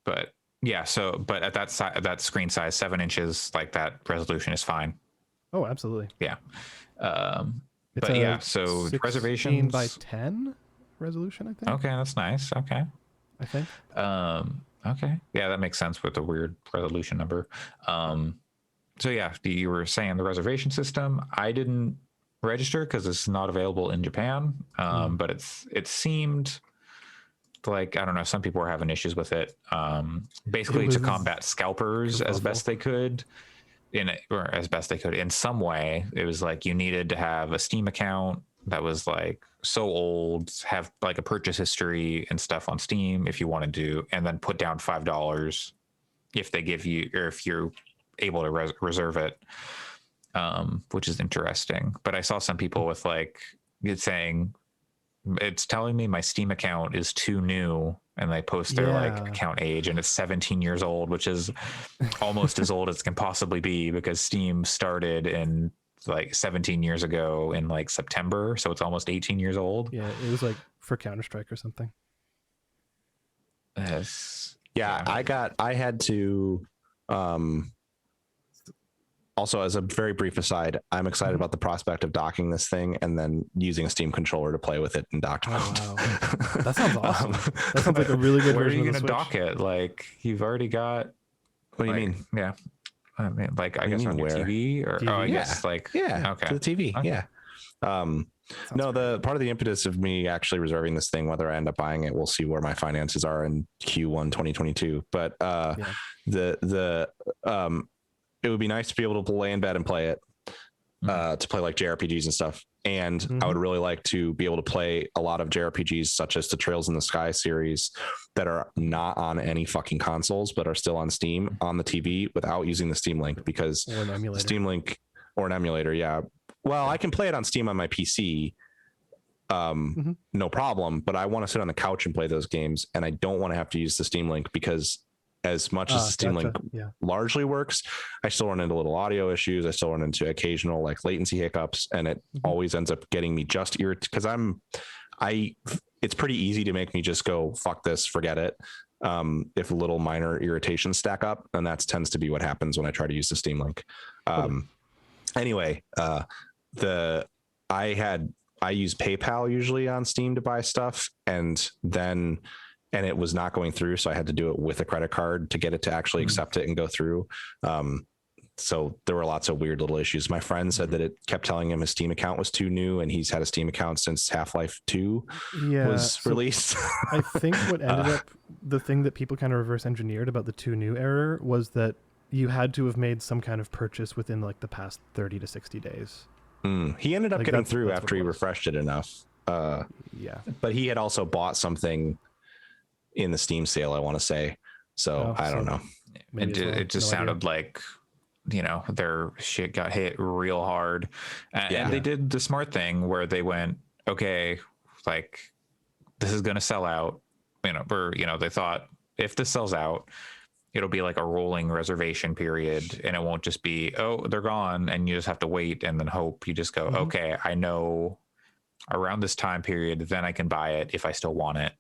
But yeah, but at that screen size, 7 inches, like that resolution is fine. Oh, absolutely. Yeah. It's but yeah, so reservations by 10 resolution, I think. Okay, that's nice. Okay. I think. Okay. Yeah, that makes sense with the weird resolution number. So yeah, you were saying the reservation system. I didn't register because it's not available in Japan. But it seemed like, I don't know, some people were having issues with it. Basically to combat scalpers as best they could. In some way. It was like you needed to have a Steam account that was like so old, have like a purchase history and stuff on Steam if you wanted to, and then put down $5 if they give you, or if you're able to reserve it, which is interesting. But I saw some people with like it's saying it's telling me my Steam account is too new, and they post their like account age, and it's 17 years old, which is almost as old as it can possibly be, because Steam started in like 17 years ago in like September, so it's almost 18 years old. Yeah, it was like for Counter-Strike or something. Yes. Yeah, I had to also, as a very brief aside, I'm excited about the prospect of docking this thing and then using a Steam controller to play with it in docked mode. Oh, wow. That sounds awesome. That sounds like a really good Where version are you of the going to Switch. dock it? Like, you've already got... What do you mean? Yeah. I mean, like, I guess on your where? TV? Or, TV? oh, I guess, like... Yeah, okay. to the TV, Okay. yeah. No, the part of the impetus of me actually reserving this thing, whether I end up buying it, we'll see where my finances are in Q1 2022. But it would be nice to be able to lay in bed and play it, to play like JRPGs and stuff. And I would really like to be able to play a lot of JRPGs, such as the Trails in the Sky series, that are not on any fucking consoles, but are still on Steam on the TV without using the Steam Link, because Or an emulator. Steam Link or an emulator. Yeah. Well, I can play it on Steam on my PC. No problem. But I want to sit on the couch and play those games. And I don't want to have to use the Steam Link, because as much as the Steam Link largely works, I still run into little audio issues. I still run into occasional like latency hiccups, and it always ends up getting me just irritated, because it's pretty easy to make me just go, fuck this, forget it. If little minor irritations stack up, and that tends to be what happens when I try to use the Steam Link. Anyway, I use PayPal usually on Steam to buy stuff, and it was not going through. So I had to do it with a credit card to get it to actually accept it and go through. So there were lots of weird little issues. My friend said that it kept telling him his Steam account was too new, and he's had a Steam account since Half-Life 2 was released. I think what ended up, the thing that people kind of reverse engineered about the too new error was that you had to have made some kind of purchase within like the past 30 to 60 days. He ended up Like, getting that's through what after it he was. refreshed it enough. Yeah. But he had also bought something in the Steam sale, I want to say. So I don't know. It just sounded like, their shit got hit real hard. And they did the smart thing where they went, okay, like, this is going to sell out, or, they thought if this sells out, it'll be like a rolling reservation period, and it won't just be, oh, they're gone, and you just have to wait and then hope. You just go, okay, I know around this time period, then I can buy it if I still want it.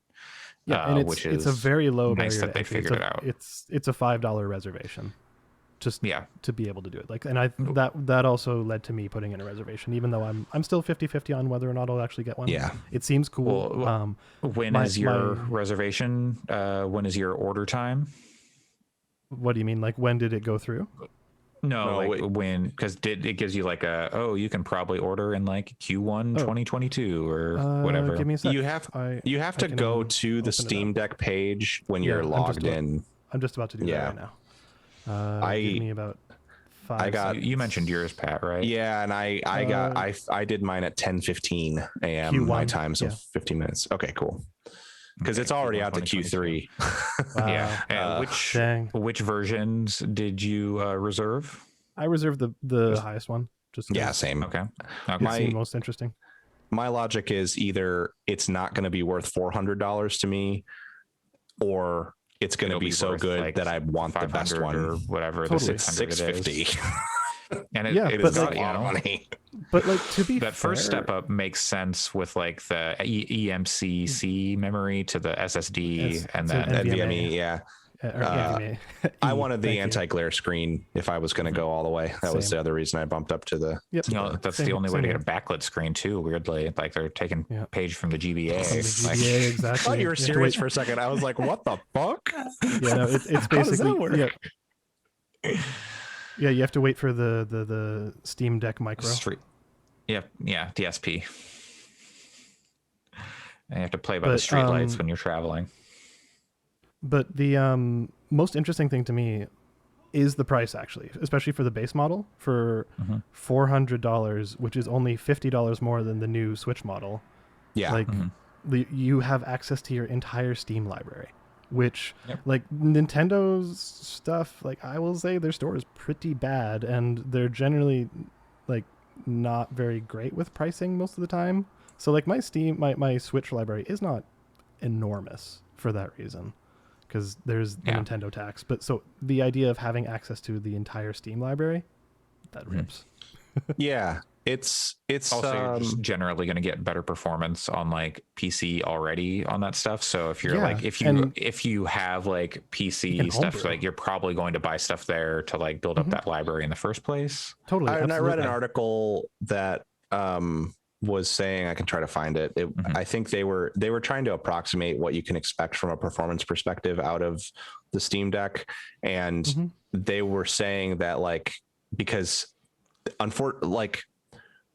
Yeah, and it's a very low nice barrier that to they entry. figured it out. It's a $5 reservation, just Yeah. to be able to do it. Like, and that also led to me putting in a reservation, even though I'm still 50-50 on whether or not I'll actually get one. Yeah, it seems cool. Well, when is your reservation? When is your order time? What do you mean? Like, when did it go through? No, like when, because it gives you like you can probably order in like Q1 2022 or whatever. Give me a sec. You have to go to the Steam Deck page when you're logged in. I'm just about to do that right now. Give me about 5. You mentioned yours, Pat, right? Yeah, and I did mine at 10:15 a.m. Q1, my time, so 15 minutes. Okay, cool. Because it's already out to Q3. Wow. Yeah. And which versions did you reserve? I reserve the highest one. Just Yeah, 'cause same. Okay. It Okay. seemed most interesting. My logic is either it's not going to be worth $400 to me, or it's going to It'll be so worth, good like, that I want the best 500 one. or whatever. Totally. The 600 it is. $650. And it, Yeah, it but is like- you know, money. But like to be that first fair, step up makes sense with like the EMCC memory to the SSD It's- and it's then an NVMe, yeah. NVMe. I wanted the Thank you. anti-glare screen if I was going to go all the way. That was Same. the other reason I bumped up to the. Yep. you know, that's Same- the only way same to here. get a backlit screen too. Weirdly, like they're taking Yeah. page from the GBA. From the Like, GBA, I exactly. thought you were have to serious wait- for a second. I was like, what the fuck? Yeah, no, it's How does that basically work? yeah. You have to wait for the Steam Deck Micro. Yeah, DSP. And you have to play by the But, streetlights when you're traveling. But the most interesting thing to me is the price, actually, especially for the base model for $400, which is only $50 more than the new Switch model. Yeah. Like you have access to your entire Steam library, which Yep. like Nintendo's stuff, like I will say their store is pretty bad, and they're generally like not very great with pricing most of the time. So like my Switch library is not enormous for that reason, because there's the Yeah. Nintendo tax. But so the idea of having access to the entire Steam library, that rips. Yeah. It's Also, you're just generally going to get better performance on like PC already on that stuff. So if you're Yeah, like, and- if you have like You PC can stuff, homebrew. like you're probably going to buy stuff there to like build up that library in the first place. Totally. and I read an absolutely. article that was saying, I can try to find it. I think they were trying to approximate what you can expect from a performance perspective out of the Steam Deck, and they were saying that like, because like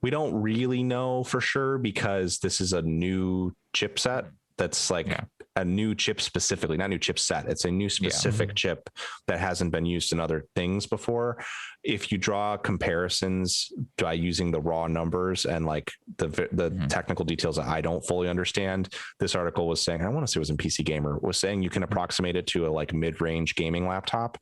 we don't really know for sure, because this is a new chipset that's like a new chip specifically, not new chipset. It's a new specific chip that hasn't been used in other things before. If you draw comparisons by using the raw numbers and like the technical details that I don't fully understand, this article was saying, I want to say it was in PC Gamer, was saying you can approximate it to a like mid-range gaming laptop,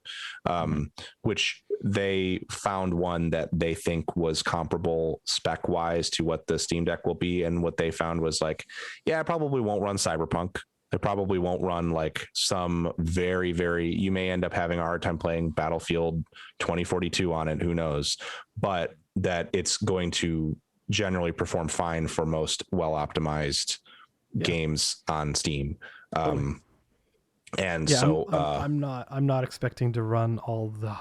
which they found one that they think was comparable spec wise to what the Steam Deck will be. And what they found was like, yeah, it probably won't run Cyberpunk. It probably won't run like some very, you may end up having a hard time playing Battlefield 2042 on it. Who knows? But that it's going to generally perform fine for most well-optimized games on Steam. And Yeah, so I'm not expecting to run all the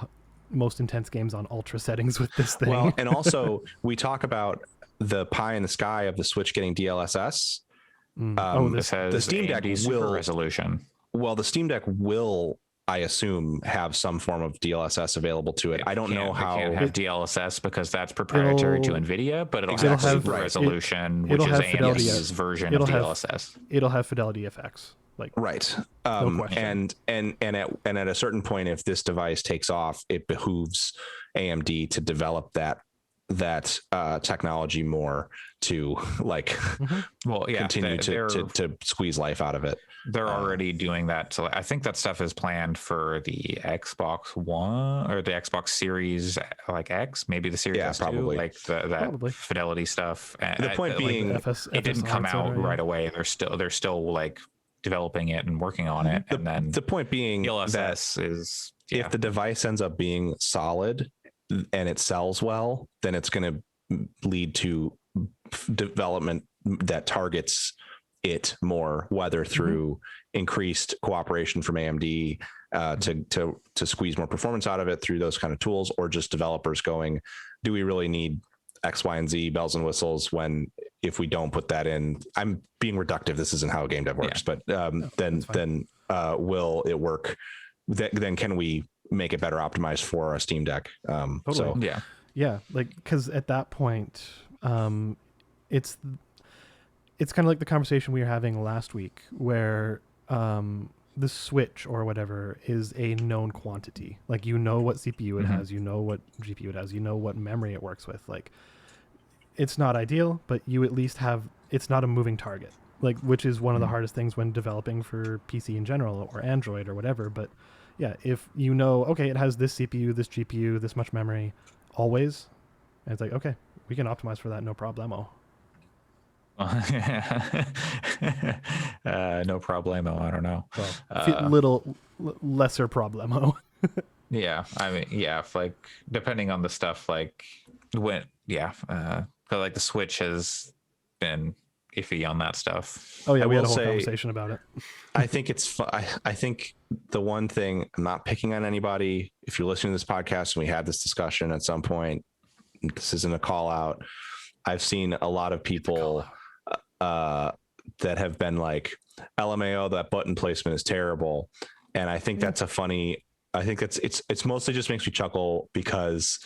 most intense games on ultra settings with this thing. well, and also we talk about the pie in the sky of the Switch getting DLSS. This has the Steam Deck AMD super will resolution. Well, the Steam Deck will, I assume, have some form of DLSS available to it. I don't know how. It can't have DLSS because that's proprietary to NVIDIA, but it'll have super resolution, which it'll is have fidelity. AMD's version It'll of have- DLSS. It'll have fidelity FX. Like Right. No question. And at a certain point, if this device takes off, it behooves AMD to develop that technology more to like Well, yeah, continue to squeeze life out of it. They're already doing that. So I think that stuff is planned for the Xbox One or the Xbox Series like X, maybe the Series S2, probably. like that Probably. fidelity stuff. And The point being, it didn't come out right away. They're still like developing it and working on it. And then the point being DLSS is if the device ends up being solid and it sells well, then it's going to lead to development that targets it more, whether through increased cooperation from AMD to squeeze more performance out of it through those kind of tools, or just developers going, do we really need X, Y, and Z bells and whistles when if we don't put that in? I'm being reductive. This isn't how a game dev works, but then will it work? Then can we make it better optimized for a Steam Deck? So yeah, like because at that point, it's kind of like the conversation we were having last week, where the Switch or whatever is a known quantity. Like you know what CPU it has, you know what GPU it has, you know what memory it works with. Like it's not ideal, but you at least have. It's not a moving target. Like which is one of the hardest things when developing for PC in general or Android or whatever. But yeah, if you know, okay, it has this CPU, this GPU, this much memory, always, and it's like, okay, we can optimize for that, no problemo. No problemo. I don't know. Well, lesser problemo. Yeah, I mean, yeah, if, like depending on the stuff, like when, yeah, but like the Switch has been iffy on that stuff. Oh yeah, I we had a will whole say- conversation about it. I think it's I think the one thing, I'm not picking on anybody. If you're listening to this podcast and we had this discussion at some point, this isn't a call out. I've seen a lot of people that have been like, LMAO, that button placement is terrible. And I think that's a funny, I think it's mostly just makes me chuckle because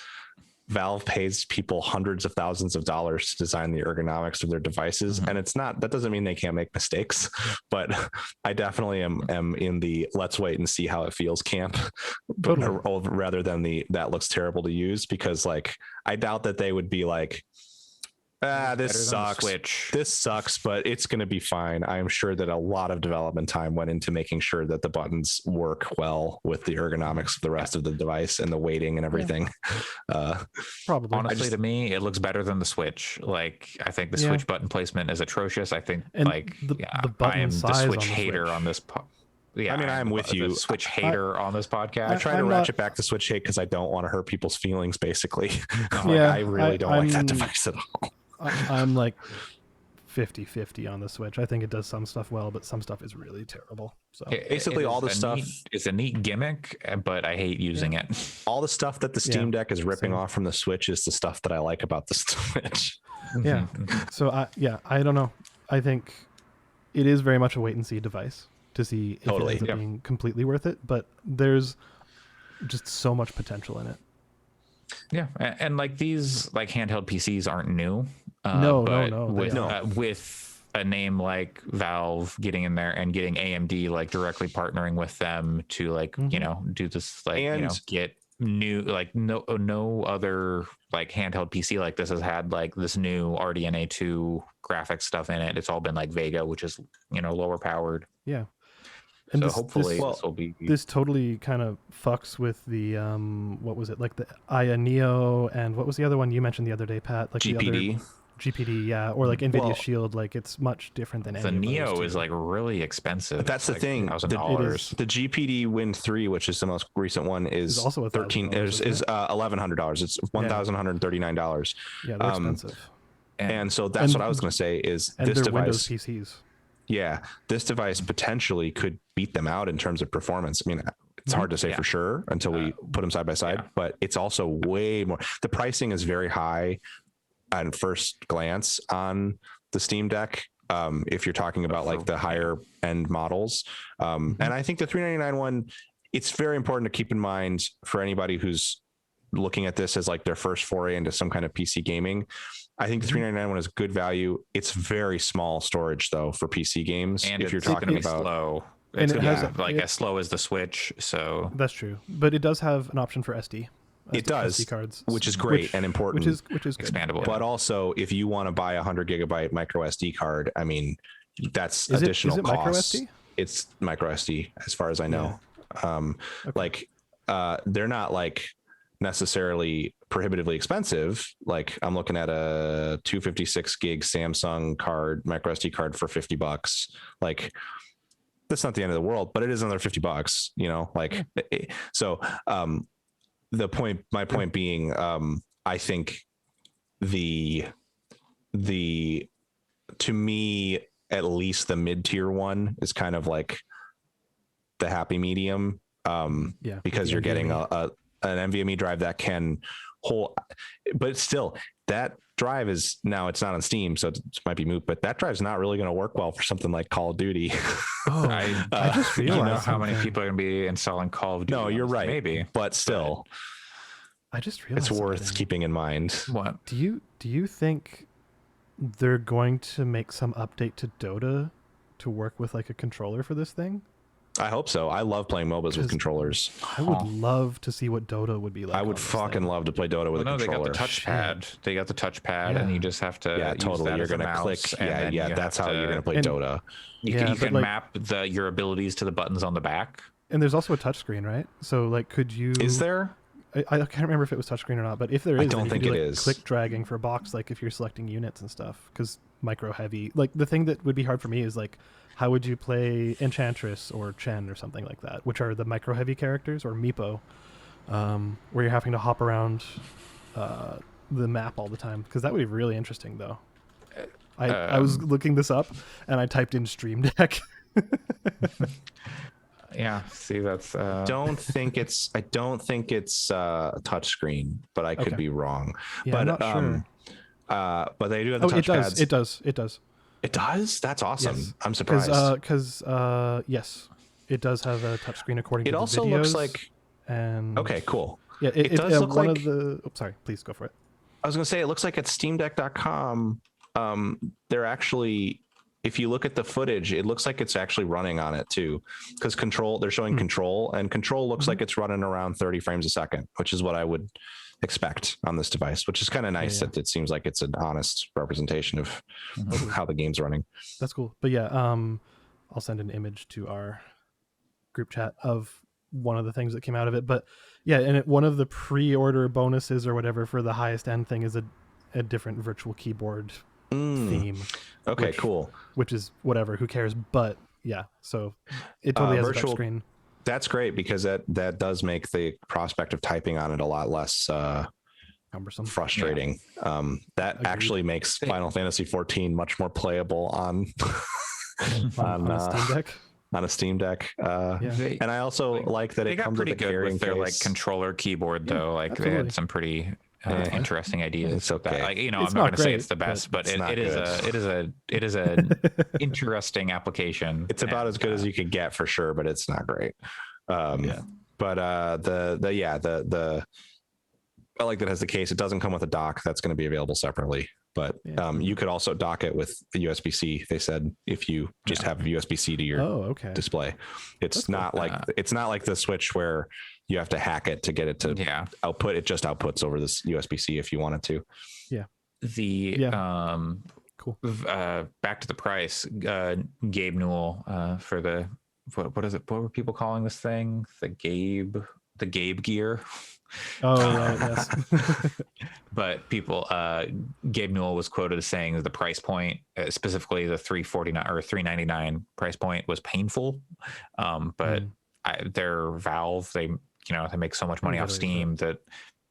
Valve pays people hundreds of thousands of dollars to design the ergonomics of their devices. And it's not, that doesn't mean they can't make mistakes, but I definitely am in the let's wait and see how it feels camp, but rather than that looks terrible to use, because like, I doubt that they would be like, this sucks. This sucks, but it's going to be fine. I am sure that a lot of development time went into making sure that the buttons work well with the ergonomics of the rest of the device and the weighting and everything. Probably. Honestly, to me, it looks better than the Switch. Like, I think the Switch button placement is atrocious. I think, And like, the I button am the size Switch on the hater Switch. on this. Yeah, I mean, I'm with you. Switch hater on this podcast. I try to I'm ratchet back the Switch hate because I don't want to hurt people's feelings, basically. Yeah, I really don't like that I'm- device at all. I'm like 50-50 on the Switch. I think it does some stuff well, but some stuff is really terrible. So Basically, all the stuff. It's a neat gimmick, but I hate using it. All the stuff that the Steam Deck is ripping off from the Switch is the stuff that I like about the Switch. yeah. So I don't know. I think it is very much a wait and see device to see if it ends up being completely worth it. But there's just so much potential in it. Yeah, and like these like handheld PCs aren't new. No. With a name like Valve getting in there and getting AMD like directly partnering with them to like you know do this like get new, like no other like handheld PC like this has had like this new RDNA 2 graphics stuff in it. It's all been like Vega, which is lower powered. Yeah. And so hopefully this will be. This totally kind of fucks with the what was it, like the Aya Neo, and what was the other one you mentioned the other day, Pat? Like GPD. The other GPD, yeah, or like NVIDIA Shield. Like it's much different than the Neo is like really expensive. That's the like thing. $1,000. The GPD Win 3, which is the most recent one, is also $1,300. Is $1,100. It's $1,139. Yeah, they're expensive. And so that's what I was going to say is and this they're device. Windows PCs. Yeah, this device potentially could beat them out in terms of performance. I mean, it's hard to say for sure until we put them side by side, but it's also way more. The pricing is very high at first glance on the Steam Deck. If you're talking about like the higher end models. And I think the $399 one, it's very important to keep in mind for anybody who's looking at this as like their first foray into some kind of PC gaming. I think the $399 one is good value. It's very small storage though for PC games. And if you're it's talking gonna be about slow. And It's it gonna has be like as slow as the Switch. So that's true, but it does have an option for SD. It does, SD cards, which is great and important. Which is good. expandable. But also, if you want to buy a 100 gigabyte micro SD card, I mean, that's Is additional it cost. micro SD? It's micro SD, as far as I know. Like, they're not like necessarily prohibitively expensive. Like, I'm looking at a 256 gig Samsung card, micro SD card for $50. Like, that's not the end of the world, but it is another $50. Like, so. My point being, I think to me, at least the mid-tier one is kind of like the happy medium. Because you're getting an NVMe drive that can hold, but still that drive is now, it's not on Steam, so it might be moot, but that drive's not really going to work well for something like Call of Duty. I just realized how many people are going to be installing Call of Duty. No, you're right. Maybe, but still, I just realized it's worth keeping in mind. What? Do you think they're going to make some update to Dota to work with like a controller for this thing? I hope so. I love playing MOBAs with controllers. I would love to see what Dota would be like. I would fucking love to play Dota with a controller. They got the touchpad. They got the touchpad, and you just have to. Yeah, totally. You're gonna click. Yeah. That's how you're gonna play Dota. You can map your abilities to the buttons on the back. And there's also a touchscreen, right? So like, could you? Is there? I can't remember if it was touchscreen or not, but if there is, I don't think it is. Click dragging for box, like if you're selecting units and stuff, because micro heavy. Like the thing that would be hard for me is like, how would you play Enchantress or Chen or something like that, which are the micro heavy characters, or Meepo, where you're having to hop around the map all the time, because that would be really interesting though. I was looking this up and I typed in Stream Deck. Yeah, see, that's I don't think it's a touchscreen, but I could be wrong. Yeah, but I'm not sure. But they do have the touch pads. It does. It does? That's awesome. Yes. I'm surprised. Because yes, it does have a touchscreen according to the videos. It also looks like. And okay, cool. Yeah, it does look one like of the. Oh, sorry, please go for it. I was gonna say it looks like at SteamDeck.com, they're actually. If you look at the footage, it looks like it's actually running on it too, because they're showing Control, and Control looks like it's running around 30 frames a second, which is what I would expect on this device, which is kind of nice that it seems like it's an honest representation of how the game's running. That's cool. But yeah, I'll send an image to our group chat of one of the things that came out of it. But yeah, and one of the pre-order bonuses or whatever for the highest end thing is a different virtual keyboard theme. Okay, cool. Which is whatever, who cares? But yeah, so it totally has a touch screen. That's great, because that does make the prospect of typing on it a lot less cumbersome, frustrating. That actually makes Final Fantasy XIV much more playable on a Steam Deck. On a Steam Deck. And I also like that it comes pretty with a good carrying with their case. like controller keyboard though. Like they had some pretty interesting ideas. It's okay. Like, it's I'm not going to say it's the best, but it is a interesting application. It's about as good as you could get for sure, but it's not great. But I like that it has the case. It doesn't come with a dock. That's going to be available separately. But you could also dock it with the USB-C. They said if you just have USB-C to your display, it's not like the Switch where you have to hack it to get it to output. It just outputs over this USB-C if you wanted to. Yeah. Cool. Back to the price. Gabe Newell for the what is it? What were people calling this thing? The Gabe gear. Oh, right, yes. But Gabe Newell was quoted as saying that the price point, specifically the $349 or $399 price point, was painful. But their Valve, they make so much money off Steam that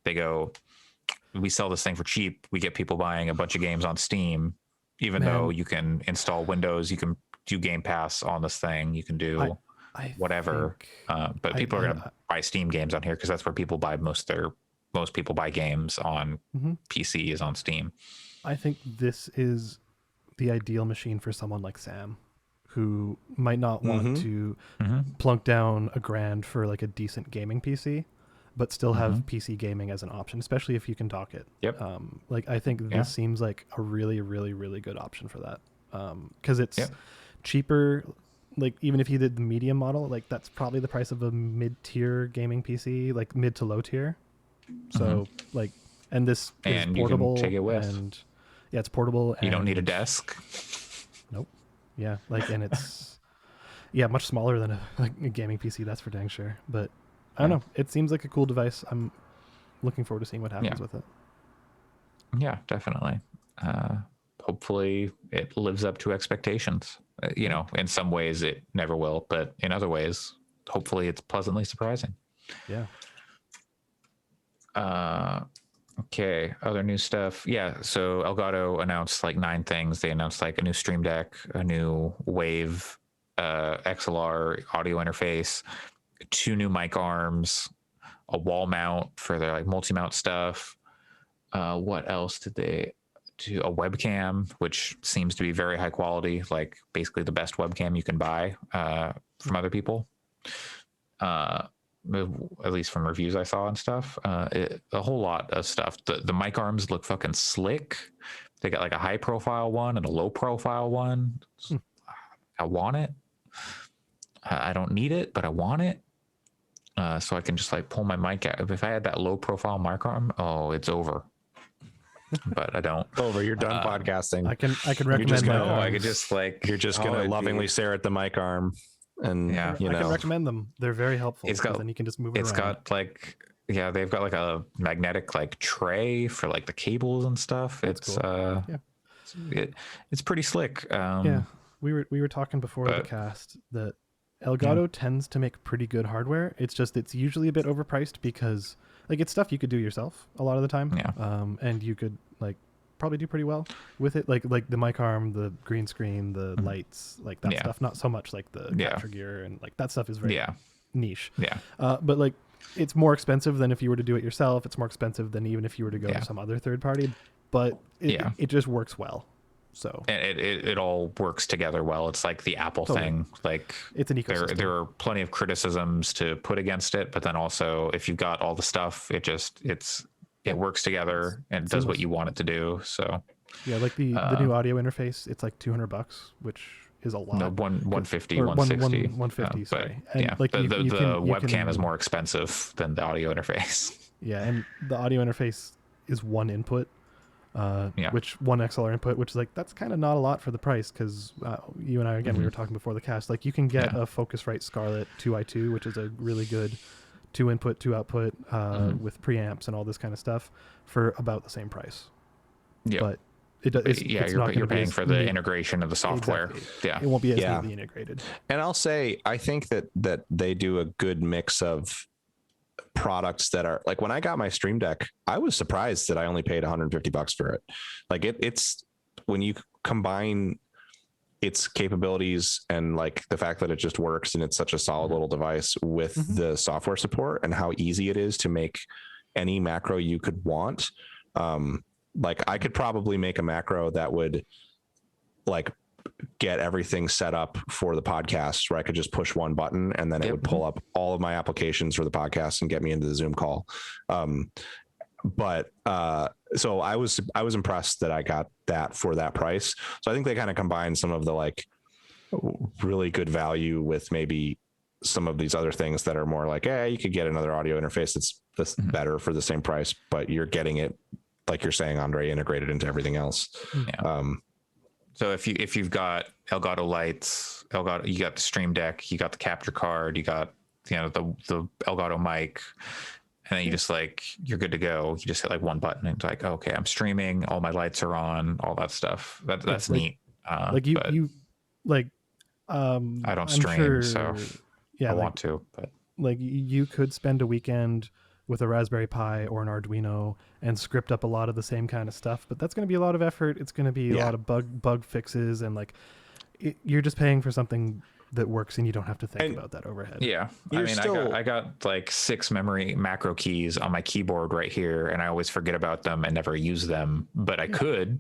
they go, we sell this thing for cheap. We get people buying a bunch of games on Steam, even though you can install Windows, you can do Game Pass on this thing, you can do whatever. But people are going to buy Steam games on here because that's where people buy most people buy games on PCs on Steam. I think this is the ideal machine for someone like Sam, who might not want to plunk down $1,000 for like a decent gaming PC, but still have PC gaming as an option, especially if you can dock it. Yep. Like I think this seems like a really, really, really good option for that. Because it's cheaper. Like even if you did the medium model, like that's probably the price of a mid-tier gaming PC, like mid to low tier. So like, and this is portable. You can take it with. And it's portable. You don't need a desk. Nope. Yeah, like, and it's much smaller than a gaming PC. That's for dang sure. But I don't know. It seems like a cool device. I'm looking forward to seeing what happens with it. Yeah, definitely. Hopefully, it lives up to expectations. In some ways it never will, but in other ways, hopefully it's pleasantly surprising. Yeah. Okay. Other new stuff. Yeah. So Elgato announced like 9 things. They announced like a new Stream Deck, a new Wave, XLR audio interface, 2 new mic arms, a wall mount for their like multi-mount stuff. What else did they do? A webcam, which seems to be very high quality, like basically the best webcam you can buy from other people, at least from reviews I saw and stuff. A whole lot of stuff. The mic arms look fucking slick. They got like a high profile one and a low profile one. I want it. I don't need it, but I want it. So I can just like pull my mic out. If I had that low profile mic arm, it's over. But I don't. Over, you're done podcasting. I can recommend. I could just like you're just gonna lovingly stare at the mic arm. and Yeah. you I can know, recommend them. They're very helpful. It's got- 'cause then you can just move it It's around. got like, yeah, they've got like a magnetic like tray for like the cables and stuff. That's It's cool. Yeah. it's pretty slick. Yeah, we were talking before the but- cast that Elgato tends to make pretty good hardware. It's just it's usually a bit overpriced because like it's stuff you could do yourself a lot of the time. Yeah. And you could like probably do pretty well with it. Like the mic arm, the green screen, the lights, like that Yeah. stuff. Not so much like the Yeah. capture gear and like that stuff is very Yeah. niche. Yeah. But like it's more expensive than if you were to do it yourself. It's more expensive than even if you were to go Yeah. to some other third party. But it just works well. So And it all works together well. It's like the Apple Totally. thing. Like it's an ecosystem. there are plenty of criticisms to put against it, but then also if you've got all the stuff, it works together and it does what seamless. you want it to do. So Yeah, like the new audio interface, it's like $200, which is a lot. no, 150, Or 160. 150, but sorry. And yeah, like the you webcam can- is more expensive than the audio interface. Yeah, and the audio interface is one input, Yeah. which one XLR input, which is like that's kind of not a lot for the price because you and I again we were talking before the cast. Like you can get a Focusrite Scarlett 2i2, which is a really good 2 input 2 output with preamps and all this kind of stuff for about the same price. Yeah. But it's You're not gonna be paying as for the neat. integration of the software. Exactly. Yeah. It won't be as Yeah. neatly integrated. and I'll say I think that they do a good mix of products that are like when I got my Stream Deck, I was surprised that I only paid $150 for it. Like it's when you combine its capabilities and like the fact that it just works and it's such a solid little device with the software support and how easy it is to make any macro you could want. Like I could probably make a macro that would like get everything set up for the podcast where I could just push one button and then it would pull up all of my applications for the podcast and get me into the Zoom call. So I was impressed that I got that for that price. So I think they kind of combine some of the like really good value with maybe some of these other things that are more like, you could get another audio interface that's better for the same price, but you're getting it, like you're saying, Andre, integrated into everything else. Yeah. So if you've got Elgato lights, you got the Stream Deck, you got the capture card, you got the Elgato mic, and then you just like you're good to go. You just hit like one button and it's like, okay, I'm streaming, all my lights are on, all that stuff. That's like, neat. Like you like I don't I'm stream, sure, so yeah, I like, want to, but like you could spend a weekend with a Raspberry Pi or an Arduino and script up a lot of the same kind of stuff, but that's going to be a lot of effort. It's going to be a lot of bug fixes, and like you're just paying for something that works, and you don't have to think about that overhead. yeah, I mean, I got like 6 memory macro keys on my keyboard right here, and I always forget about them and never use them, but I could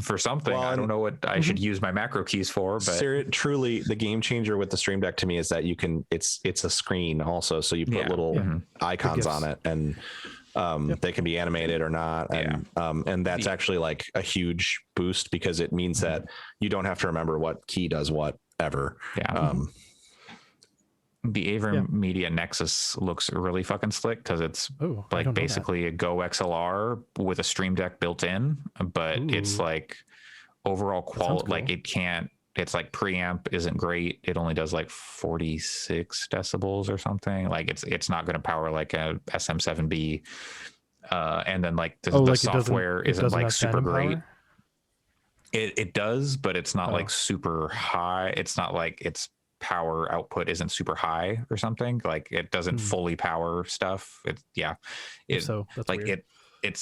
for something. Well, I don't know what I should use my macro keys for, but truly the game changer with the Stream Deck to me is that you can, it's a screen also. So you put little icons on it and they can be animated or not. And that's actually like a huge boost because it means that you don't have to remember what key does what ever. Yeah. The AverMedia Nexus looks really fucking slick because it's like basically a Go XLR with a Stream Deck built in, but it's like overall quality. Cool. Like it's like preamp isn't great. It only does like 46 decibels or something. Like it's not going to power like a SM7B. And then like the software isn't like super great. It does, but it's not like super high. It's not like its power output isn't super high or something. Like it doesn't fully power stuff. It's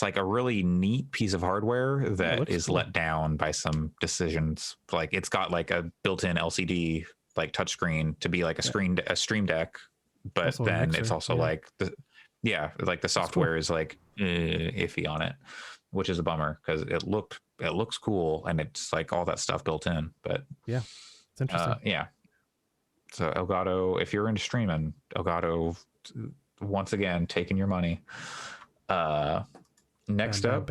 like a really neat piece of hardware that is let down by some decisions. Like it's got like a built-in LCD like touchscreen to be like a Stream Deck, but also then it's also like the software is like iffy on it, which is a bummer because it looks cool and it's like all that stuff built in. But it's interesting. So Elgato, if you're into streaming, Elgato once again taking your money. Next up,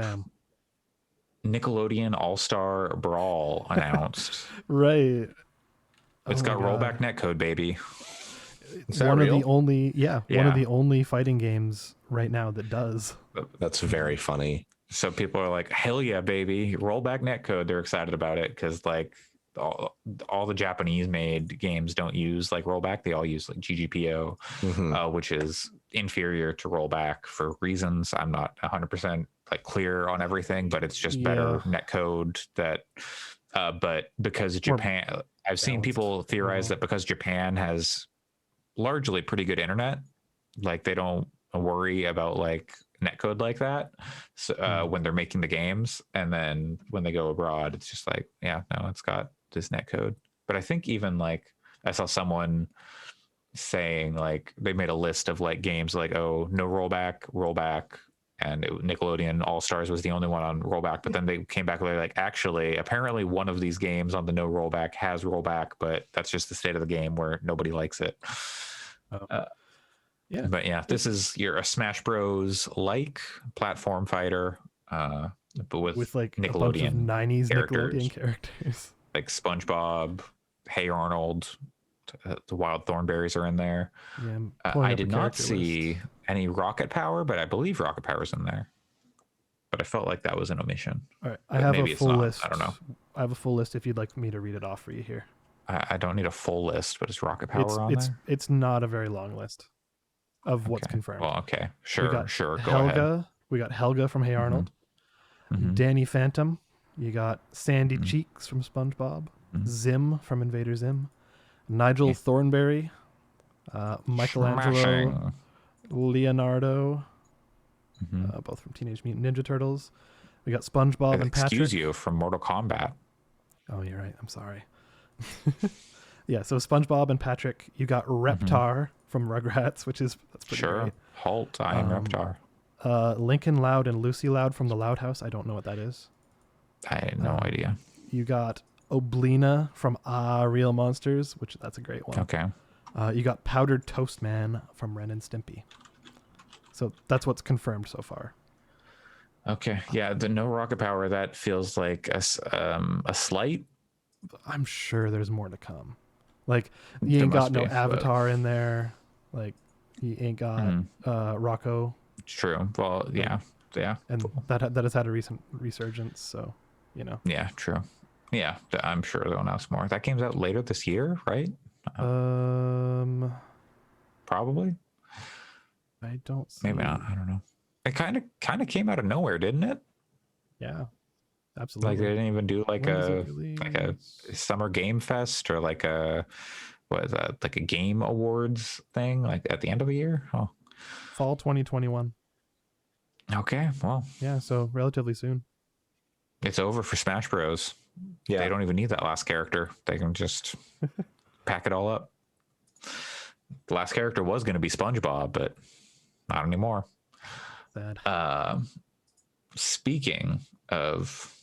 Nickelodeon All-Star Brawl announced. Right. It's got rollback netcode, baby. One of the only fighting games right now that does. That's very funny. So people are like, hell yeah, baby, rollback netcode. They're excited about it because like all the Japanese made games don't use like rollback. They all use like GGPO, which is inferior to rollback for reasons I'm not 100% like clear on everything, but it's just better netcode that. But because Japan, I've seen people theorize that because Japan has largely pretty good internet, like they don't worry about like netcode like that. So when they're making the games, and then when they go abroad, it's just like, yeah, no, it's got this netcode. But I think even like I saw someone saying like they made a list of like games like, oh, no rollback, and Nickelodeon All Stars was the only one on rollback. But then they came back and they're like, actually, apparently one of these games on the no rollback has rollback, but that's just the state of the game where nobody likes it. Yeah, but yeah, this is a Smash Bros like platform fighter, but with like Nickelodeon a bunch of 90s characters. Nickelodeon characters like SpongeBob, Hey Arnold, the Wild Thornberries are in there. Yeah, I did not see any Rocket Power, but I believe Rocket Power is in there. But I felt like that was an omission. All right, I have a full list. I don't know. I have a full list if you'd like me to read it off for you here. I don't need a full list, but is Rocket Power on there? It's not a very long list of what's confirmed. Well, okay, sure. Go Helga. ahead. We got Helga from Hey Arnold. Danny Phantom. You got Sandy Cheeks from SpongeBob. Zim from Invader Zim. Nigel Thornberry. Michelangelo. Leonardo. Both from Teenage Mutant Ninja Turtles. We got SpongeBob and Patrick. Excuse you, from Mortal Kombat. Oh, you're right. I'm sorry. Yeah, so SpongeBob and Patrick. You got Reptar from Rugrats, that's pretty great. Halt, I am Reptar. Lincoln Loud and Lucy Loud from The Loud House. I don't know what that is. I had no idea. You got Oblina from Real Monsters, that's a great one. Okay. You got Powdered Toast Man from Ren and Stimpy. So that's what's confirmed so far. Okay. Yeah, the no Rocket Power, that feels like a slight. I'm sure there's more to come. Like, you ain't got no Avatar in there. Like, you ain't got Rocco. True. Well, yeah. And that has had a recent resurgence, so, you know. Yeah, true. Yeah, I'm sure they'll announce more. That game's out later this year, right? Probably. I don't see. Maybe not. I don't know. It kind of came out of nowhere, didn't it? Yeah, absolutely. Like they didn't even do like a summer game fest or like a like a game awards thing like at the end of the year. Oh, fall 2021. Okay, well, yeah, so relatively soon. It's over for Smash Bros. Yeah, they don't even need that last character. They can just pack it all up. The last character was going to be SpongeBob, but not anymore. Sad. Speaking of,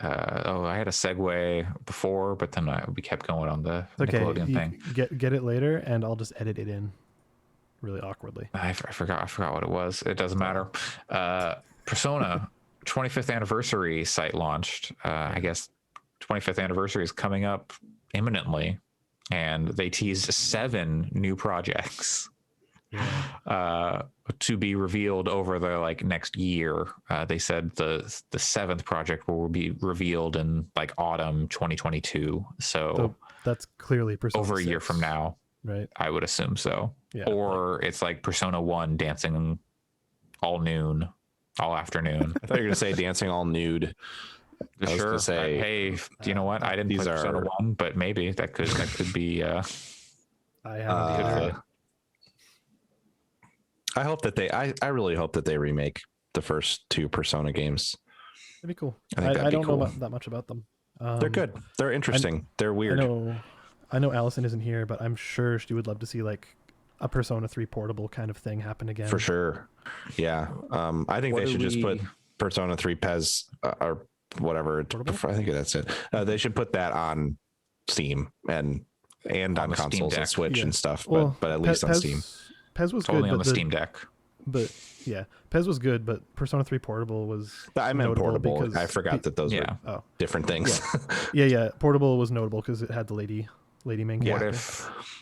I had a segue before, but then we kept going on the Nickelodeon thing. Get it later, and I'll just edit it in really awkwardly. I forgot what it was. It doesn't matter. Persona 25th anniversary site launched. I guess 25th anniversary is coming up imminently, and they teased 7 new projects to be revealed over the like next year. They said the 7th project will be revealed in like autumn 2022. So that's clearly Persona over a 6. year from now, right? I would assume so. Yeah, or it's like Persona 1 dancing all noon, all afternoon. I thought you were gonna say dancing all nude. Sure. Say, hey, do you know what? I didn't play Persona 1, but maybe that could be. I haven't I hope that I really hope that they remake the first 2 Persona games. That'd be cool. I don't know that much about them. They're good. They're interesting. They're weird. I know Allison isn't here, but I'm sure she would love to see like a Persona 3 portable kind of thing happen again. For sure. Yeah. I think they should just put Persona 3 PES or whatever. I think that's it. They should put that on Steam and on consoles and Switch and stuff, but at least on Steam. PES was only good, on the Steam Deck. But yeah, PES was good, but Persona 3 Portable was. I meant portable. I forgot that those were different things. Yeah. Portable was notable because it had the lady main character.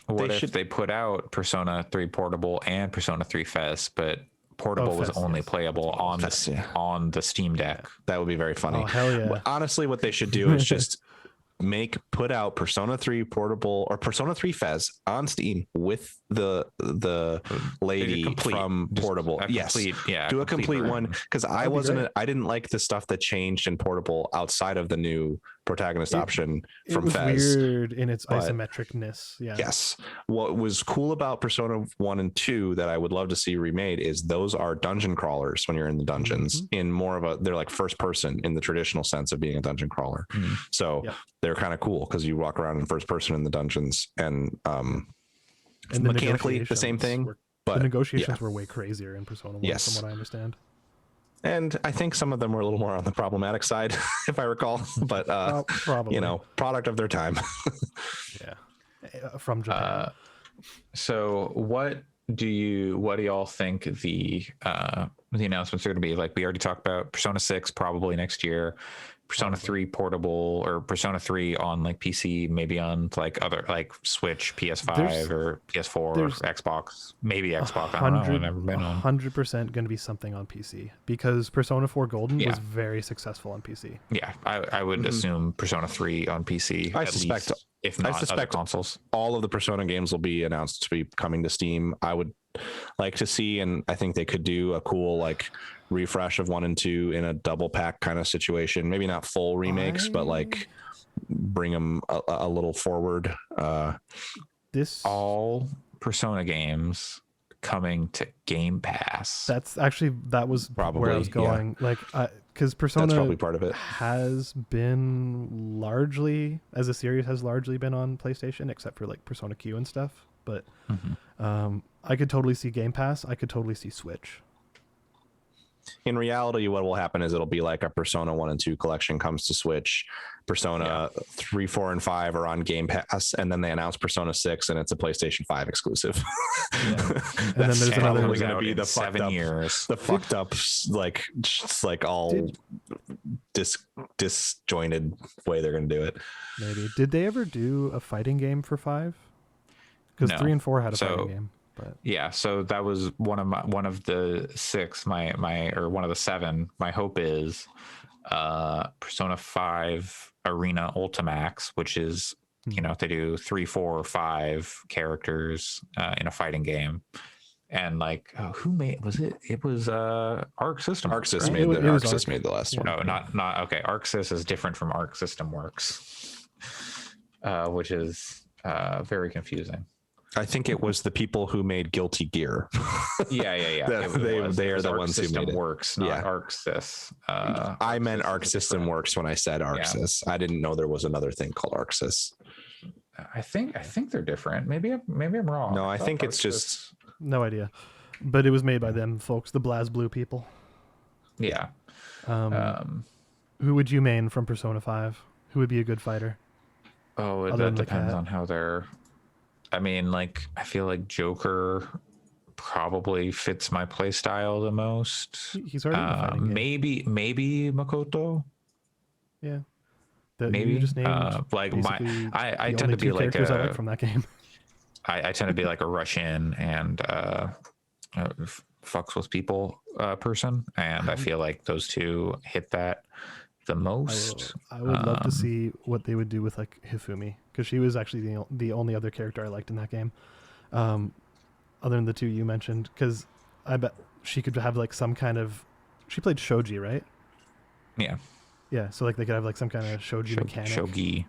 What if they put out Persona 3 Portable and Persona 3 FES, but Portable was only playable on the Steam Deck? That would be very funny. Oh hell yeah! Honestly, what they should do is just put out Persona 3 Portable or Persona 3 Fez on Steam with the lady from Portable. Yes, do a complete one, because I didn't like the stuff that changed in Portable outside of the new protagonist option from it was Fez. weird in its isometricness. Yes, what was cool about Persona 1 and 2 that I would love to see remade is those are dungeon crawlers when you're in the dungeons, in more of a, they're like first person in the traditional sense of being a dungeon crawler. So they're kind of cool because you walk around in first person in the dungeons, and mechanically the same thing. But the negotiations were way crazier in Persona 1 from what I understand. And I think some of them were a little more on the problematic side, if I recall, but probably, you know, product of their time. From Japan. So what do y'all think the announcements are going to be? Like, we already talked about Persona 6 probably next year, Persona 3 Portable, or Persona 3 on like PC, maybe on like other like Switch, PS5 or PS4 or Xbox, maybe Xbox. I don't know. I've never been on. 100% going to be something on PC, because Persona 4 Golden was very successful on PC. Yeah, I would assume Persona 3 on PC. I suspect, if not other consoles, all of the Persona games will be announced to be coming to Steam. I would like to see, and I think they could do a cool like refresh of 1 and 2 in a double pack kind of situation. Maybe not full remakes, but like bring them a little forward. All Persona games coming to Game Pass. That was probably where I was going. Like, because Persona, that's probably part of it, has been largely, as a series, has largely been on PlayStation, except for like Persona Q and stuff. But I could totally see Game Pass. I could totally see Switch. In reality, what will happen is it'll be like a Persona 1 and 2 collection comes to Switch. Persona 3, 4, and 5 are on Game Pass, and then they announce Persona 6, and it's a PlayStation 5 exclusive. And then there's another going to be the 7 years. The fucked up, like just like all disjointed way they're going to do it. Maybe. Did they ever do a fighting game for 5? Because 3 and 4 had a fighting game. But yeah, so that was one of the 6, one of the 7. My hope is Persona 5 Arena Ultimax, which is, you know, they do 3, 4, or 5 characters in a fighting game. And like, who made it was Arc System. Arc System made the last one. No, not okay. Arc System is different from Arc System Works, which is very confusing. I think it was the people who made Guilty Gear. Yeah. They are the Arc ones who System made it. Works, not Arc Sys. I meant Arc System Works when I said Arc Sys. I didn't know there was another thing called Arc Sys. I think they're different. Maybe I'm wrong. No, I think it's just no idea. But it was made by them folks, the BlazBlue people. Yeah. Who would you main from Persona 5? Who would be a good fighter? Oh, that depends on how they're. I mean, like, I feel like Joker probably fits my play style the most. He's already in the fighting game. Maybe Makoto. Yeah. Maybe you just named like I tend to be like I like from that game. I tend to be like a rush in and fucks with people person, and I feel like those two hit that the most. I would love to see what they would do with like Hifumi, because she was actually the only other character I liked in that game, other than the 2 you mentioned. Because I bet she could have like some kind of. She played shogi, right? Yeah. So like they could have like some kind of shogi mechanic. Shogi.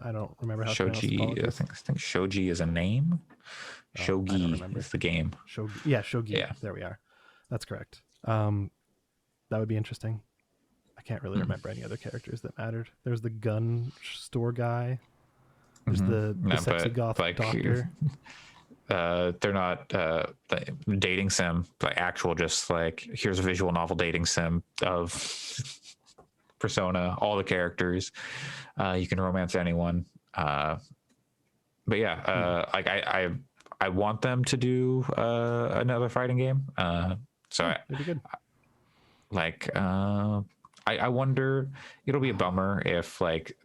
I don't remember how. Shogi. I think shogi is a name. Shogi is the game. Shogi. Yeah. There we are. That's correct. That would be interesting. I can't really remember any other characters that mattered. There's the gun store guy. There's the sexy goth doctor. They're not dating sim, like actual, just like, here's a visual novel dating sim of Persona, all the characters. You can romance anyone. But yeah, like I want them to do another fighting game. So it'd be good. Like, I wonder, it'll be a bummer if, like,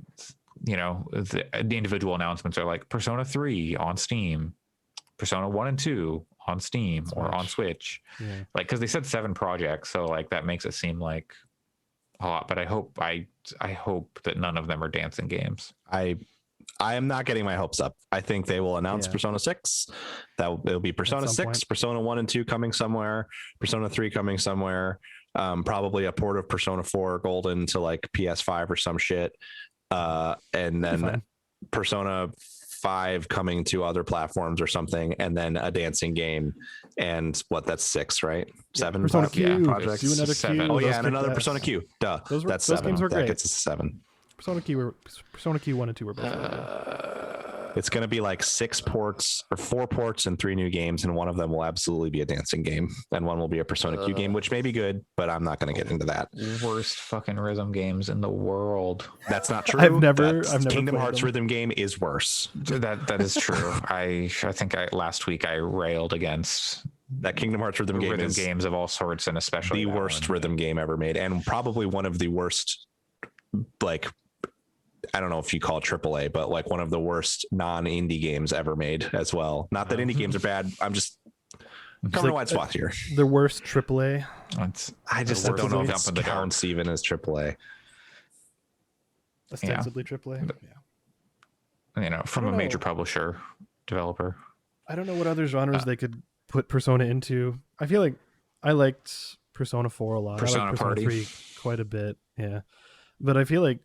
you know, the individual announcements are like Persona 3 on Steam, Persona 1 and 2 on Steam or on Switch. Like, because they said 7 projects, so like that makes it seem like a lot, but I hope that none of them are dancing games. I am not getting my hopes up. I think they will announce Persona 6. It'll be Persona 6, point. Persona 1 and 2 coming somewhere, Persona 3 coming somewhere, probably a port of Persona 4 Golden to like PS5 or some shit. And then Persona 5 coming to other platforms or something, and then a dancing game. And that's 6, right? 7 Persona Q. projects. Do another 7. Q. Oh yeah, and another Persona Q. Duh. That's 7. Games were that great. gets us 7. Persona Q 1 and 2 were both really good. It's going to be like 6 ports or 4 ports and 3 new games, and one of them will absolutely be a dancing game, and one will be a Persona Q game, which may be good, but I'm not going to get into that. Worst fucking rhythm games in the world. That's not true. I've never Kingdom Hearts them. rhythm game is worse. That is true. I think last week I railed against that Kingdom Hearts rhythm game is games of all sorts, and especially the worst rhythm game ever made, and probably one of the worst, like, I don't know if you call it AAA, but like one of the worst non-indie games ever made as well. Not that indie games are bad. I'm just covering a wide swath here. The worst AAA. I just don't know if it counts even as AAA. Ostensibly AAA. Yeah. You know, from a major publisher, developer. I don't know what other genres they could put Persona into. I feel like I liked Persona 4 a lot. Persona I liked Persona Party 3 quite a bit. Yeah. But I feel like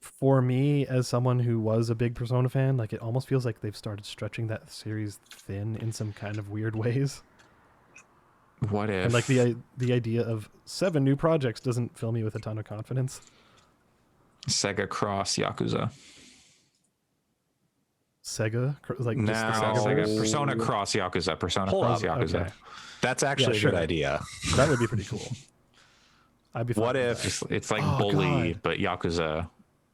for me, as someone who was a big Persona fan, like it almost feels like they've started stretching that series thin in some kind of weird ways. What if? And like the idea of 7 new projects doesn't fill me with a ton of confidence. Sega Cross Yakuza. Sega, like no, just the Sega Persona Cross Yakuza. Persona Cross Yakuza. Okay. That's actually a good idea. That would be pretty cool. I'd be. What if it's like Bully, but Yakuza?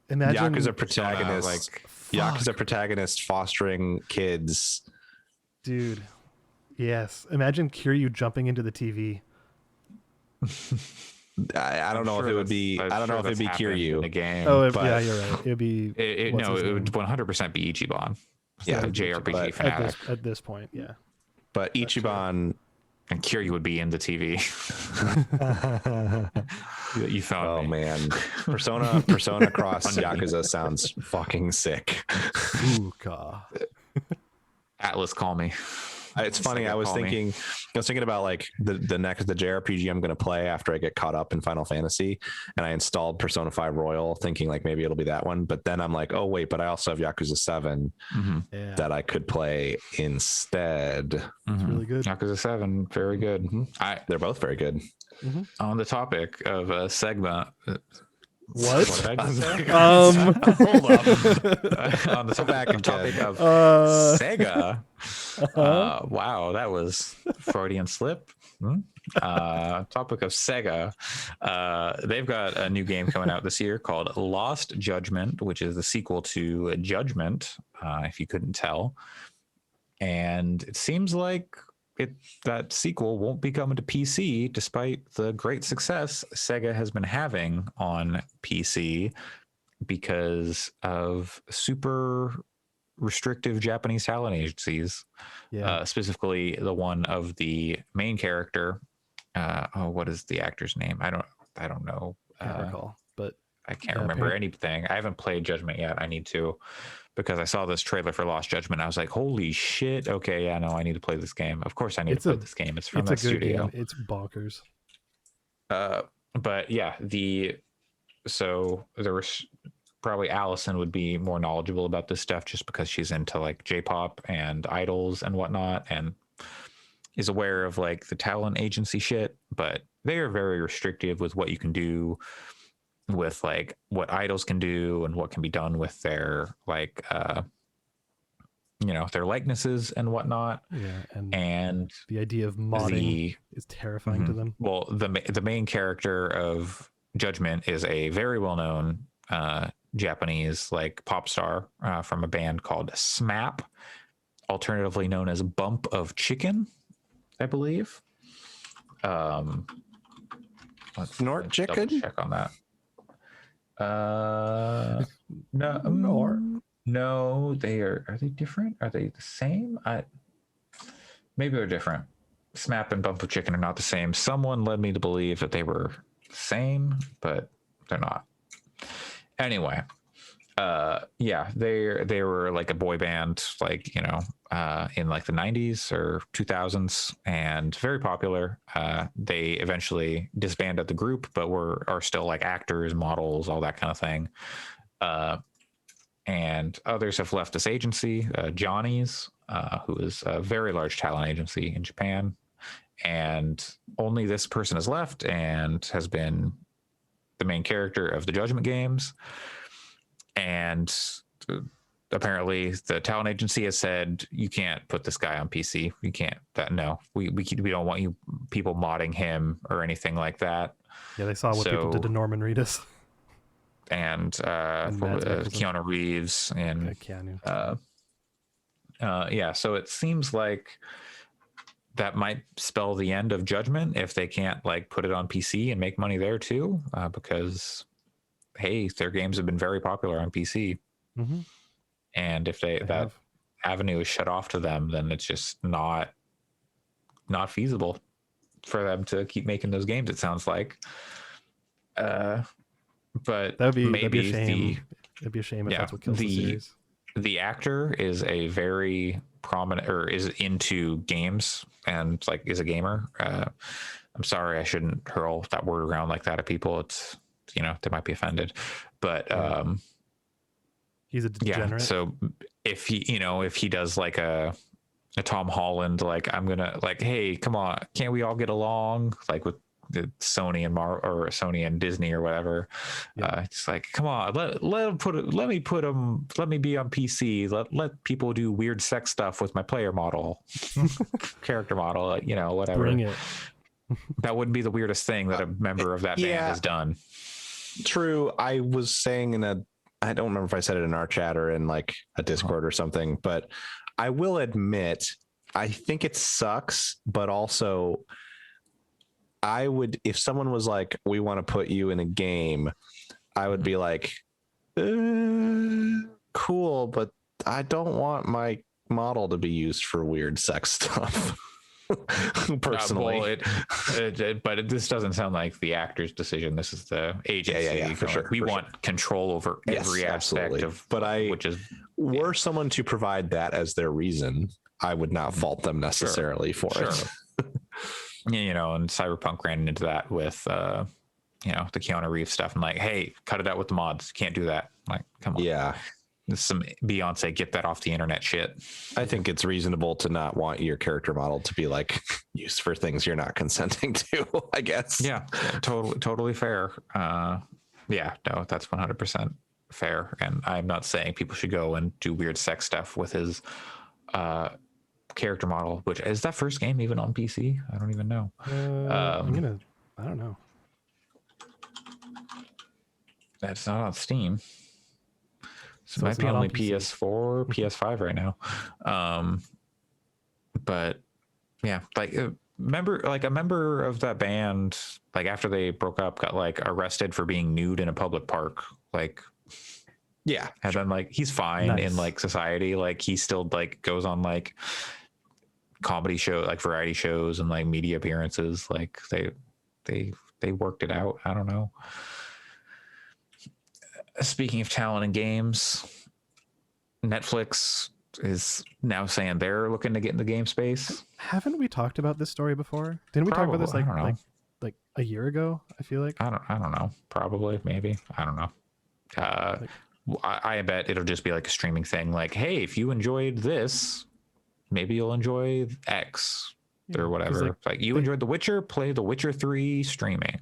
Imagine Yakuza protagonist, Yakuza protagonist fostering kids. Dude, yes. Imagine Kiryu jumping into the TV. I don't know if it would be. I don't know if it'd be Kiryu in the game. Oh, yeah, you're right. It would be. It would 100% be Ichiban. Yeah, JRPG fanatic. At this point, yeah. But Ichiban and Kiryu would be in the TV. You found me. Man, Persona Cross Yakuza sounds fucking sick. Ooh, God. Atlas, call me. It's funny. I was thinking about like the JRPG I'm going to play after I get caught up in Final Fantasy, and I installed Persona 5 Royal, thinking like maybe it'll be that one. But then I'm like, oh wait, but I also have Yakuza 7 that I could play instead. It's really good. Yakuza 7, very good. They're both very good. On the topic of segment. What? Hold up. On the topic of Sega. Wow, that was Freudian slip. Topic of Sega. They've got a new game coming out this year called Lost Judgment, which is the sequel to Judgment, if you couldn't tell. And it seems like that sequel won't be coming to PC, despite the great success Sega has been having on PC because of super restrictive Japanese talent agencies. Specifically the one of the main character. What is the actor's name? I don't know. I can't recall, but I can't remember anything. I haven't played Judgment yet. I need to, because I saw this trailer for Lost Judgment. I was like, holy shit. Okay. Yeah, no, I need to play this game. Of course I need to play this game. It's from that studio. Game. It's bonkers. But yeah, so there was probably Allison would be more knowledgeable about this stuff just because she's into like J-pop and idols and whatnot, and is aware of like the talent agency shit, but they are very restrictive with what you can do with like what idols can do and what can be done with their like their likenesses and whatnot. And the idea of modding is terrifying to them. Well, the main character of Judgment is a very well-known Japanese like pop star from a band called SMAP, alternatively known as Bump of Chicken, I believe. Snort Chicken? Check on that. No, are they different? Are they the same? Maybe they're different. SMAP and Bump of Chicken are not the same. Someone led me to believe that they were the same, but they're not. Anyway, yeah, they were like a boy band, like, you know, in like the 90s or 2000s, and very popular. They eventually disbanded the group, but are still like actors, models, all that kind of thing. And others have left this agency. Johnny's, who is a very large talent agency in Japan, and only this person has left and has been the main character of the Judgment games. And apparently the talent agency has said, you can't put this guy on PC. You can't. No, we don't want you people modding him or anything like that. Yeah, they saw what people did to Norman Reedus. And Keanu Reeves and Keanu. Yeah, so it seems like that might spell the end of Judgment if they can't like put it on PC and make money there too, because hey, their games have been very popular on PC. Mm-hmm. And if that avenue is shut off to them, then it's just not feasible for them to keep making those games, it sounds like. But that'd be maybe a shame. It'd be a shame if that's what kills the series. The actor is a very prominent, or is into games and like is a gamer. I'm sorry, I shouldn't hurl that word around like that at people. It's, you know, they might be offended, but he's a degenerate. Yeah, so if he does like a Tom Holland, like, I'm gonna like, hey, come on, can't we all get along, like with the Sony and Sony and Disney or whatever. It's like, come on, let me be on PC. Let people do weird sex stuff with my player model, character model, you know, whatever. Bring it. That wouldn't be the weirdest thing that a member of that band has done. True. I was saying I don't remember if I said it in our chat or in like a Discord or something, but I will admit, I think it sucks, but also I would, if someone was like, we want to put you in a game, I would be like, cool, but I don't want my model to be used for weird sex stuff. Personally. But this doesn't sound like the actor's decision. This is the agency. Yeah, for sure. We want control over every aspect of, but were yeah. someone to provide that as their reason, I would not fault them necessarily for it. You know, and Cyberpunk ran into that with you know, the Keanu Reeves stuff, and like, hey, cut it out with the mods. Can't do that. Like, come on. Yeah. This is some Beyonce get that off the internet shit. I think it's reasonable to not want your character model to be like used for things you're not consenting to, I guess. Yeah, totally fair. Yeah, no, that's 100% fair. And I'm not saying people should go and do weird sex stuff with his character model, which is that first game even on PC? I don't even know. I don't know. That's not on Steam. So it might be not only on PC. PS4, PS5 right now. But yeah, like a member of that band, like after they broke up, got like arrested for being nude in a public park. Like, yeah. And then like he's fine in like society. Like he still like goes on like comedy show, like variety shows and like media appearances. Like they worked it out. I don't know. Speaking of talent in games, Netflix is now saying they're looking to get in the game space. Haven't we talked about this story before? Didn't we talk about this like a year ago? I feel like. I don't know. Probably, maybe. I don't know. I bet it'll just be like a streaming thing. Like, hey, if you enjoyed this, maybe you'll enjoy X or whatever. Like you enjoyed The Witcher, play The Witcher 3 streaming.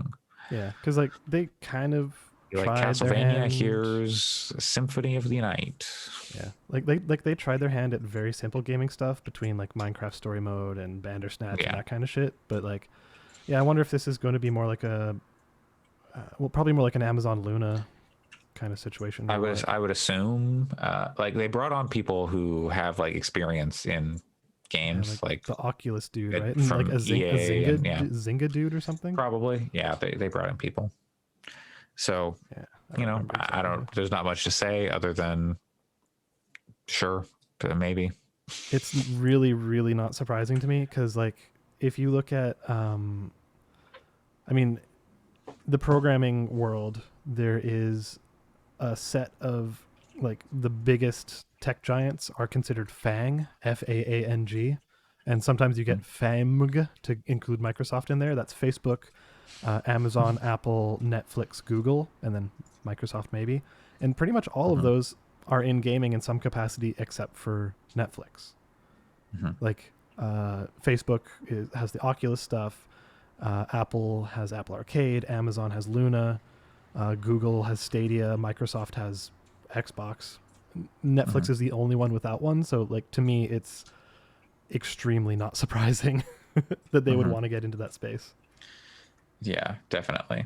Yeah, because like they kind of. Like Castlevania, here's Symphony of the Night. Yeah, like they tried their hand at very simple gaming stuff between like Minecraft story mode and Bandersnatch and that kind of shit. But like, yeah, I wonder if this is going to be more like a, probably more like an Amazon Luna kind of situation. I would assume, like they brought on people who have like experience in games, like the Oculus dude, right? And like a Zynga dude or something. Probably, yeah. They brought in people. So, you know, I don't, there's not much to say other than sure, maybe. It's really, really not surprising to me because, like, if you look at, I mean, the programming world, there is a set of like the biggest tech giants are considered FANG, FAANG, and sometimes you get FAMG to include Microsoft in there. That's Facebook, Amazon, Apple, Netflix, Google, and then Microsoft maybe. And pretty much all of those are in gaming in some capacity except for Netflix. Like Facebook has the Oculus stuff, Apple has Apple Arcade, Amazon has Luna, Google has Stadia, Microsoft has Xbox. Netflix is the only one without one, so like to me it's extremely not surprising that they would want to get into that space. Yeah, definitely.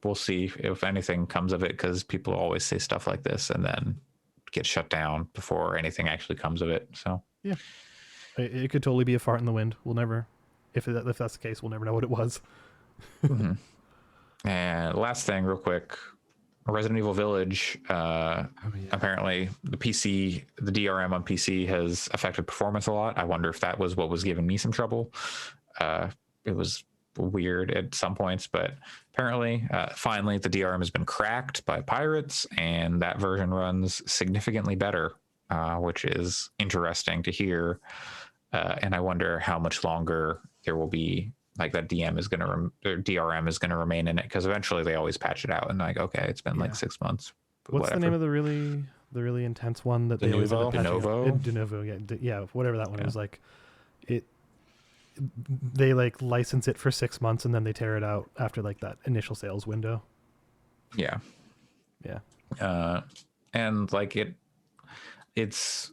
We'll see if anything comes of it, because people always say stuff like this and then get shut down before anything actually comes of it. So yeah, it could totally be a fart in the wind. We'll never, if that's the case, we'll never know what it was. And last thing, real quick, Resident Evil Village. Apparently, the DRM on PC has affected performance a lot. I wonder if that was what was giving me some trouble. It was weird at some points, but apparently, finally, the DRM has been cracked by pirates, and that version runs significantly better, which is interesting to hear. And I wonder how much longer there will be. Like that DRM is going to remain in it, because eventually they always patch it out and like, okay, it's been like 6 months. What's the name of the really intense one that they always end up patching out? Denuvo? Yeah, whatever that one was. Like they like license it for 6 months and then they tear it out after like that initial sales window. Yeah. And like it's.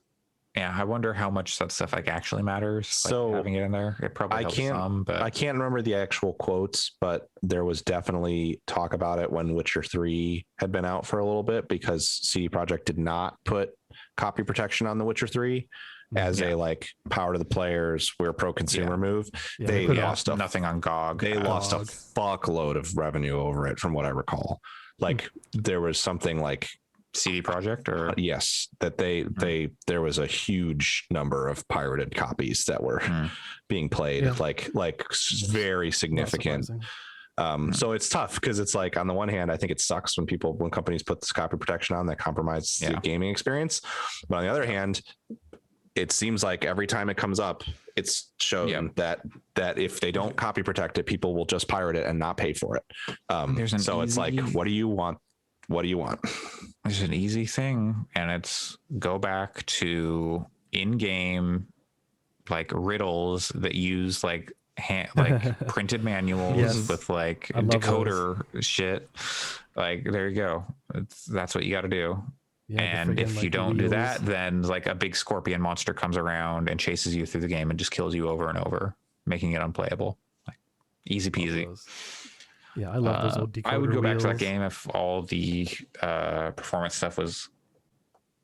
Yeah, I wonder how much that stuff like actually matters. So like, having it in there, it probably helps some. But I can't remember the actual quotes, but there was definitely talk about it when Witcher 3 had been out for a little bit, because CD Projekt did not put copy protection on The Witcher 3 as a like power to the players, we're pro consumer move. They lost nothing on GOG. They lost a fuckload of revenue over it, from what I recall. Like there was something like CD Projekt, or yes, that there was a huge number of pirated copies that were being played, like very significant. So it's tough, because it's like, on the one hand, I think it sucks when companies put this copy protection on that compromises the gaming experience, but on the other hand, it seems like every time it comes up, it's shown that if they don't copy protect it, people will just pirate it and not pay for it. It's like, what do you want? What do you want? There's an easy thing, and it's go back to in-game like riddles that use like printed manuals with like decoder shit. Like, there you go. That's what you got to do. And if you don't do that, then like a big scorpion monster comes around and chases you through the game and just kills you over and over, making it unplayable. Like, easy peasy. Yeah, I love those old decoder I would go back to that wheels. game if all the performance stuff was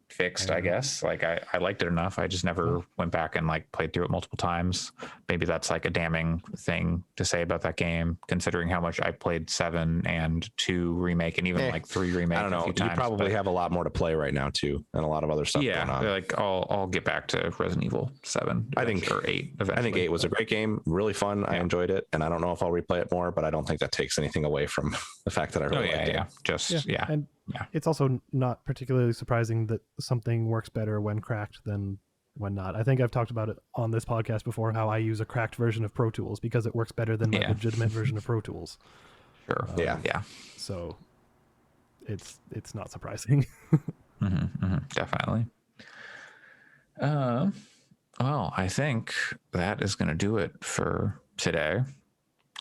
fixed, I guess. Like I liked it enough. I just never went back and like played through it multiple times. Maybe that's like a damning thing to say about that game, considering how much I played 7 and 2 remake, and even like 3 remake. I don't know. You probably have a lot more to play right now too, and a lot of other stuff going on. Like I'll get back to Resident Evil 7. I think, or 8. Eventually. I think 8 was a great game, really fun. I enjoyed it, and I don't know if I'll replay it more, but I don't think that takes anything away from the fact that I really liked it. And it's also not particularly surprising that something works better when cracked than when not. I think I've talked about it on this podcast before, how I use a cracked version of Pro Tools because it works better than my legitimate version of Pro Tools. Sure. So it's not surprising. Definitely. Well, I think that is going to do it for today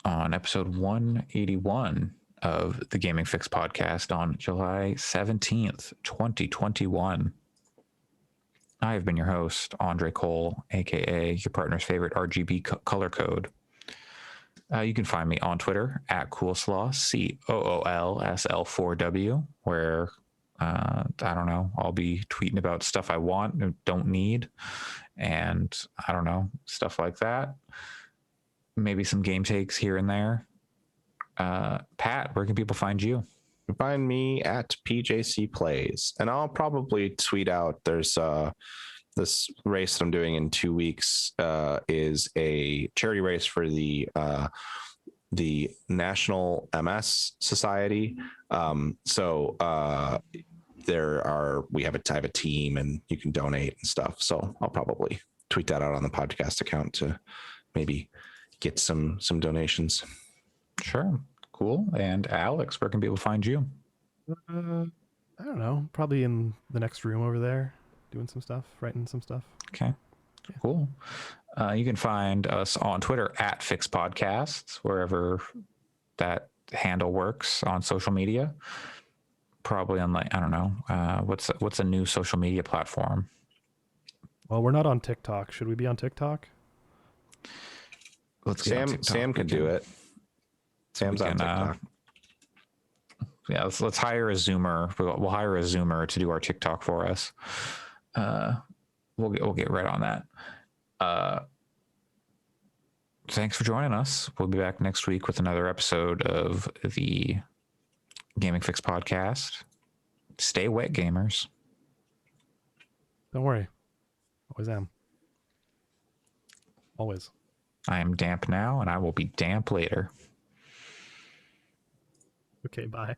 on episode 181 of the Gaming Fyx podcast on July 17th, 2021. I have been your host, Andre Cole, aka your partner's favorite RGB color code. You can find me on Twitter at Coolslaw, COOLSL4W, where I don't know, I'll be tweeting about stuff I want and don't need, and I don't know, stuff like that. Maybe some game takes here and there. Pat, where can people find you? You can find me at PJC Plays, and I'll probably tweet out. There's this race that I'm doing in 2 weeks is a charity race for the the National MS Society. We have a team, and you can donate and stuff. So I'll probably tweet that out on the podcast account to maybe get some donations. Sure. Cool. And Alex, where can people find you? I don't know. Probably in the next room over there, doing some stuff, writing some stuff. Okay. Cool. You can find us on Twitter at Fyx Podcasts, wherever that handle works on social media. Probably on, like, I don't know, what's a new social media platform? Well, we're not on TikTok. Should we be on TikTok? Let's get on TikTok. Sam can do it. Sam's on TikTok. Yeah, let's hire a Zoomer. We'll hire a Zoomer to do our TikTok for us. We'll get right on that. Thanks for joining us. We'll be back next week with another episode of the Gaming Fyx podcast. Stay wet, gamers. Don't worry. Always am. Always. I am damp now, and I will be damp later. Okay, bye.